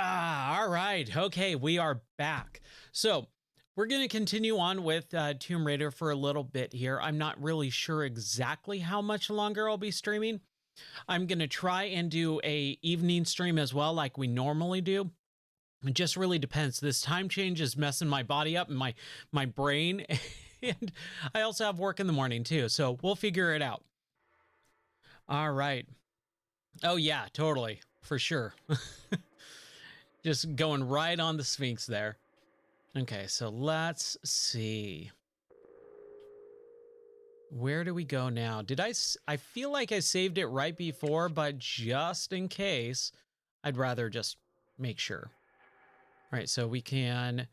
Ah, all right. Okay, we are back. So we're going to continue on with Tomb Raider for a little bit here. I'm not really sure exactly how much longer I'll be streaming. I'm going to try and do a evening stream as well, like we normally do. It just really depends. This time change is messing my body up and my brain. And I also have work in the morning too, so we'll figure it out. All right. Oh yeah, totally. For sure. Just going right on the Sphinx there. Okay, so let's see. Where do we go now? I feel like I saved it right before, but just in case, I'd rather just make sure. All right, so we can,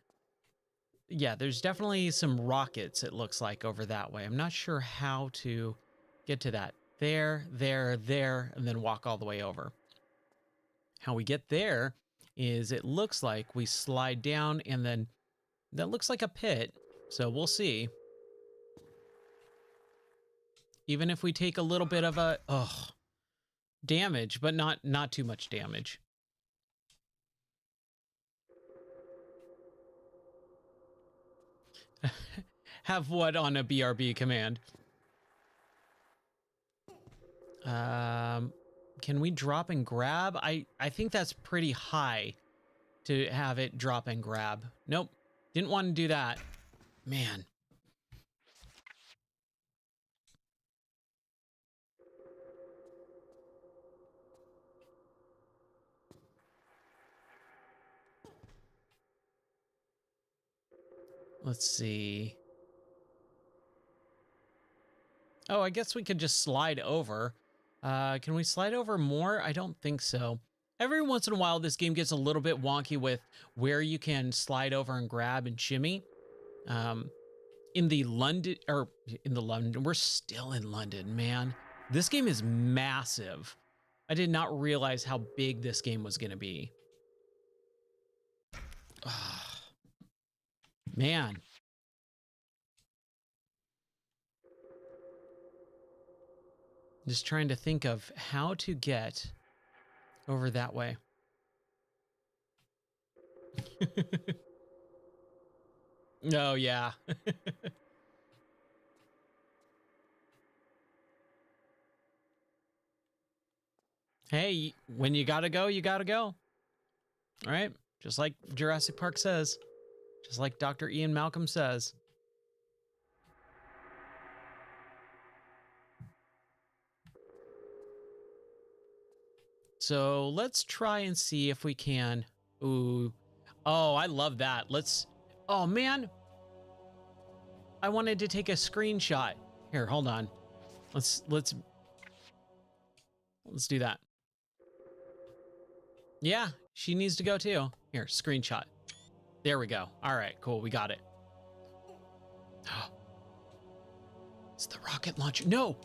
yeah, there's definitely some rockets, it looks like, over that way. I'm not sure how to get to that. There, and then walk all the way over. How we get there is it looks like we slide down, and then that looks like a pit, so we'll see. Even if we take a little bit of a damage, but not too much damage. Have what on a BRB command? Can we drop and grab? I think that's pretty high to have it drop and grab. Nope. Didn't want to do that. Man. Let's see. Oh, I guess we could just slide over. Can we slide over more? I don't think so. Every once in a while, this game gets a little bit wonky with where you can slide over and grab and shimmy. In the London, we're still in London, man. This game is massive. I did not realize how big this game was going to be. Man. Just trying to think of how to get over that way. Oh, yeah. Hey, when you gotta go, you gotta go. All right? Just like Jurassic Park says. Just like Dr. Ian Malcolm says. So let's try and see if we can. Ooh. Oh, I love that. Oh, man. I wanted to take a screenshot. Here, hold on. Let's do that. Yeah, she needs to go too. Here, screenshot. There we go. All right, cool. We got it. It's the rocket launcher. No.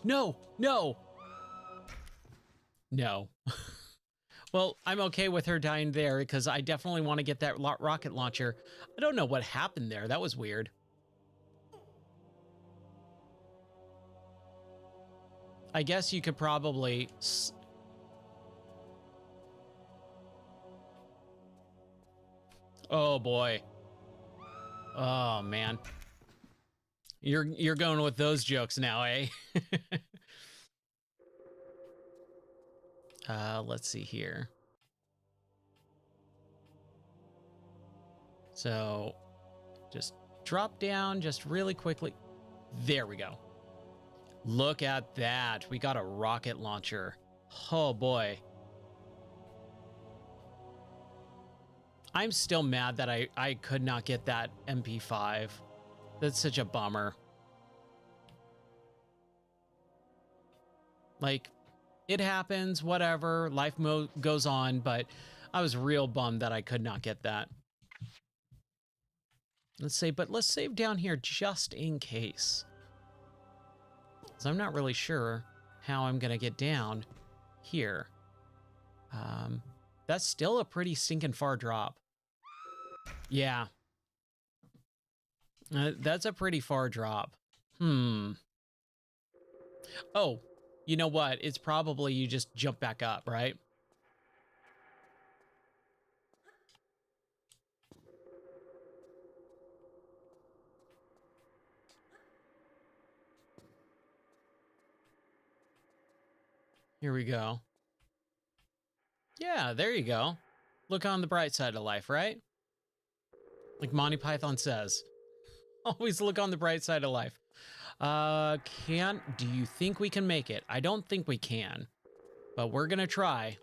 Well, I'm okay with her dying there because I definitely want to get that rocket launcher. I don't know what happened there. That was weird. I guess you could probably... Oh, boy. Oh, man. You're going with those jokes now, eh? Let's see here. So just drop down just really quickly. There we go. Look at that. We got a rocket launcher. Oh boy. I'm still mad that I could not get that MP5. That's such a bummer. Like, it happens, whatever, life goes on, but I was real bummed that I could not get that. Let's save down here just in case. So I'm not really sure how I'm gonna get down here. That's still a pretty stinking far drop. Yeah. That's a pretty far drop. Oh, you know what? It's probably you just jump back up, right? Here we go. Yeah, there you go. Look on the bright side of life, right? Like Monty Python says. Always look on the bright side of life. Do you think we can make it? I don't think we can, but we're gonna try.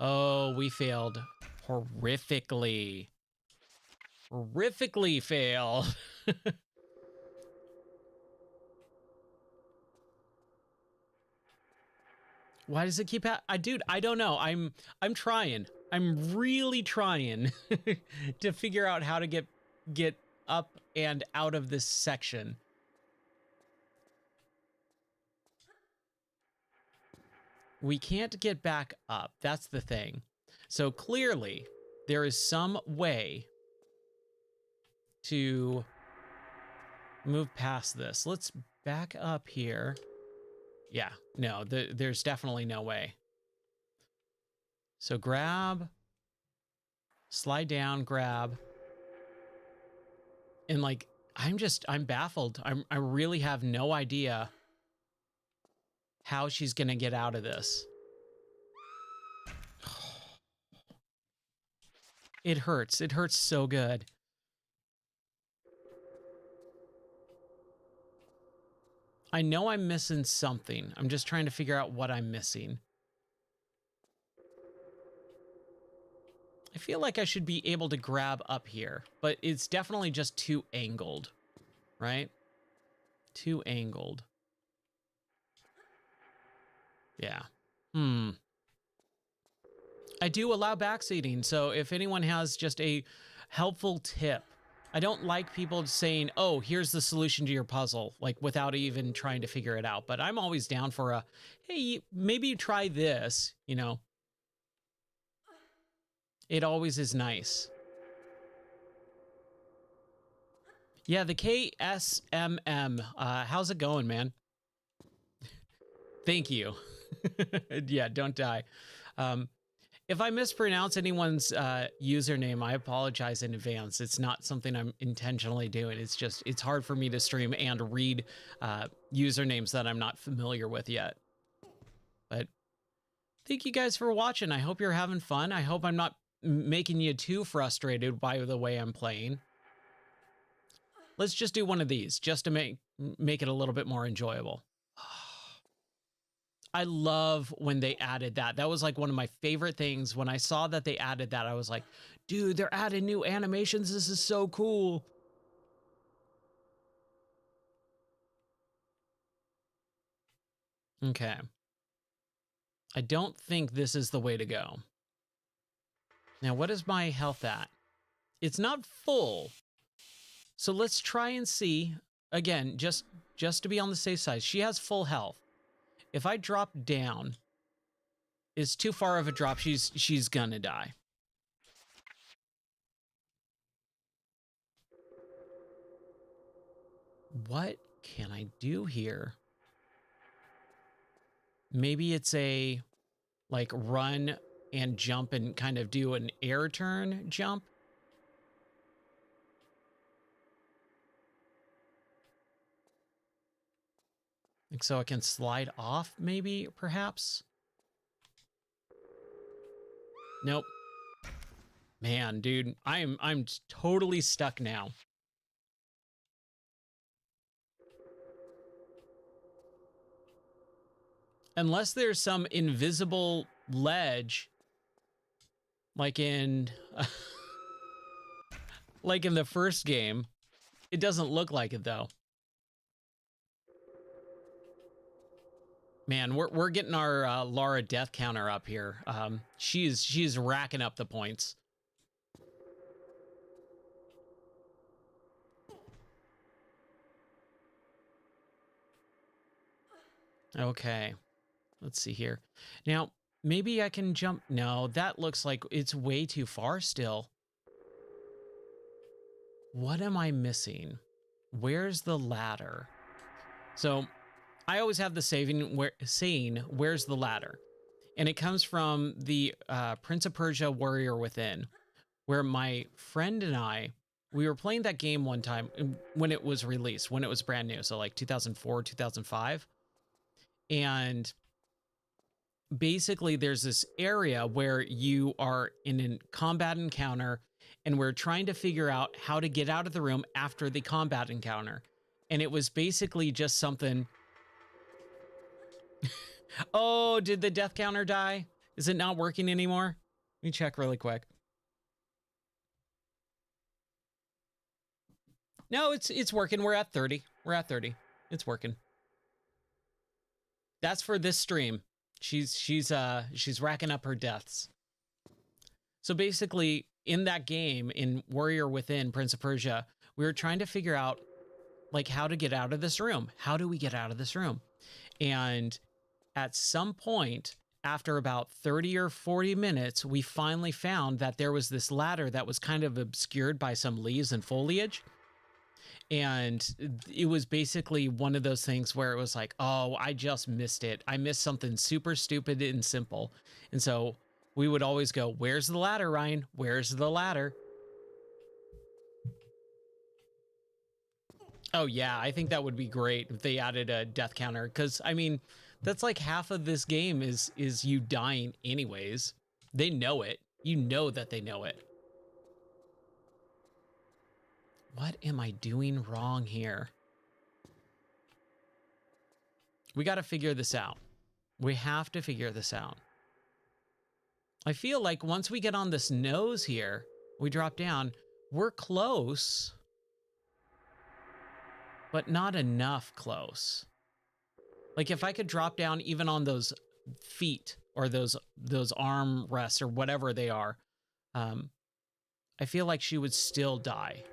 Oh, we failed horrifically. Horrifically failed. Why does it keep dude, I don't know. I'm trying. I'm really trying to figure out how to get up and out of this section. We can't get back up. That's the thing. So clearly there is some way to move past this. Let's back up here. Yeah, no, there's definitely no way. So grab, slide down, grab. And like, I'm baffled. I really have no idea how she's gonna get out of this. It hurts. It hurts so good. I know I'm missing something. I'm just trying to figure out what I'm missing. I feel like I should be able to grab up here, but it's definitely just too angled, right? Too angled. Yeah. I do allow backseating, so if anyone has just a helpful tip, I don't like people saying, oh, here's the solution to your puzzle, like without even trying to figure it out. But I'm always down for a, hey, maybe try this, you know. It always is nice. Yeah, the KSMM. How's it going, man? Thank you. Yeah, don't die. If I mispronounce anyone's username, I apologize in advance. It's not something I'm intentionally doing. It's just, it's hard for me to stream and read usernames that I'm not familiar with yet. But thank you guys for watching. I hope you're having fun. I hope I'm not making you too frustrated by the way I'm playing. Let's just do one of these just to make it a little bit more enjoyable. I love when they added that. That was like one of my favorite things. When I saw that they added that, I was like, dude, they're adding new animations. This is so cool. Okay. I don't think this is the way to go. Now, what is my health at? It's not full. So let's try and see. Again, just to be on the safe side. She has full health. If I drop down, it's too far of a drop. She's gonna die. What can I do here? Maybe it's a like run and jump and kind of do an air turn jump. Like so I can slide off maybe, perhaps? Nope. Man, dude, I'm totally stuck now. Unless there's some invisible ledge like in like in the first game. It doesn't look like it though. Man, we're getting our Lara death counter up here. She's racking up the points. Okay, let's see here. Now, maybe I can jump. No, that looks like it's way too far still. What am I missing? Where's the ladder? So I always have the saying, where's the ladder? And it comes from the Prince of Persia Warrior Within, where my friend and I, we were playing that game one time when it was released, when it was brand new. So like 2004, 2005. And basically there's this area where you are in a combat encounter and we're trying to figure out how to get out of the room after the combat encounter. And it was basically just something. Oh, did the death counter die? Is it not working anymore? Let me check really quick. No, it's working. We're at 30. We're at 30. It's working. That's for this stream. She's racking up her deaths. So basically, in that game, in Warrior Within, Prince of Persia, we were trying to figure out like how to get out of this room. How do we get out of this room? And at some point, after about 30 or 40 minutes, we finally found that there was this ladder that was kind of obscured by some leaves and foliage. And it was basically one of those things where it was like, oh, I just missed it. I missed something super stupid and simple. And so we would always go, where's the ladder, Ryan? Where's the ladder? Oh, yeah, I think that would be great if they added a death counter. Because, I mean, that's like half of this game is you dying anyways. They know it. You know that they know it. What am I doing wrong here? We got to figure this out. We have to figure this out. I feel like once we get on this nose here, we drop down, we're close, but not enough close. Like if I could drop down even on those feet or those arm rests or whatever they are, I feel like she would still die.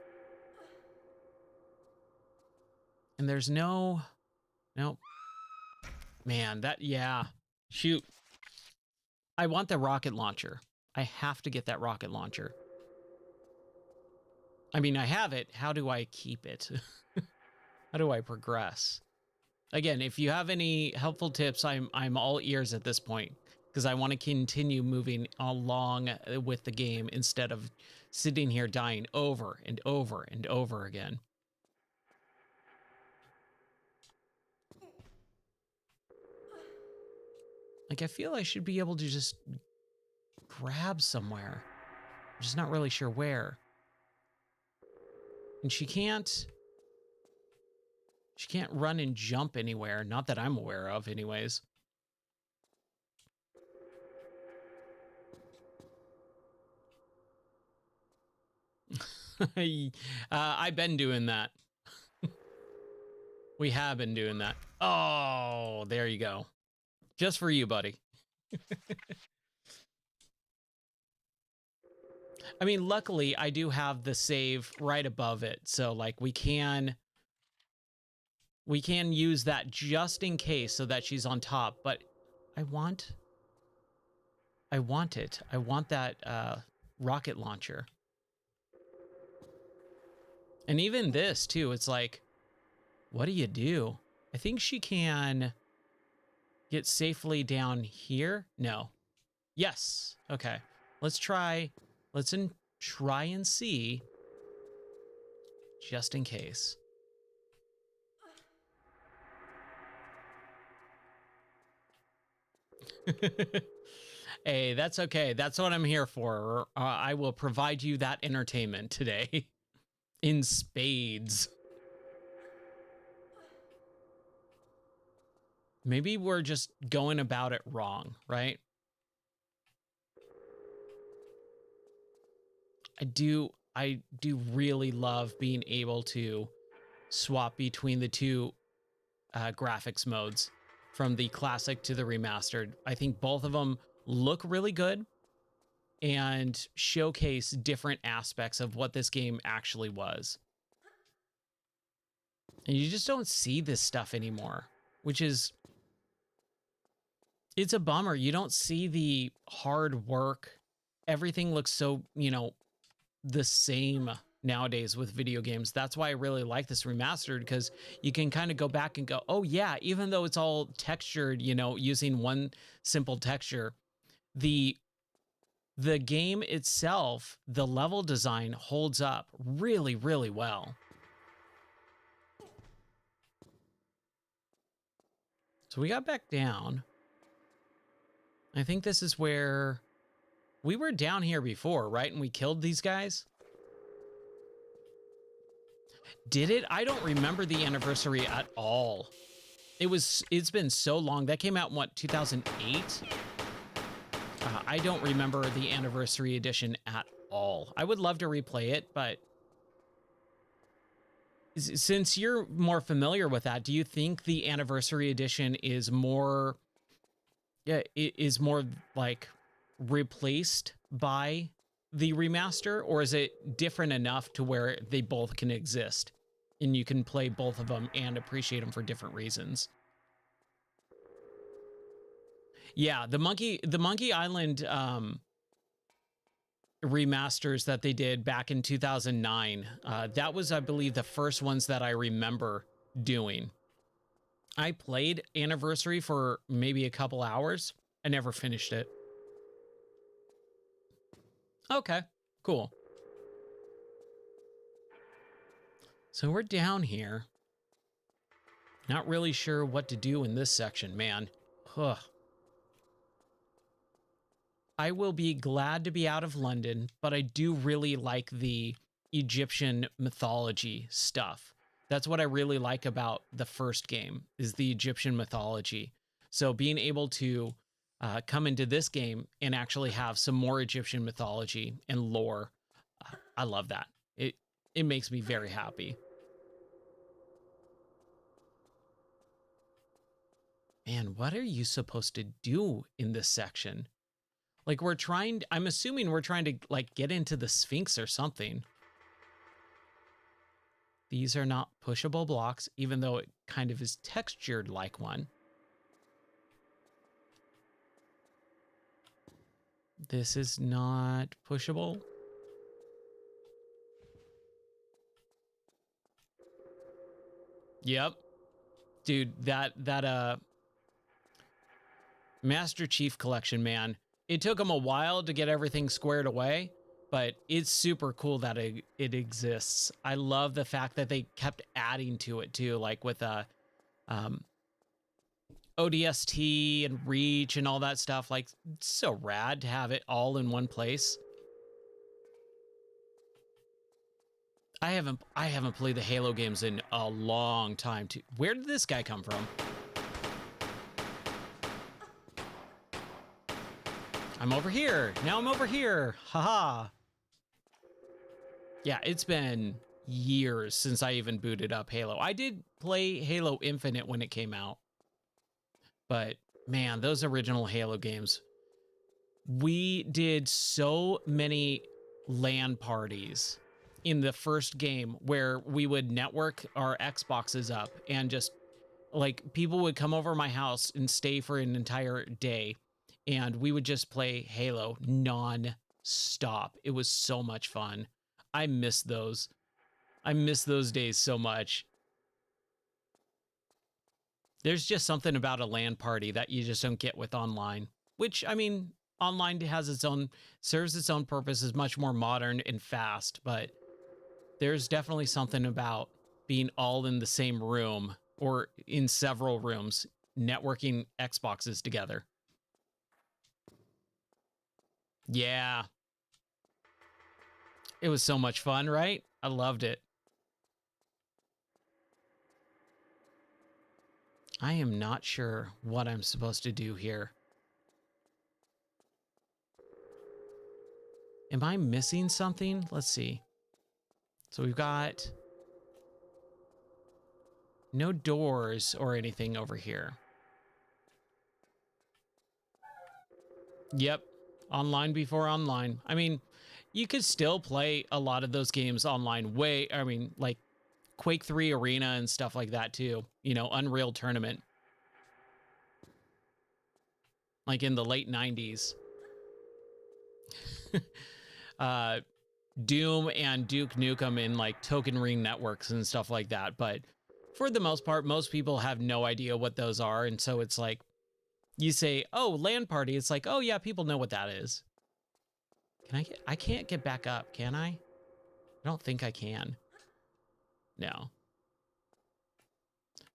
And there's nope. Man, yeah, shoot. I want the rocket launcher. I have to get that rocket launcher. I mean, I have it. How do I keep it? How do I progress? Again, if you have any helpful tips, I'm all ears at this point because I want to continue moving along with the game instead of sitting here dying over and over and over again. Like, I feel I should be able to just grab somewhere. I'm just not really sure where. And she can't run and jump anywhere. Not that I'm aware of, anyways. I've been doing that. We have been doing that. Oh, there you go. Just for you, buddy. I mean, luckily, I do have the save right above it. So, like, we can use that just in case so that she's on top. But I want it. I want that rocket launcher. And even this, too, it's like, what do you do? I think she can get safely down here. No. Yes. Okay. Let's try and see just in case. Hey, that's okay. That's what I'm here for. I will provide you that entertainment today in spades. Maybe we're just going about it wrong, right? I do really love being able to swap between the two graphics modes from the classic to the remastered. I think both of them look really good and showcase different aspects of what this game actually was. And you just don't see this stuff anymore, which is, it's a bummer. You don't see the hard work. Everything looks so, the same nowadays with video games. That's why I really like this remastered, because you can kind of go back and go, oh yeah, even though it's all textured, using one simple texture, the game itself, the level design holds up really, really well. So we got back down. I think this is where we were down here before, right? And we killed these guys. Did it? I don't remember the anniversary at all. It's been so long. That came out in what, 2008? I don't remember the anniversary edition at all. I would love to replay it, but since you're more familiar with that, do you think the anniversary edition is more, yeah, is more like replaced by the remaster, or is it different enough to where they both can exist and you can play both of them and appreciate them for different reasons? Yeah, the Monkey Island remasters that they did back in 2009, that was, I believe, the first ones that I remember doing. I played Anniversary for maybe a couple hours. I never finished it. Okay, cool. So we're down here. Not really sure what to do in this section, man. Ugh. I will be glad to be out of London, but I do really like the Egyptian mythology stuff. That's what I really like about the first game, is the Egyptian mythology. So being able to come into this game and actually have some more Egyptian mythology and lore, I love that. It makes me very happy. Man, what are you supposed to do in this section? Like, I'm assuming we're trying to, like, get into the Sphinx or something. These are not pushable blocks, even though it kind of is textured like one. This is not pushable. Yep. Dude, that Master Chief Collection, man. It took them a while to get everything squared away, but it's super cool that it exists. I love the fact that they kept adding to it too, like with ODST and Reach and all that stuff. Like, it's so rad to have it all in one place. I haven't played the Halo games in a long time too. Where did this guy come from? I'm over here. Now I'm over here. Haha. Yeah, it's been years since I even booted up Halo. I did play Halo Infinite when it came out. But man, those original Halo games. We did so many LAN parties in the first game where we would network our Xboxes up and just, like, people would come over my house and stay for an entire day. And we would just play Halo non-stop. It was so much fun. I miss those. I miss those days so much. There's just something about a LAN party that you just don't get with online. Which, I mean, online serves its own purpose, is much more modern and fast. But there's definitely something about being all in the same room or in several rooms, networking Xboxes together. Yeah. It was so much fun, right? I loved it. I am not sure what I'm supposed to do here. Am I missing something? Let's see. So we've got no doors or anything over here. Yep. Online before online. I mean, you could still play a lot of those games online like Quake 3 Arena and stuff like that too. You know, Unreal Tournament. Like in the late 90s. Doom and Duke Nukem in like Token Ring networks and stuff like that. But for the most part, most people have no idea what those are. And so it's like, you say, oh, LAN party. It's like, oh yeah, people know what that is. I can't get back up, can I? I don't think I can. No.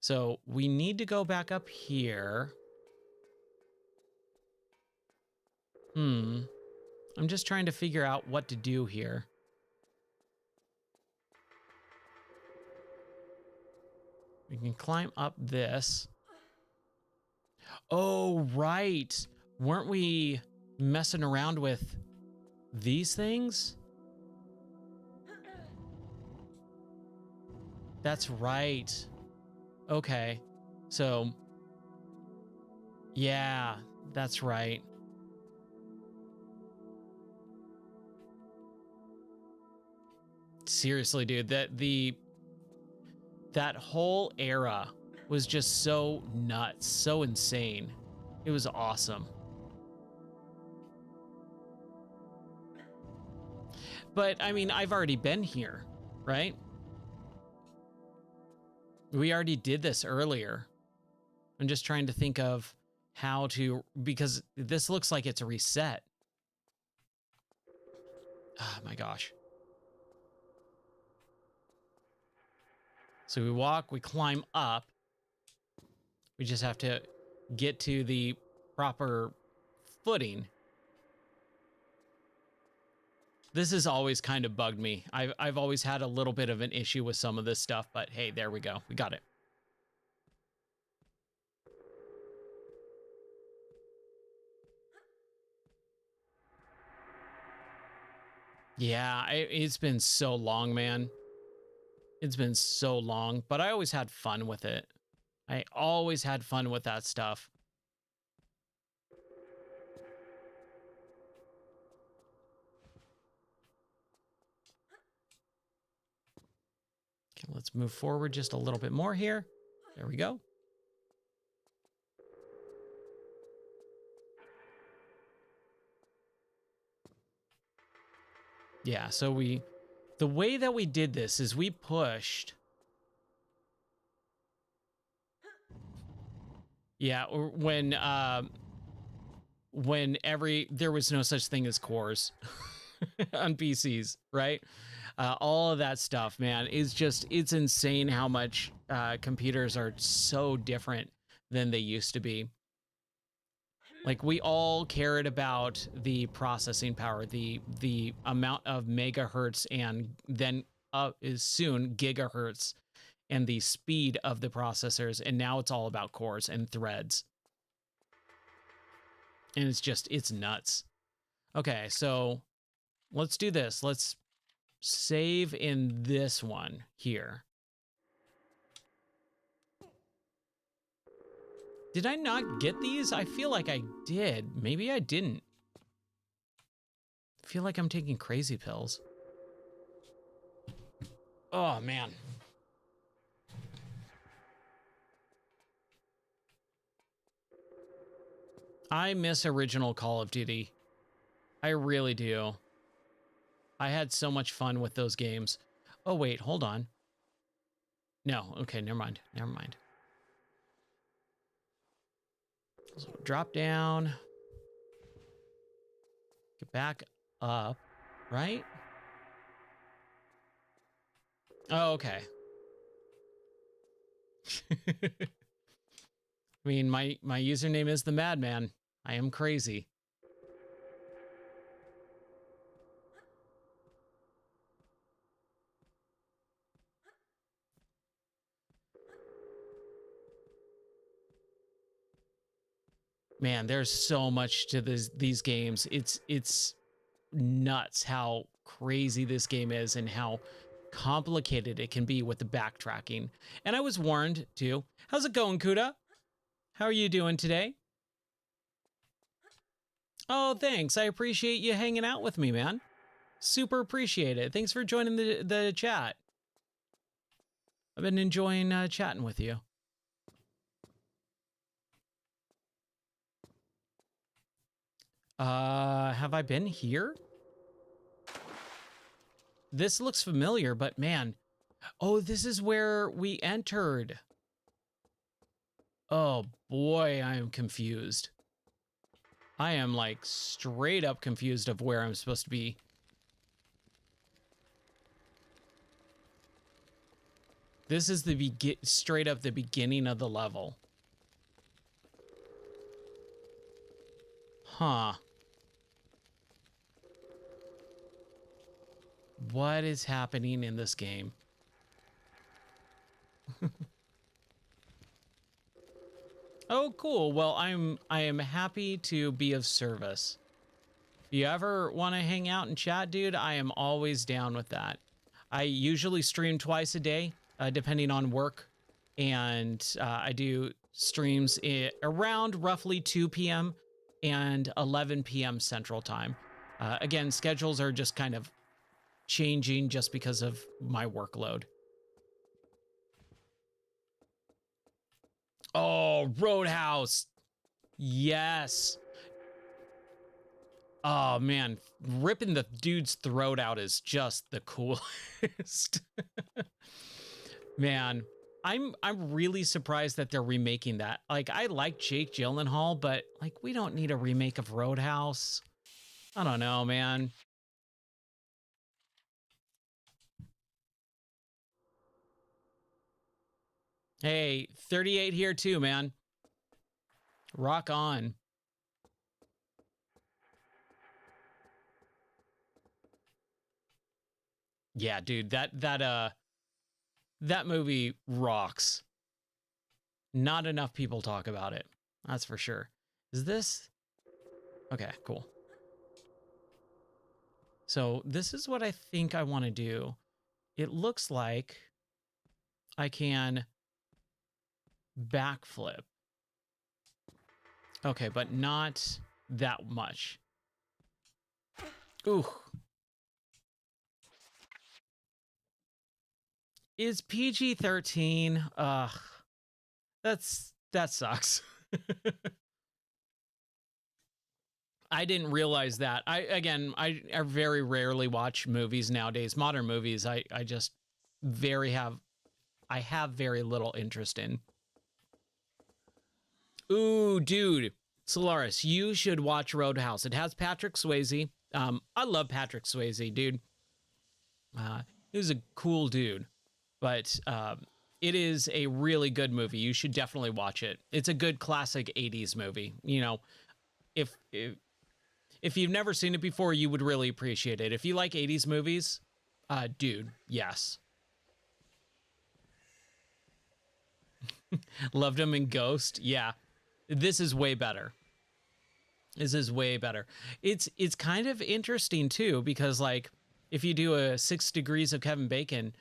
So we need to go back up here. I'm just trying to figure out what to do here. We can climb up this. Oh, right. Weren't we messing around with these things? That's right. Okay. So, yeah, that's right. Seriously, dude, that whole era was just so nuts, so insane. It was awesome. But I mean, I've already been here, right? We already did this earlier. I'm just trying to think of how to, because this looks like it's a reset. Oh my gosh. So we walk, we climb up. We just have to get to the proper footing. This has always kind of bugged me. I've always had a little bit of an issue with some of this stuff, but hey, there we go. We got it. Yeah, it's been so long, man. It's been so long, but I always had fun with it. I always had fun with that stuff. Okay, let's move forward just a little bit more here. There we go. Yeah, so the way that we did this is we pushed. Yeah, when there was no such thing as cores on PCs, right? All of that stuff, man, is just, it's insane how much computers are so different than they used to be. Like, we all cared about the processing power, the amount of megahertz, and then is soon gigahertz, and the speed of the processors. And now it's all about cores and threads. And it's nuts. Okay, so let's do this. Let's save in this one here. Did I not get these? I feel like I did. Maybe I didn't. I feel like I'm taking crazy pills. Oh, man. I miss original Call of Duty. I really do. I had so much fun with those games. Oh, wait, hold on. No, okay, never mind. Never mind. So drop down. Get back up, right? Oh, okay. I mean, my username is the Madman. I am crazy. Man, there's so much to these games. It's nuts how crazy this game is and how complicated it can be with the backtracking. And I was warned too. How's it going, Kuda? How are you doing today? Oh, thanks. I appreciate you hanging out with me, man. Super appreciate it. Thanks for joining the chat. I've been enjoying chatting with you. Have I been here? This looks familiar, but man. Oh, this is where we entered. Oh boy, I am confused. I am like straight up confused of where I'm supposed to be. This is the straight up the beginning of the level. Huh. What is happening in this game? Oh, cool. Well, I am happy to be of service. If you ever want to hang out and chat, dude, I am always down with that. I usually stream twice a day, depending on work. And I do streams around roughly 2 p.m. and 11 p.m. Central Time. Again, schedules are just kind of changing just because of my workload. Oh, Roadhouse. Yes. Oh, man. Ripping the dude's throat out is just the coolest. Man, I'm really surprised that they're remaking that. Like, I like Jake Gyllenhaal, but, like, we don't need a remake of Roadhouse. I don't know, man. Hey, 38 here too, man. Rock on. Yeah, dude, that movie rocks. Not enough people talk about it. That's for sure. Is this? Okay, cool. So this is what I think I want to do. It looks like I can backflip. Okay, but not that much. Ooh. Is PG-13? Ugh. That sucks. I didn't realize that. I very rarely watch movies nowadays. Modern movies, I just I have very little interest in. Ooh, dude. Solaris, you should watch Roadhouse. It has Patrick Swayze. I love Patrick Swayze, dude. He was a cool dude. But it is a really good movie. You should definitely watch it. It's a good classic 80s movie. You know, if you've never seen it before, you would really appreciate it. If you like 80s movies, dude, yes. Loved him in Ghost. Yeah. This is way better. This is way better. It's kind of interesting too, because like if you do a 6 Degrees of Kevin Bacon,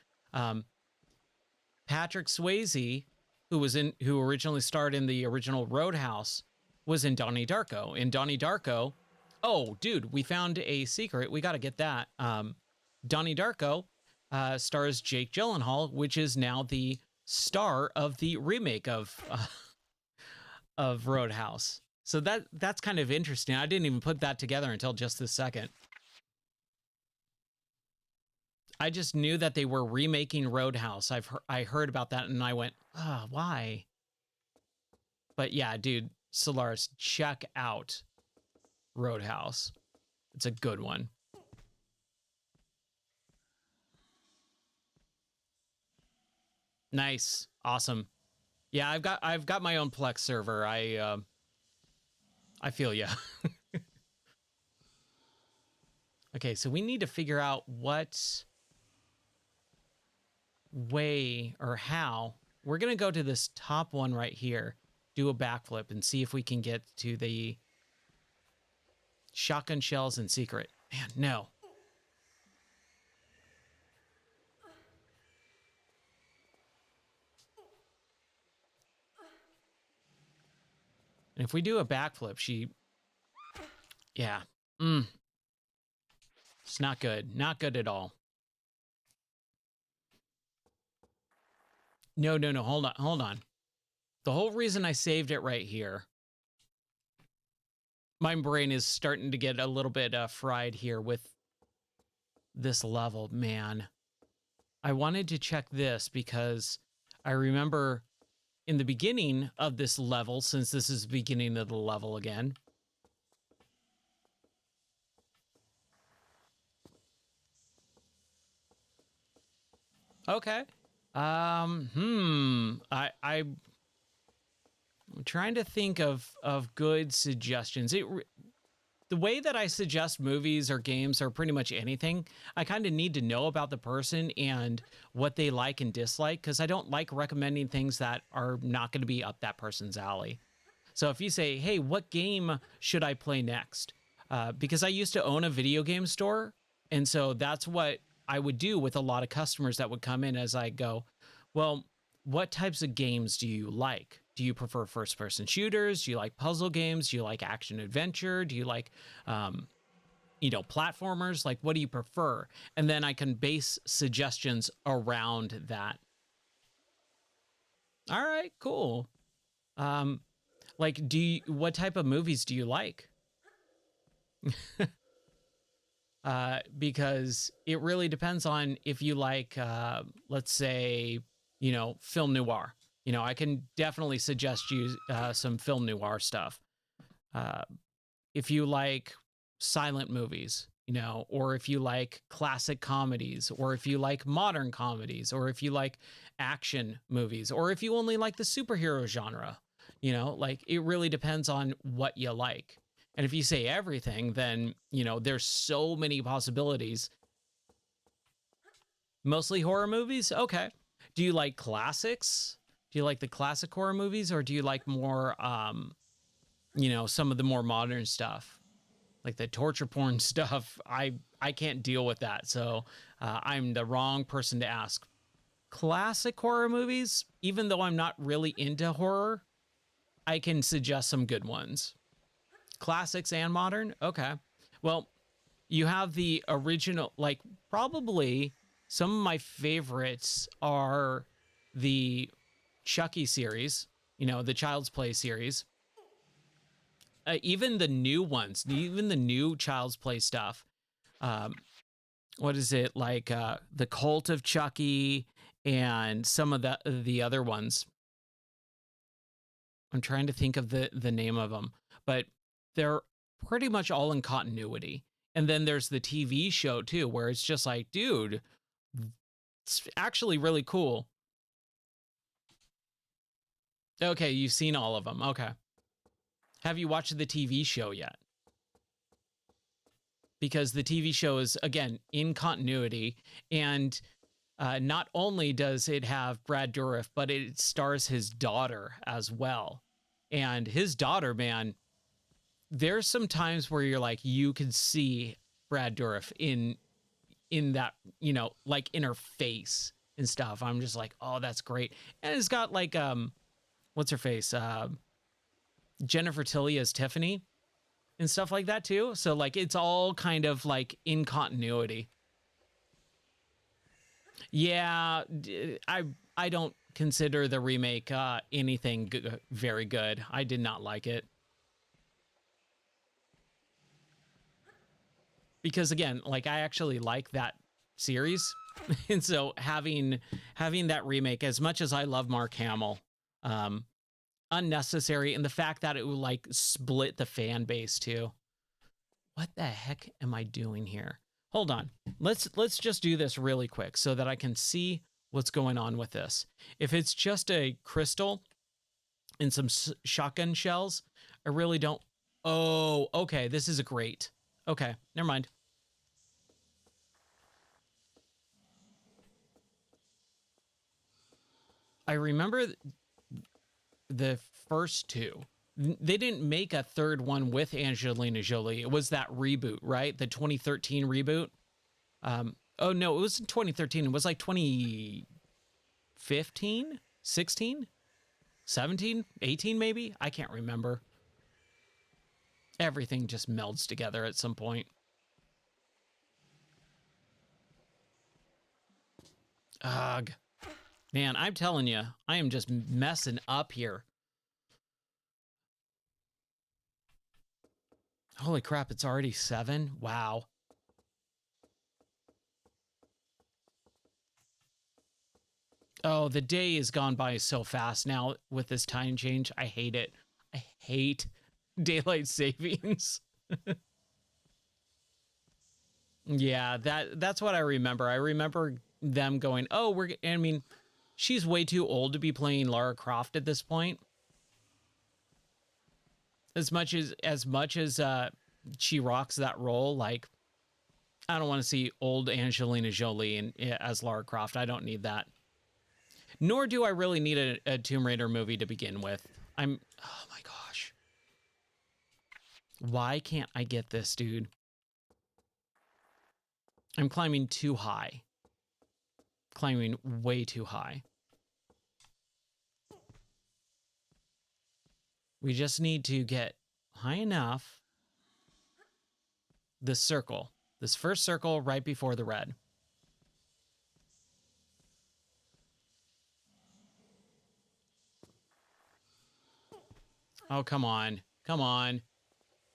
Patrick Swayze, who originally starred in the original Roadhouse, was in Donnie Darko. In Donnie Darko, oh, dude, we found a secret. We got to get that. Donnie Darko stars Jake Gyllenhaal, which is now the star of the remake of Roadhouse. So that's kind of interesting. I didn't even put that together until just this second. I just knew that they were remaking Roadhouse. I heard about that and I went, why? But yeah, dude, Solaris, check out Roadhouse. It's a good one. Nice. Awesome. Yeah, I've got my own Plex server. I feel ya. Okay, so we need to figure out what way or how. We're going to go to this top one right here, do a backflip, and see if we can get to the shotgun shells in secret. Man, no. And if we do a backflip, yeah. It's not good. Not good at all. No. Hold on. The whole reason I saved it right here, my brain is starting to get a little bit fried here with this level, man. I wanted to check this because I remember in the beginning of this level, since this is the beginning of the level again, okay. I'm trying to think of good suggestions. the way that I suggest movies or games or pretty much anything, I kind of need to know about the person and what they like and dislike, because I don't like recommending things that are not going to be up that person's alley. So if you say, hey, what game should I play next? Because I used to own a video game store. And so that's what I would do with a lot of customers that would come in as I go, well, what types of games do you like? Do you prefer first person shooters? Do you like puzzle games? Do you like action adventure? Do you like, platformers? Like, what do you prefer? And then I can base suggestions around that. All right, cool. Like, what type of movies do you like? Because it really depends on if you like, let's say, film noir. I can definitely suggest you some film noir stuff. If you like silent movies, or if you like classic comedies, or if you like modern comedies, or if you like action movies, or if you only like the superhero genre, like it really depends on what you like. And if you say everything, then, there's so many possibilities. Mostly horror movies? Okay. Do you like classics? Do you like the classic horror movies, or do you like more, some of the more modern stuff? Like the torture porn stuff? I can't deal with that. So I'm the wrong person to ask. Classic horror movies, even though I'm not really into horror, I can suggest some good ones. Classics and modern? Okay. Well, you have the original, like probably some of my favorites are the Chucky series, the Child's Play series. Even the new ones, even the new Child's Play stuff. What is it like? The Cult of Chucky and some of the other ones. I'm trying to think of the name of them, but they're pretty much all in continuity. And then there's the TV show too, where it's just like, dude, it's actually really cool. Okay, you've seen all of them. Okay. Have you watched the TV show yet? Because the TV show is, again, in continuity. And not only does it have Brad Dourif, but it stars his daughter as well. And his daughter, man, there's some times where you're like, you can see Brad Dourif in that, like in her face and stuff. I'm just like, oh, that's great. And it's got like, what's her face? Jennifer Tilly as Tiffany and stuff like that too. So like, it's all kind of like in continuity. Yeah, I don't consider the remake anything very good. I did not like it. Because again, like I actually like that series. And so having that remake, as much as I love Mark Hamill, unnecessary. And the fact that it would like split the fan base too. What the heck am I doing here? Hold on. Let's just do this really quick so that I can see what's going on with this. If it's just a crystal and some shotgun shells, I really don't. Oh, okay. This is a great. Okay, never mind. I remember the first two. They didn't make a third one with Angelina Jolie. It was that reboot, right? The 2013 reboot. Oh no, it was in 2013. It was like 2015, 16, 17, 18 maybe. I can't remember. Everything just melds together at some point. Ugh. Man, I'm telling you, I am just messing up here. Holy crap, it's already 7? Wow. Oh, the day has gone by so fast now with this time change. I hate it. I hate daylight savings. Yeah, that's what I remember. I remember them going, "Oh, I mean, she's way too old to be playing Lara Croft at this point." As much as she rocks that role. Like, I don't want to see old Angelina Jolie as Lara Croft. I don't need that. Nor do I really need a Tomb Raider movie to begin with. Oh my gosh. Why can't I get this, dude? I'm climbing too high. Climbing way too high. We just need to get high enough. This circle. This first circle right before the red. Oh, come on. Come on.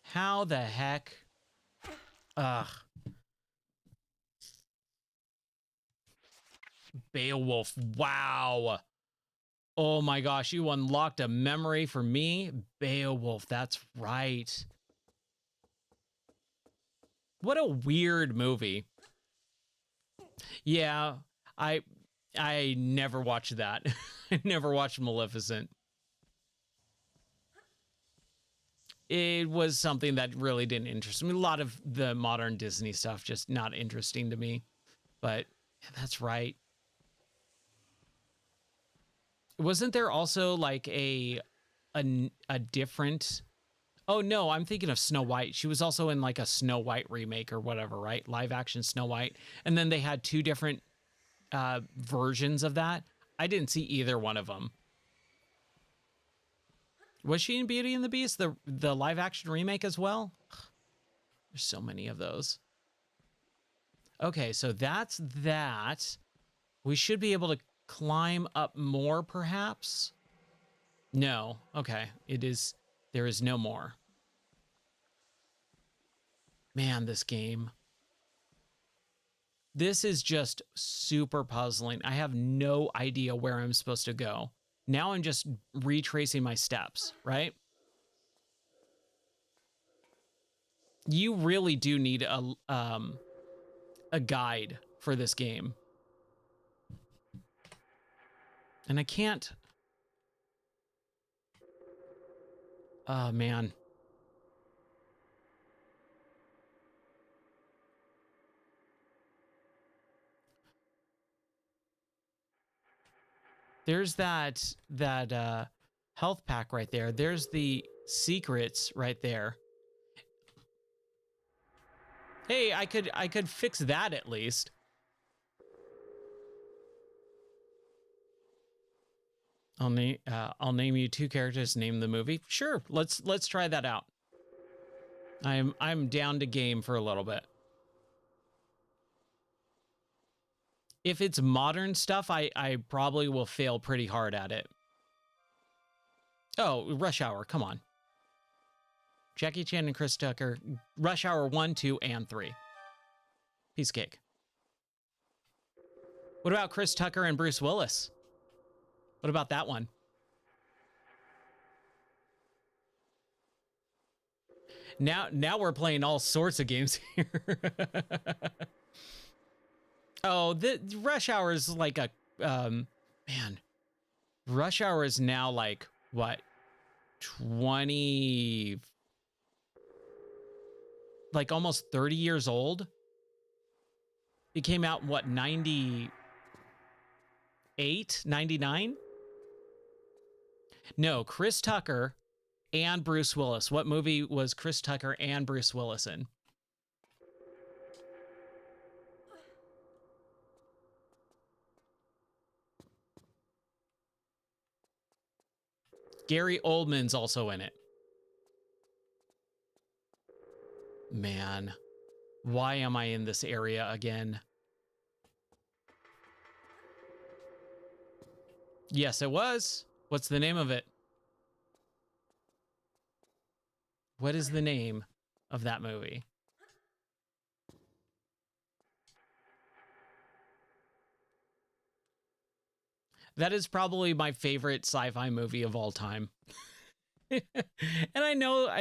How the heck? Ugh. Beowulf. Wow. Oh my gosh, you unlocked a memory for me. Beowulf, that's right. What a weird movie. Yeah, I never watched that. I never watched Maleficent. It was something that really didn't interest me. A lot of the modern Disney stuff just not interesting to me. But yeah, that's right. Wasn't there also like a different... Oh no, I'm thinking of Snow White. She was also in like a Snow White remake or whatever, right? Live action Snow White. And then they had two different versions of that. I didn't see either one of them. Was she in Beauty and the Beast, the live action remake as well? There's so many of those. Okay, so that's that. We should be able to climb up more, perhaps? No. Okay, there is no more. Man, this game. This is just super puzzling. I have no idea where I'm supposed to go. Now I'm just retracing my steps, right? You really do need a guide for this game. And I can't... Oh, man. There's that health pack right there. There's the secrets right there. Hey, I could fix that at least. I'll name you two characters, name the movie. Sure, let's try that out. I'm down to game for a little bit. If it's modern stuff, I probably will fail pretty hard at it. Oh, Rush Hour, come on. Jackie Chan and Chris Tucker, Rush Hour 1, 2, and 3. Piece of cake. What about Chris Tucker and Bruce Willis? What about that one? Now we're playing all sorts of games here. Oh, the Rush Hour is like a man. Rush Hour is now like what? 20, like almost 30 years old. It came out what, 98, 99? No, Chris Tucker and Bruce Willis. What movie was Chris Tucker and Bruce Willis in? Gary Oldman's also in it. Man, why am I in this area again? Yes, it was. What's the name of it? What is the name of that movie? That is probably my favorite sci-fi movie of all time. And I know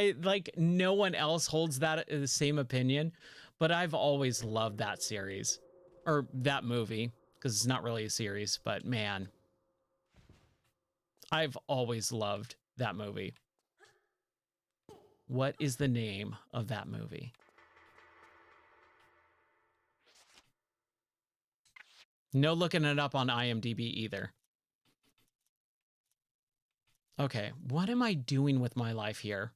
no one else holds that the same opinion, but I've always loved that series or that movie, because it's not really a series, but man, I've always loved that movie. What is the name of that movie? No looking it up on IMDb either. Okay, what am I doing with my life here?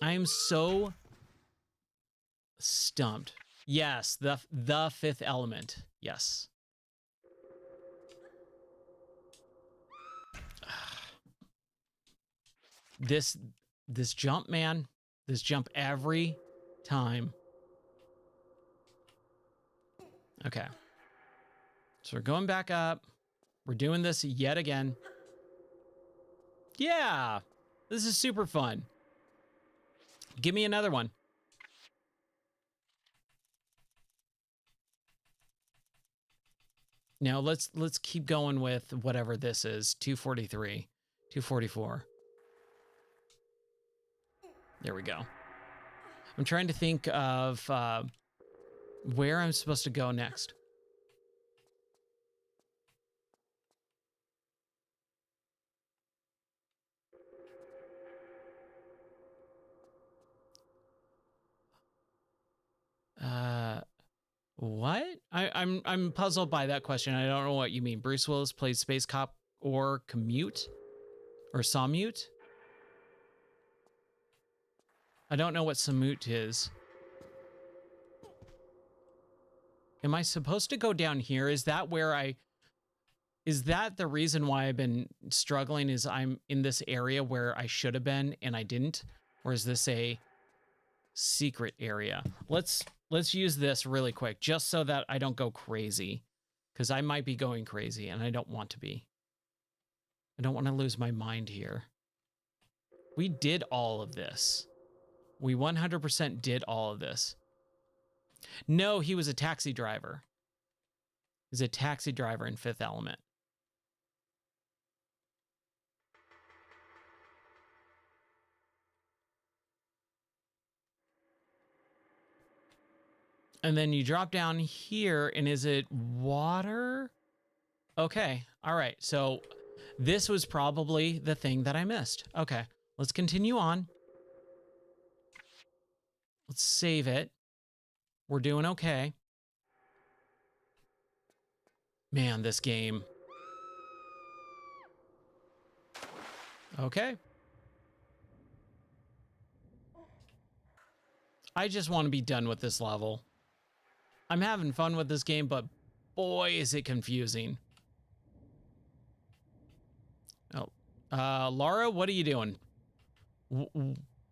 I am so stumped. Yes, the Fifth Element. Yes. This jump, man. This jump every time. Okay. So we're going back up. We're doing this yet again. Yeah. This is super fun. Give me another one. Now let's keep going with whatever this is. 243, 244. There we go. I'm trying to think of where I'm supposed to go next. What? I'm puzzled by that question. I don't know what you mean. Bruce Willis played Space Cop or Commute or Sawmute. I don't know what Samut is. Am I supposed to go down here? Is that where is that the reason why I've been struggling, is I'm in this area where I should have been and I didn't? Or is this a secret area? Let's use this really quick just so that I don't go crazy, because I might be going crazy and I don't want to be. I don't want to lose my mind here. We did all of this. We 100% did all of this. No, he was a taxi driver. He's a taxi driver in Fifth Element. And then you drop down here, and is it water? Okay, all right. So this was probably the thing that I missed. Okay, let's continue on. Let's save it. We're doing okay. Man, this game. Okay. I just want to be done with this level. I'm having fun with this game, but boy, is it confusing. Oh, Laura, what are you doing?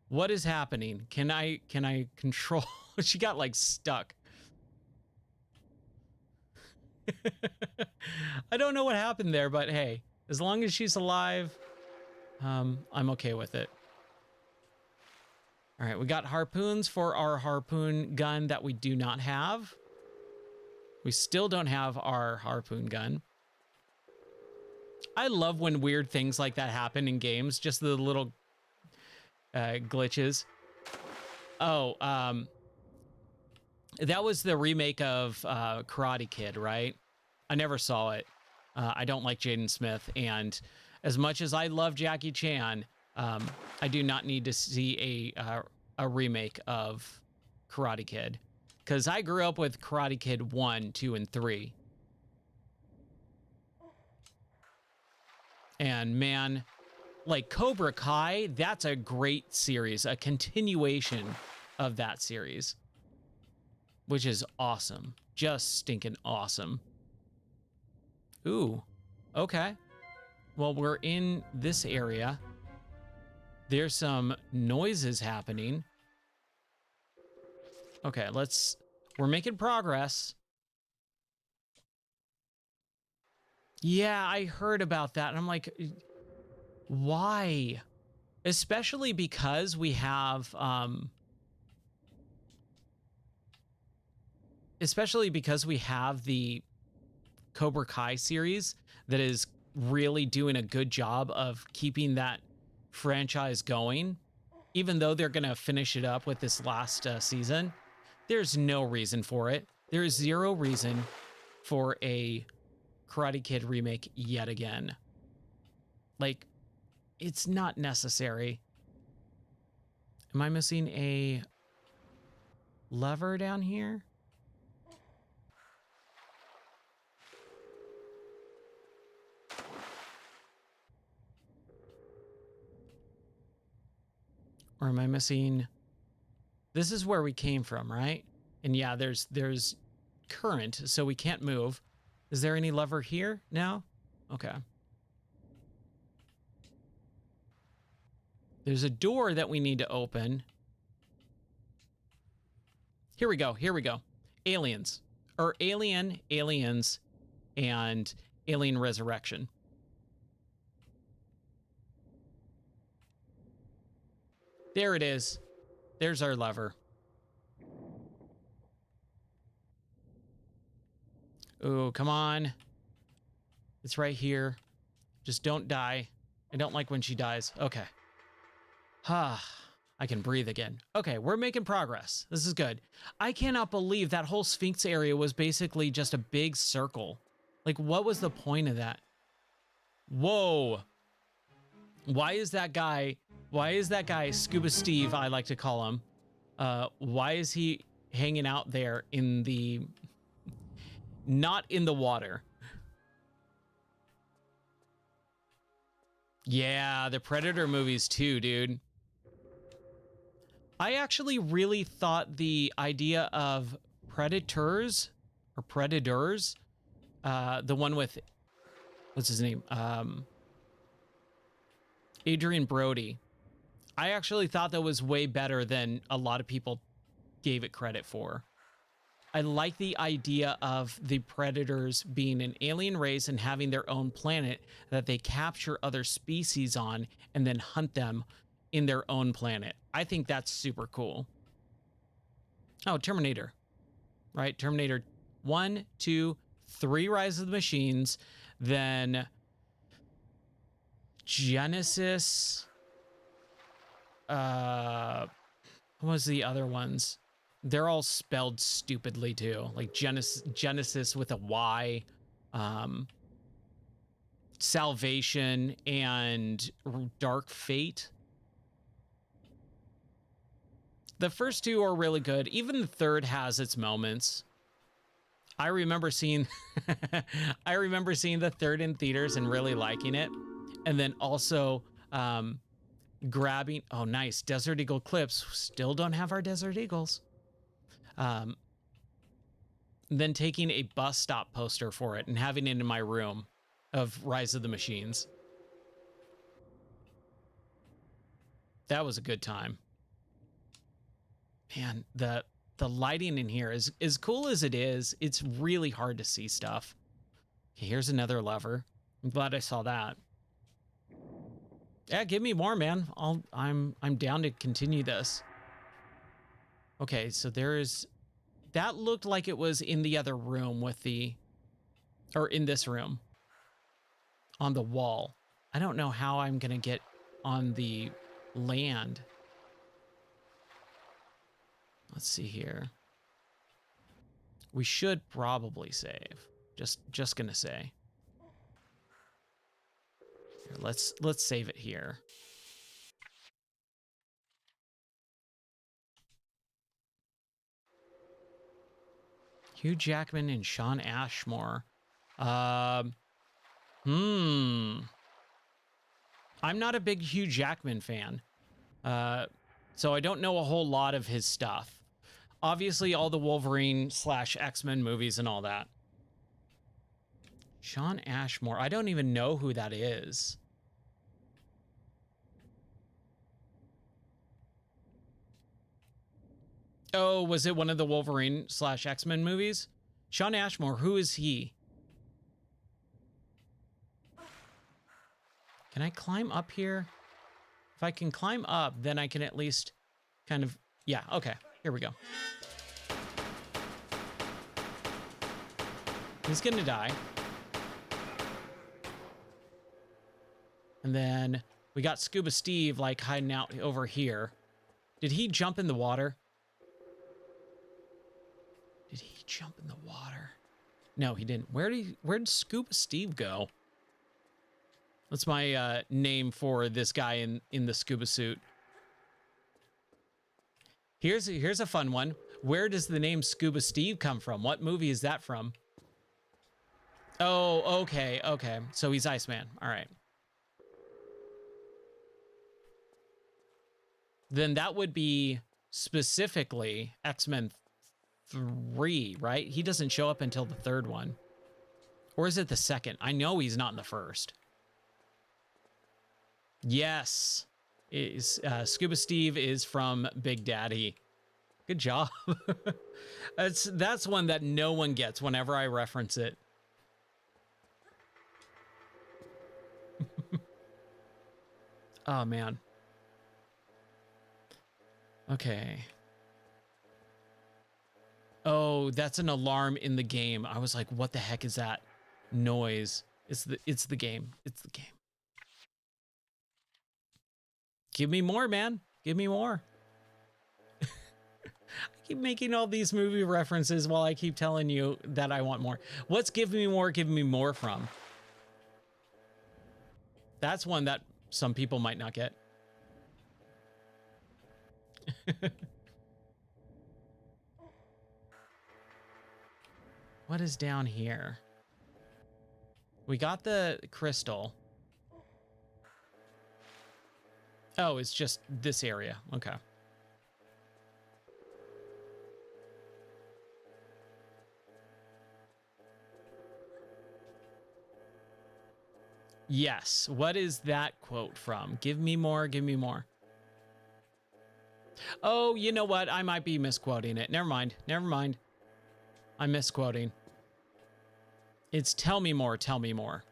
What is happening? Can I control? She got like stuck. I don't know what happened there, but hey, as long as she's alive, I'm okay with it. All right, we got harpoons for our harpoon gun that we do not have. We still don't have our harpoon gun. I love when weird things like that happen in games, just the little glitches. Oh, that was the remake of Karate Kid, right? I never saw it. I don't like Jaden Smith, and as much as I love Jackie Chan, I do not need to see a remake of Karate Kid, because I grew up with Karate Kid 1, 2, and 3. And man, like Cobra Kai, that's a great series, a continuation of that series, which is awesome. Just stinking awesome. Ooh, okay. Well, we're in this area. There's some noises happening. Okay, we're making progress. Yeah, I heard about that. And I'm like, why? Especially because we have, the Cobra Kai series that is really doing a good job of keeping that franchise going. Even though they're going to finish it up with this last season, there's no reason for it. There is zero reason for a Karate Kid remake yet again. Like, it's not necessary. Am I missing a lever down here? Or am I missing? This is where we came from, right? And yeah, there's current, so we can't move. Is there any lever here? No? Okay. There's a door that we need to open. Here we go. Here we go. Aliens. Or aliens, and alien resurrection. There it is. There's our lever. Oh, come on. It's right here. Just don't die. I don't like when she dies. Okay. I can breathe again. Okay, we're making progress. This is good. I cannot believe that whole Sphinx area was basically just a big circle. Like, what was the point of that? Whoa. Why is that guy, Scuba Steve, I like to call him, why is he hanging out there in the, not in the water? Yeah, the Predator movies too, dude. I actually really thought the idea of Predators, the one with, what's his name? Adrian Brody. I actually thought that was way better than a lot of people gave it credit for. I like the idea of the Predators being an alien race and having their own planet that they capture other species on and then hunt them in their own planet. I think that's super cool. Oh, Terminator. Right? Terminator 1, 2, 3 Rise of the Machines, then Genesis. What was the other ones? They're all spelled stupidly too. Like Genesis with a Y, Salvation, and Dark Fate. The first two are really good. Even the third has its moments. I remember seeing the third in theaters and really liking it. And then also grabbing, oh nice, Desert Eagle clips. Still don't have our Desert Eagles. Then taking a bus stop poster for it and having it in my room of Rise of the Machines. That was a good time. Man, the lighting in here is as cool as it is. It's really hard to see stuff. Okay, here's another lever. I'm glad I saw that. Yeah, give me more, man. I'm down to continue this. Okay, so there's, that looked like it was in the other room with the, or in this room on the wall. I don't know how I'm gonna get on the land. Let's see here. We should probably save. Just gonna say. Here, let's save it here. Hugh Jackman and Sean Ashmore. I'm not a big Hugh Jackman fan. So I don't know a whole lot of his stuff. Obviously, all the Wolverine / X-Men movies and all that. Sean Ashmore. I don't even know who that is. Oh, was it one of the Wolverine / X-Men movies? Sean Ashmore, who is he? Can I climb up here? If I can climb up, then I can at least kind of... Yeah, okay. Here we go. He's gonna die. And then we got Scuba Steve, like, hiding out over here. Did he jump in the water? Did he jump in the water? No, he didn't. Where'd Scuba Steve go? That's my name for this guy in the scuba suit. Here's a fun one. Where does the name Scuba Steve come from? What movie is that from? Oh, okay, okay. So he's Iceman. All right. Then that would be specifically X-Men 3, right? He doesn't show up until the third one. Or is it the second? I know he's not in the first. Yes. Scuba Steve is from Big Daddy. Good job. That's one that no one gets whenever I reference it. Oh, man. Okay. Oh, that's an alarm in the game. I was like, what the heck is that noise? It's the game. It's the game. Give me more, man. Give me more. I keep making all these movie references while I keep telling you that I want more. What's give me more from? That's one that some people might not get. What is down here? We got the crystal. Oh, it's just this area. Okay. Yes. What is that quote from? Give me more, give me more. Oh, you know what? I might be misquoting it. Never mind. Never mind. I'm misquoting. It's tell me more, tell me more.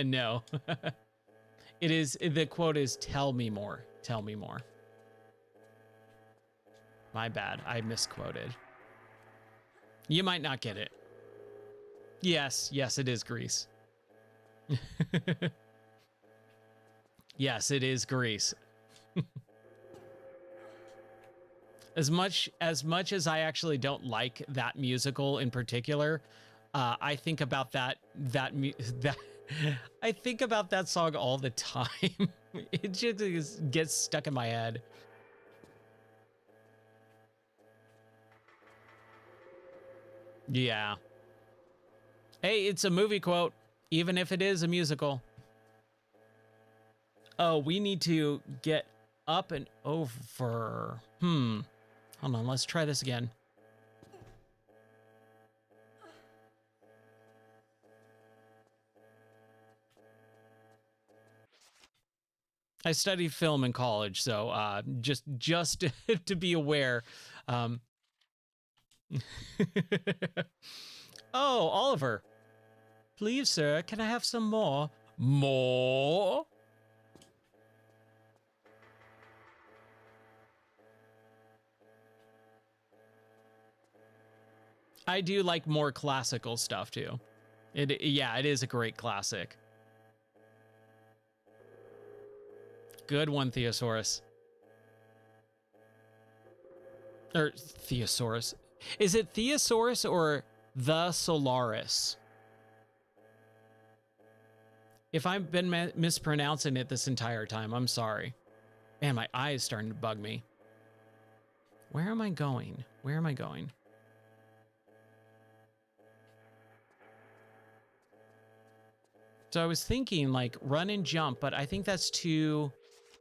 No. It is, the quote is tell me more, tell me more. My bad, I misquoted. You might not get it. Yes, yes, it is Grease. Yes, it is Grease. As much as I actually don't like that musical in particular, I think about that I think about that song all the time. It just gets stuck in my head. Yeah. Hey, it's a movie quote, even if it is a musical. Oh, we need to get up and over. Hold on, let's try this again. I studied film in college, so just to be aware. Oh, Oliver. Please, sir, can I have some more? More? I do like more classical stuff too. Yeah, it is a great classic. Good one, Theosaurus. Or Theosaurus. Is it Theosaurus or the Solaris? If I've been mispronouncing it this entire time, I'm sorry. Man, my eye is starting to bug me. Where am I going? Where am I going? So I was thinking like run and jump, but I think that's too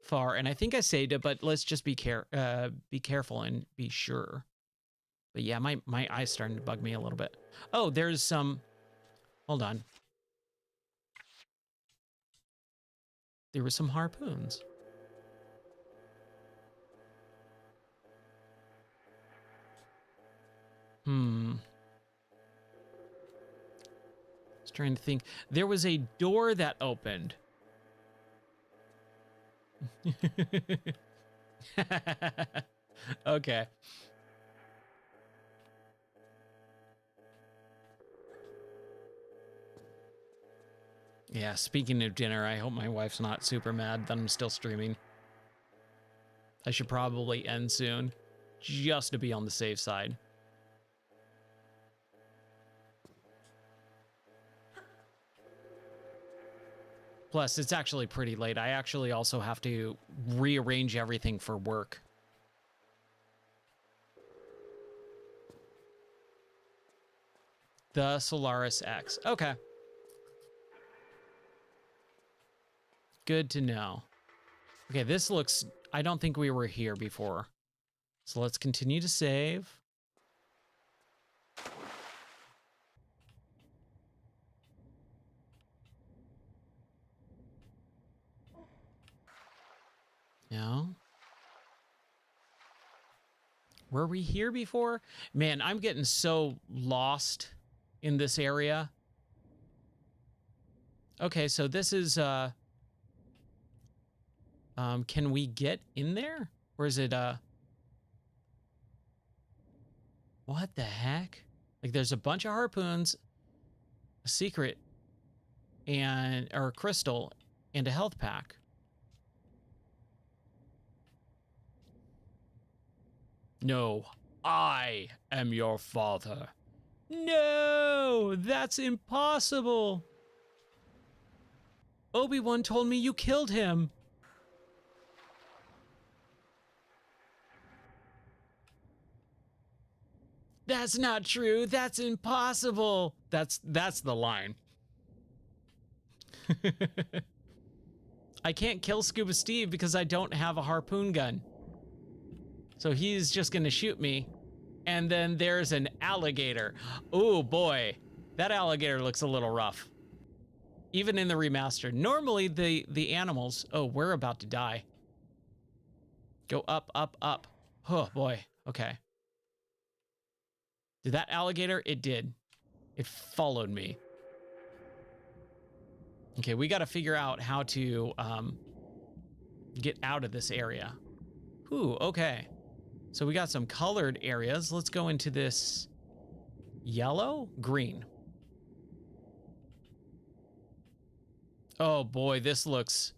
far. And I think I saved it, but let's just be careful and be sure. But yeah, my eye's starting to bug me a little bit. Oh, there's some, hold on. There were some harpoons. Trying to think. There was a door that opened. Okay. Yeah, speaking of dinner, I hope my wife's not super mad that I'm still streaming. I should probably end soon, just to be on the safe side. Plus, it's actually pretty late. I actually also have to rearrange everything for work. The Solaris X. Okay. Good to know. Okay, this looks... I don't think we were here before. So let's continue to save. No. Were we here before? Man, I'm getting so lost in this area. Okay, so this is, can we get in there? Or is it, what the heck? Like, there's a bunch of harpoons, a secret, or a crystal, and a health pack. No, I am your father. No, that's impossible. Obi-Wan told me you killed him. That's not true. That's impossible. That's the line. I can't kill Scuba Steve because I don't have a harpoon gun. So he's just gonna shoot me. And then there's an alligator. Oh boy, that alligator looks a little rough. Even in the remastered. Normally the animals, oh, we're about to die. Go up, up, up. Oh boy, okay. Did that alligator? It did. It followed me. Okay, we gotta figure out how to get out of this area. Ooh, okay. So we got some colored areas. Let's go into this yellow, green. Oh boy, this looks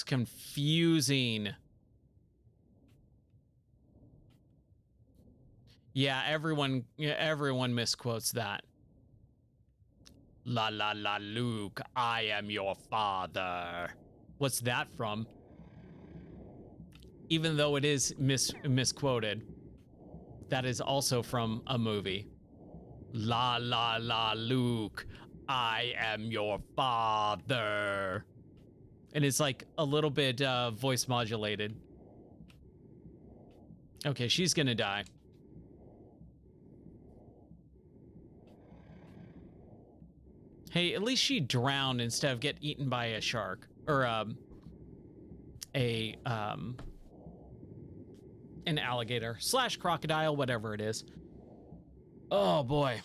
confusing. Yeah, everyone misquotes that. La la la, Luke, I am your father. What's that from? Even though it is misquoted, that is also from a movie. La la la, Luke, I am your father. And it's like a little bit voice modulated. Okay, she's gonna die. Hey, at least she drowned instead of get eaten by a shark or an alligator / crocodile, whatever it is. Oh boy.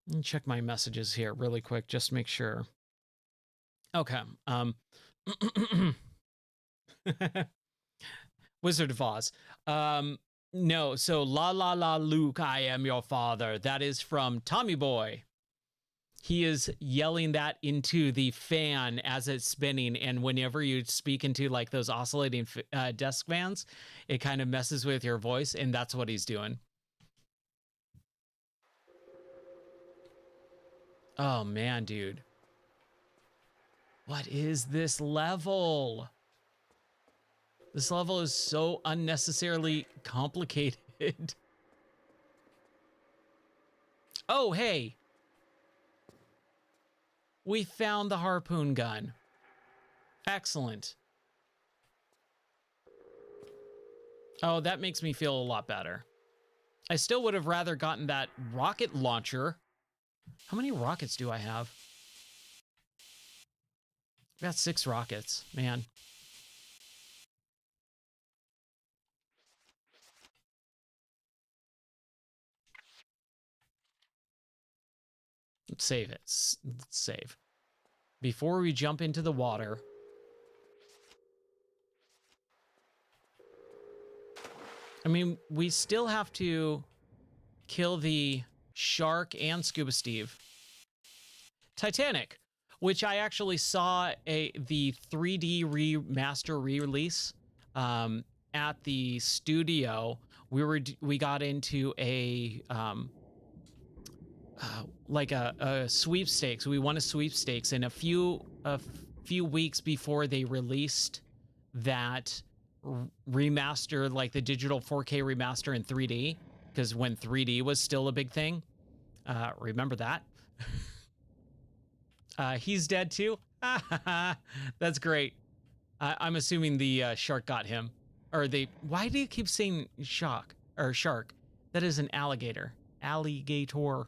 Let me check my messages here really quick, just to make sure. Okay. Wizard of Oz. No, so la la la, Luke, I am your father. That is from Tommy Boy. He is yelling that into the fan as it's spinning, and whenever you speak into like those oscillating desk fans, it kind of messes with your voice, and that's what he's doing. Oh man, dude. What is this level? This level is so unnecessarily complicated. Oh, hey. We found the harpoon gun. Excellent. Oh, that makes me feel a lot better. I still would have rather gotten that rocket launcher. How many rockets do I have? I got 6 rockets, man. Let's save it. Let's save. Before we jump into the water. I mean, we still have to kill the shark and Scuba Steve. Titanic, which I actually saw the 3D remaster re-release at the studio. We got into a like a sweepstakes. We won a sweepstakes, and a few a few weeks before they released that remaster, like the digital 4K remaster in 3D, because when 3D was still a big thing. Remember that? He's dead too. That's great. I'm assuming the shark got him, or they. Why do you keep saying shark or shark? That is an alligator. Alligator.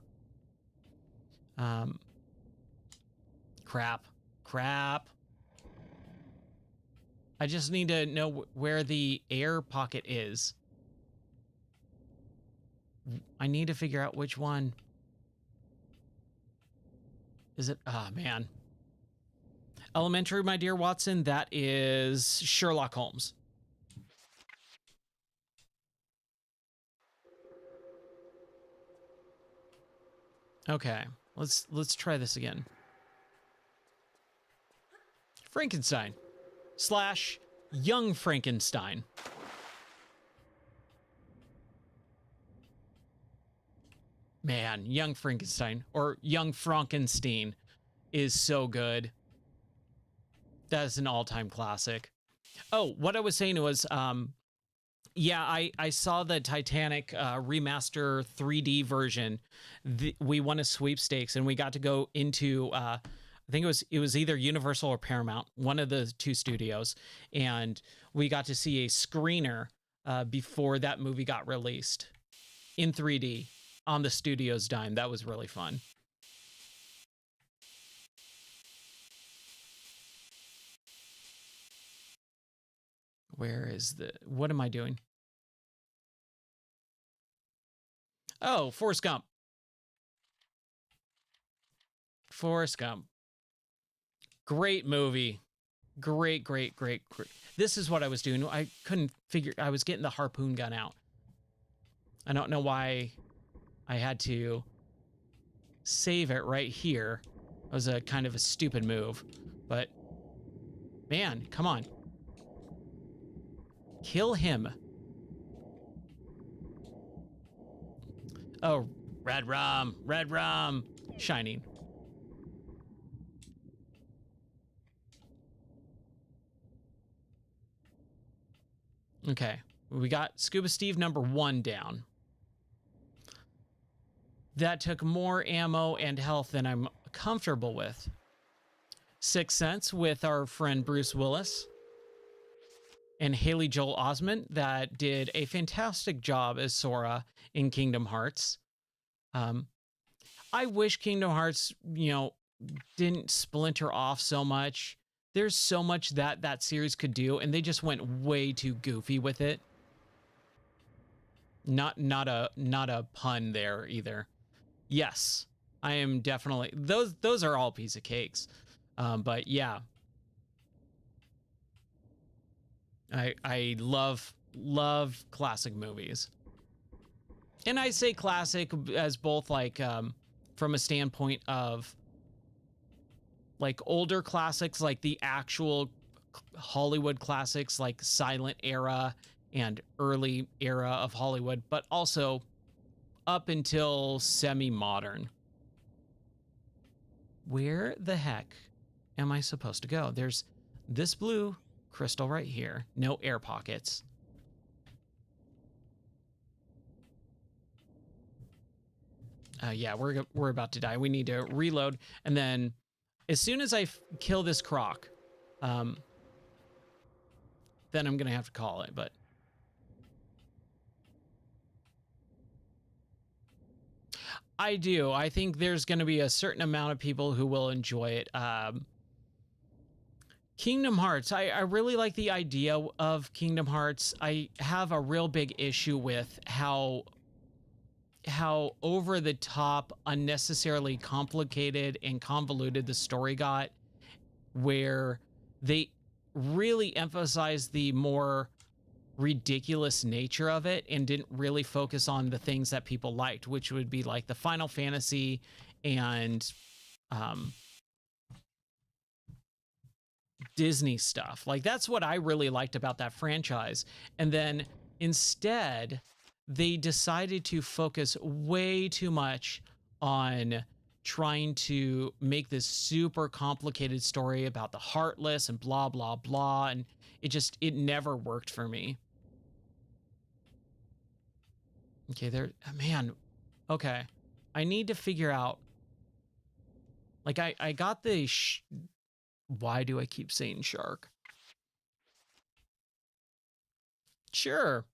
Crap. I just need to know where the air pocket is. I need to figure out which one. Is it? Ah, man. Elementary, my dear Watson, that is Sherlock Holmes. Okay, let's try this again. Frankenstein / Young Frankenstein. Man, Young Frankenstein or Young Frankenstein is so good. That's an all-time classic. Oh, what I was saying was, yeah, I saw the Titanic remaster 3D version. We won a sweepstakes and we got to go into I think it was either Universal or Paramount, one of the two studios, and we got to see a screener before that movie got released in 3D on the studio's dime. That was really fun. Where is the... What am I doing? Oh, Forrest Gump. Forrest Gump. Great movie. Great. This is what I was doing. I couldn't figure... I was getting the harpoon gun out. I don't know why I had to save it right here. It was a kind of a stupid move. But, man, come on. Kill him. Oh, red rum, shining. Okay, we got Scuba Steve #1 down. That took more ammo and health than I'm comfortable with. Sixth Sense with our friend Bruce Willis and Haley Joel Osment that did a fantastic job as Sora in Kingdom Hearts. I wish Kingdom Hearts, didn't splinter off so much. There's so much that series could do, and they just went way too goofy with it. Not a pun there either. Yes, I am definitely... Those are all piece of cakes. But yeah. I love classic movies. And I say classic as both like from a standpoint of like older classics, like the actual Hollywood classics, like silent era and early era of Hollywood, but also up until semi-modern. Where the heck am I supposed to go? There's this blue crystal right here. No air pockets. Yeah, we're about to die. We need to reload, and then as soon as I kill this croc, then I'm gonna have to call it. But I do. I think there's gonna be a certain amount of people who will enjoy it. Kingdom Hearts. I really like the idea of Kingdom Hearts. I have a real big issue with how over the top, unnecessarily complicated and convoluted the story got, where they really emphasized the more ridiculous nature of it and didn't really focus on the things that people liked, which would be like the Final Fantasy and Disney stuff. Like, that's what I really liked about that franchise. And then instead, they decided to focus way too much on trying to make this super complicated story about the Heartless and blah, blah, blah. And it never worked for me. Okay, man, okay. I need to figure out, like, I got the, why do I keep saying shark? Sure.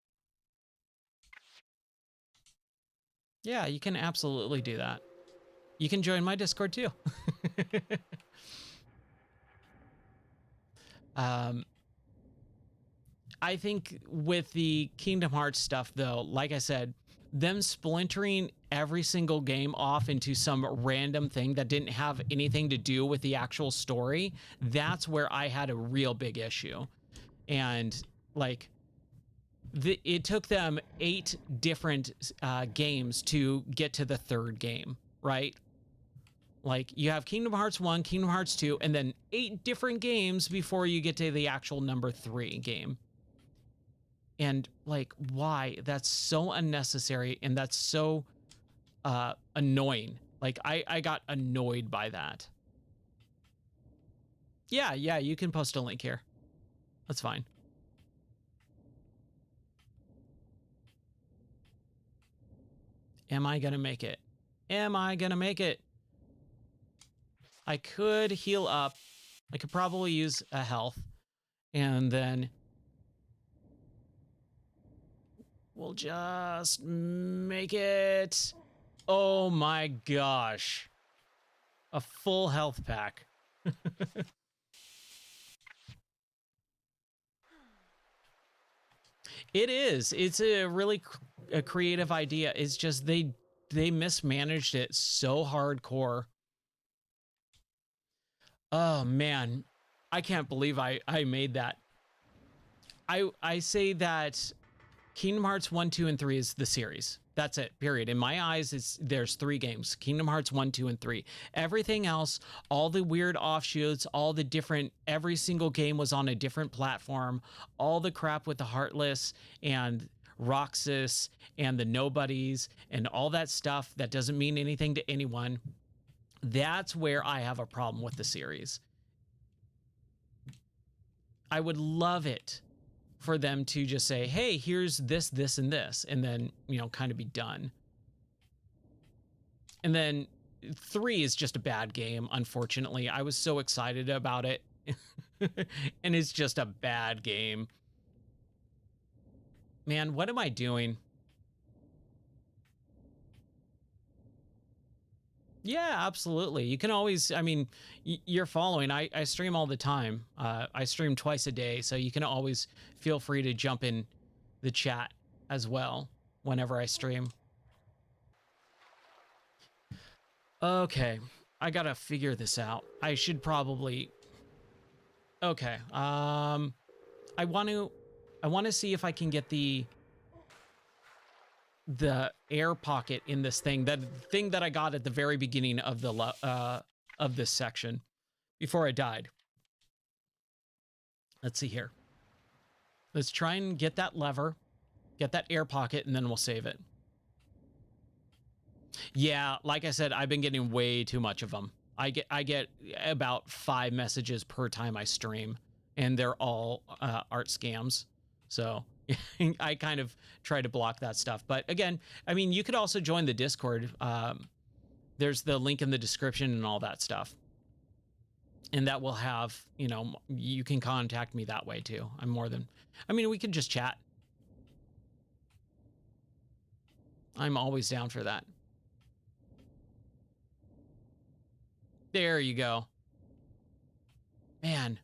Yeah, you can absolutely do that. You can join my Discord too. I think with the Kingdom Hearts stuff, though, like I said, them splintering every single game off into some random thing that didn't have anything to do with the actual story, that's where I had a real big issue. And like, it took them 8 different games to get to the 3rd game, right? Like, you have Kingdom Hearts 1, Kingdom Hearts 2, and then 8 different games before you get to the actual number 3 game. And like, why? That's so unnecessary, and that's so annoying. Like, I got annoyed by that. Yeah, you can post a link here. That's fine. Am I gonna make it? Am I gonna make it? I could heal up. I could probably use a health, and then we'll just make it. Oh my gosh. A full health pack. It is. It's a really a creative idea. It's just they mismanaged it so hardcore. Oh man, I can't believe I made that. I say that Kingdom Hearts 1, 2, and 3 is the series. That's it, period. In my eyes, there's 3 games. Kingdom Hearts 1, 2, and 3. Everything else, all the weird offshoots, all the different, every single game was on a different platform. All the crap with the Heartless and Roxas and the Nobodies and all that stuff that doesn't mean anything to anyone. That's where I have a problem with the series. I would love it for them to just say, hey, here's this, this, and this, and then, you know, kind of be done. And then 3 is just a bad game, unfortunately. I was so excited about it, and it's just a bad game. Man, what am I doing? Yeah, absolutely. You can always, I mean, you're following. I stream all the time. I stream twice a day, so you can always feel free to jump in the chat as well whenever I stream. Okay, I gotta figure this out. I should probably. Okay, I want to see if I can get the air pocket in this thing, that thing that I got at the very beginning of the of this section before I died. Let's see here. Let's try and get that lever, get that air pocket, and then we'll save it. Yeah, like I said, I've been getting way too much of them. I get about 5 messages per time I stream, and they're all art scams. So I kind of try to block that stuff. But again, I mean, you could also join the Discord. There's the link in the description and all that stuff. And that will have, you know, you can contact me that way too. I'm more than, I mean, we could just chat. I'm always down for that. There you go. Man.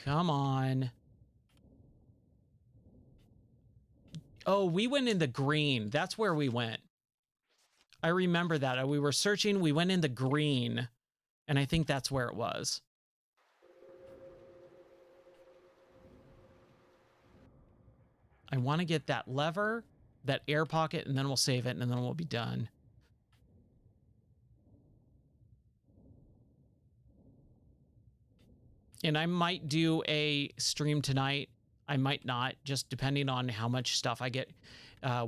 Come on. Oh, we went in the green. That's where we went. I remember that. We were searching. We went in the green. And I think that's where it was. I want to get that lever, that air pocket, and then we'll save it, and then we'll be done. And I might do a stream tonight. I might not, just depending on how much stuff I get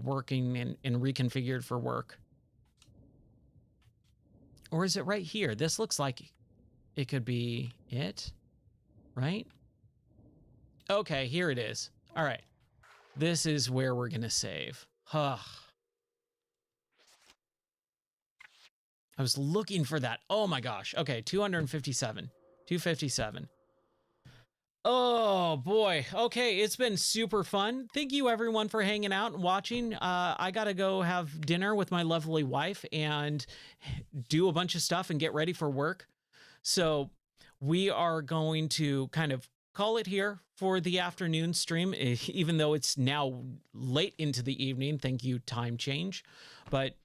working and reconfigured for work. Or is it right here? This looks like it could be it, right? Okay, here it is. All right. This is where we're going to save. Huh. I was looking for that. Oh my gosh. Okay, 257. 257. Oh boy. Okay, it's been super fun. Thank you everyone for hanging out and watching. I gotta go have dinner with my lovely wife and do a bunch of stuff and get ready for work. So we are going to kind of call it here for the afternoon stream, even though it's now late into the evening. Thank you, time change. But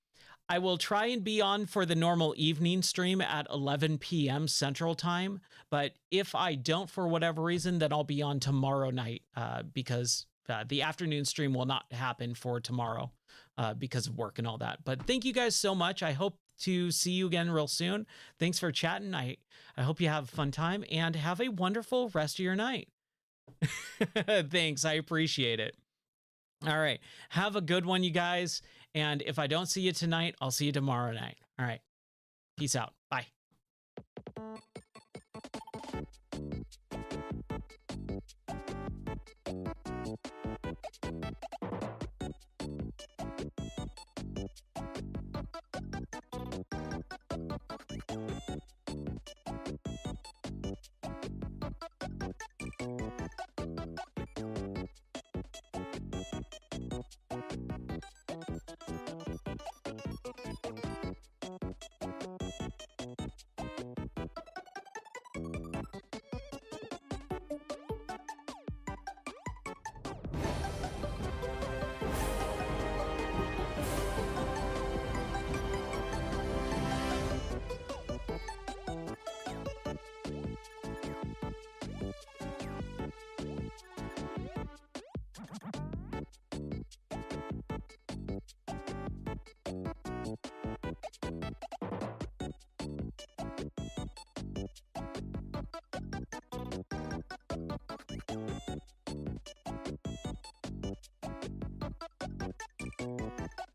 I will try and be on for the normal evening stream at 11 p.m. Central Time. But if I don't for whatever reason, then I'll be on tomorrow night because the afternoon stream will not happen for tomorrow because of work and all that. But thank you guys so much. I hope to see you again real soon. Thanks for chatting. I hope you have a fun time and have a wonderful rest of your night. Thanks. I appreciate it. All right. Have a good one, you guys. And if I don't see you tonight, I'll see you tomorrow night. All right. Peace out. Bye.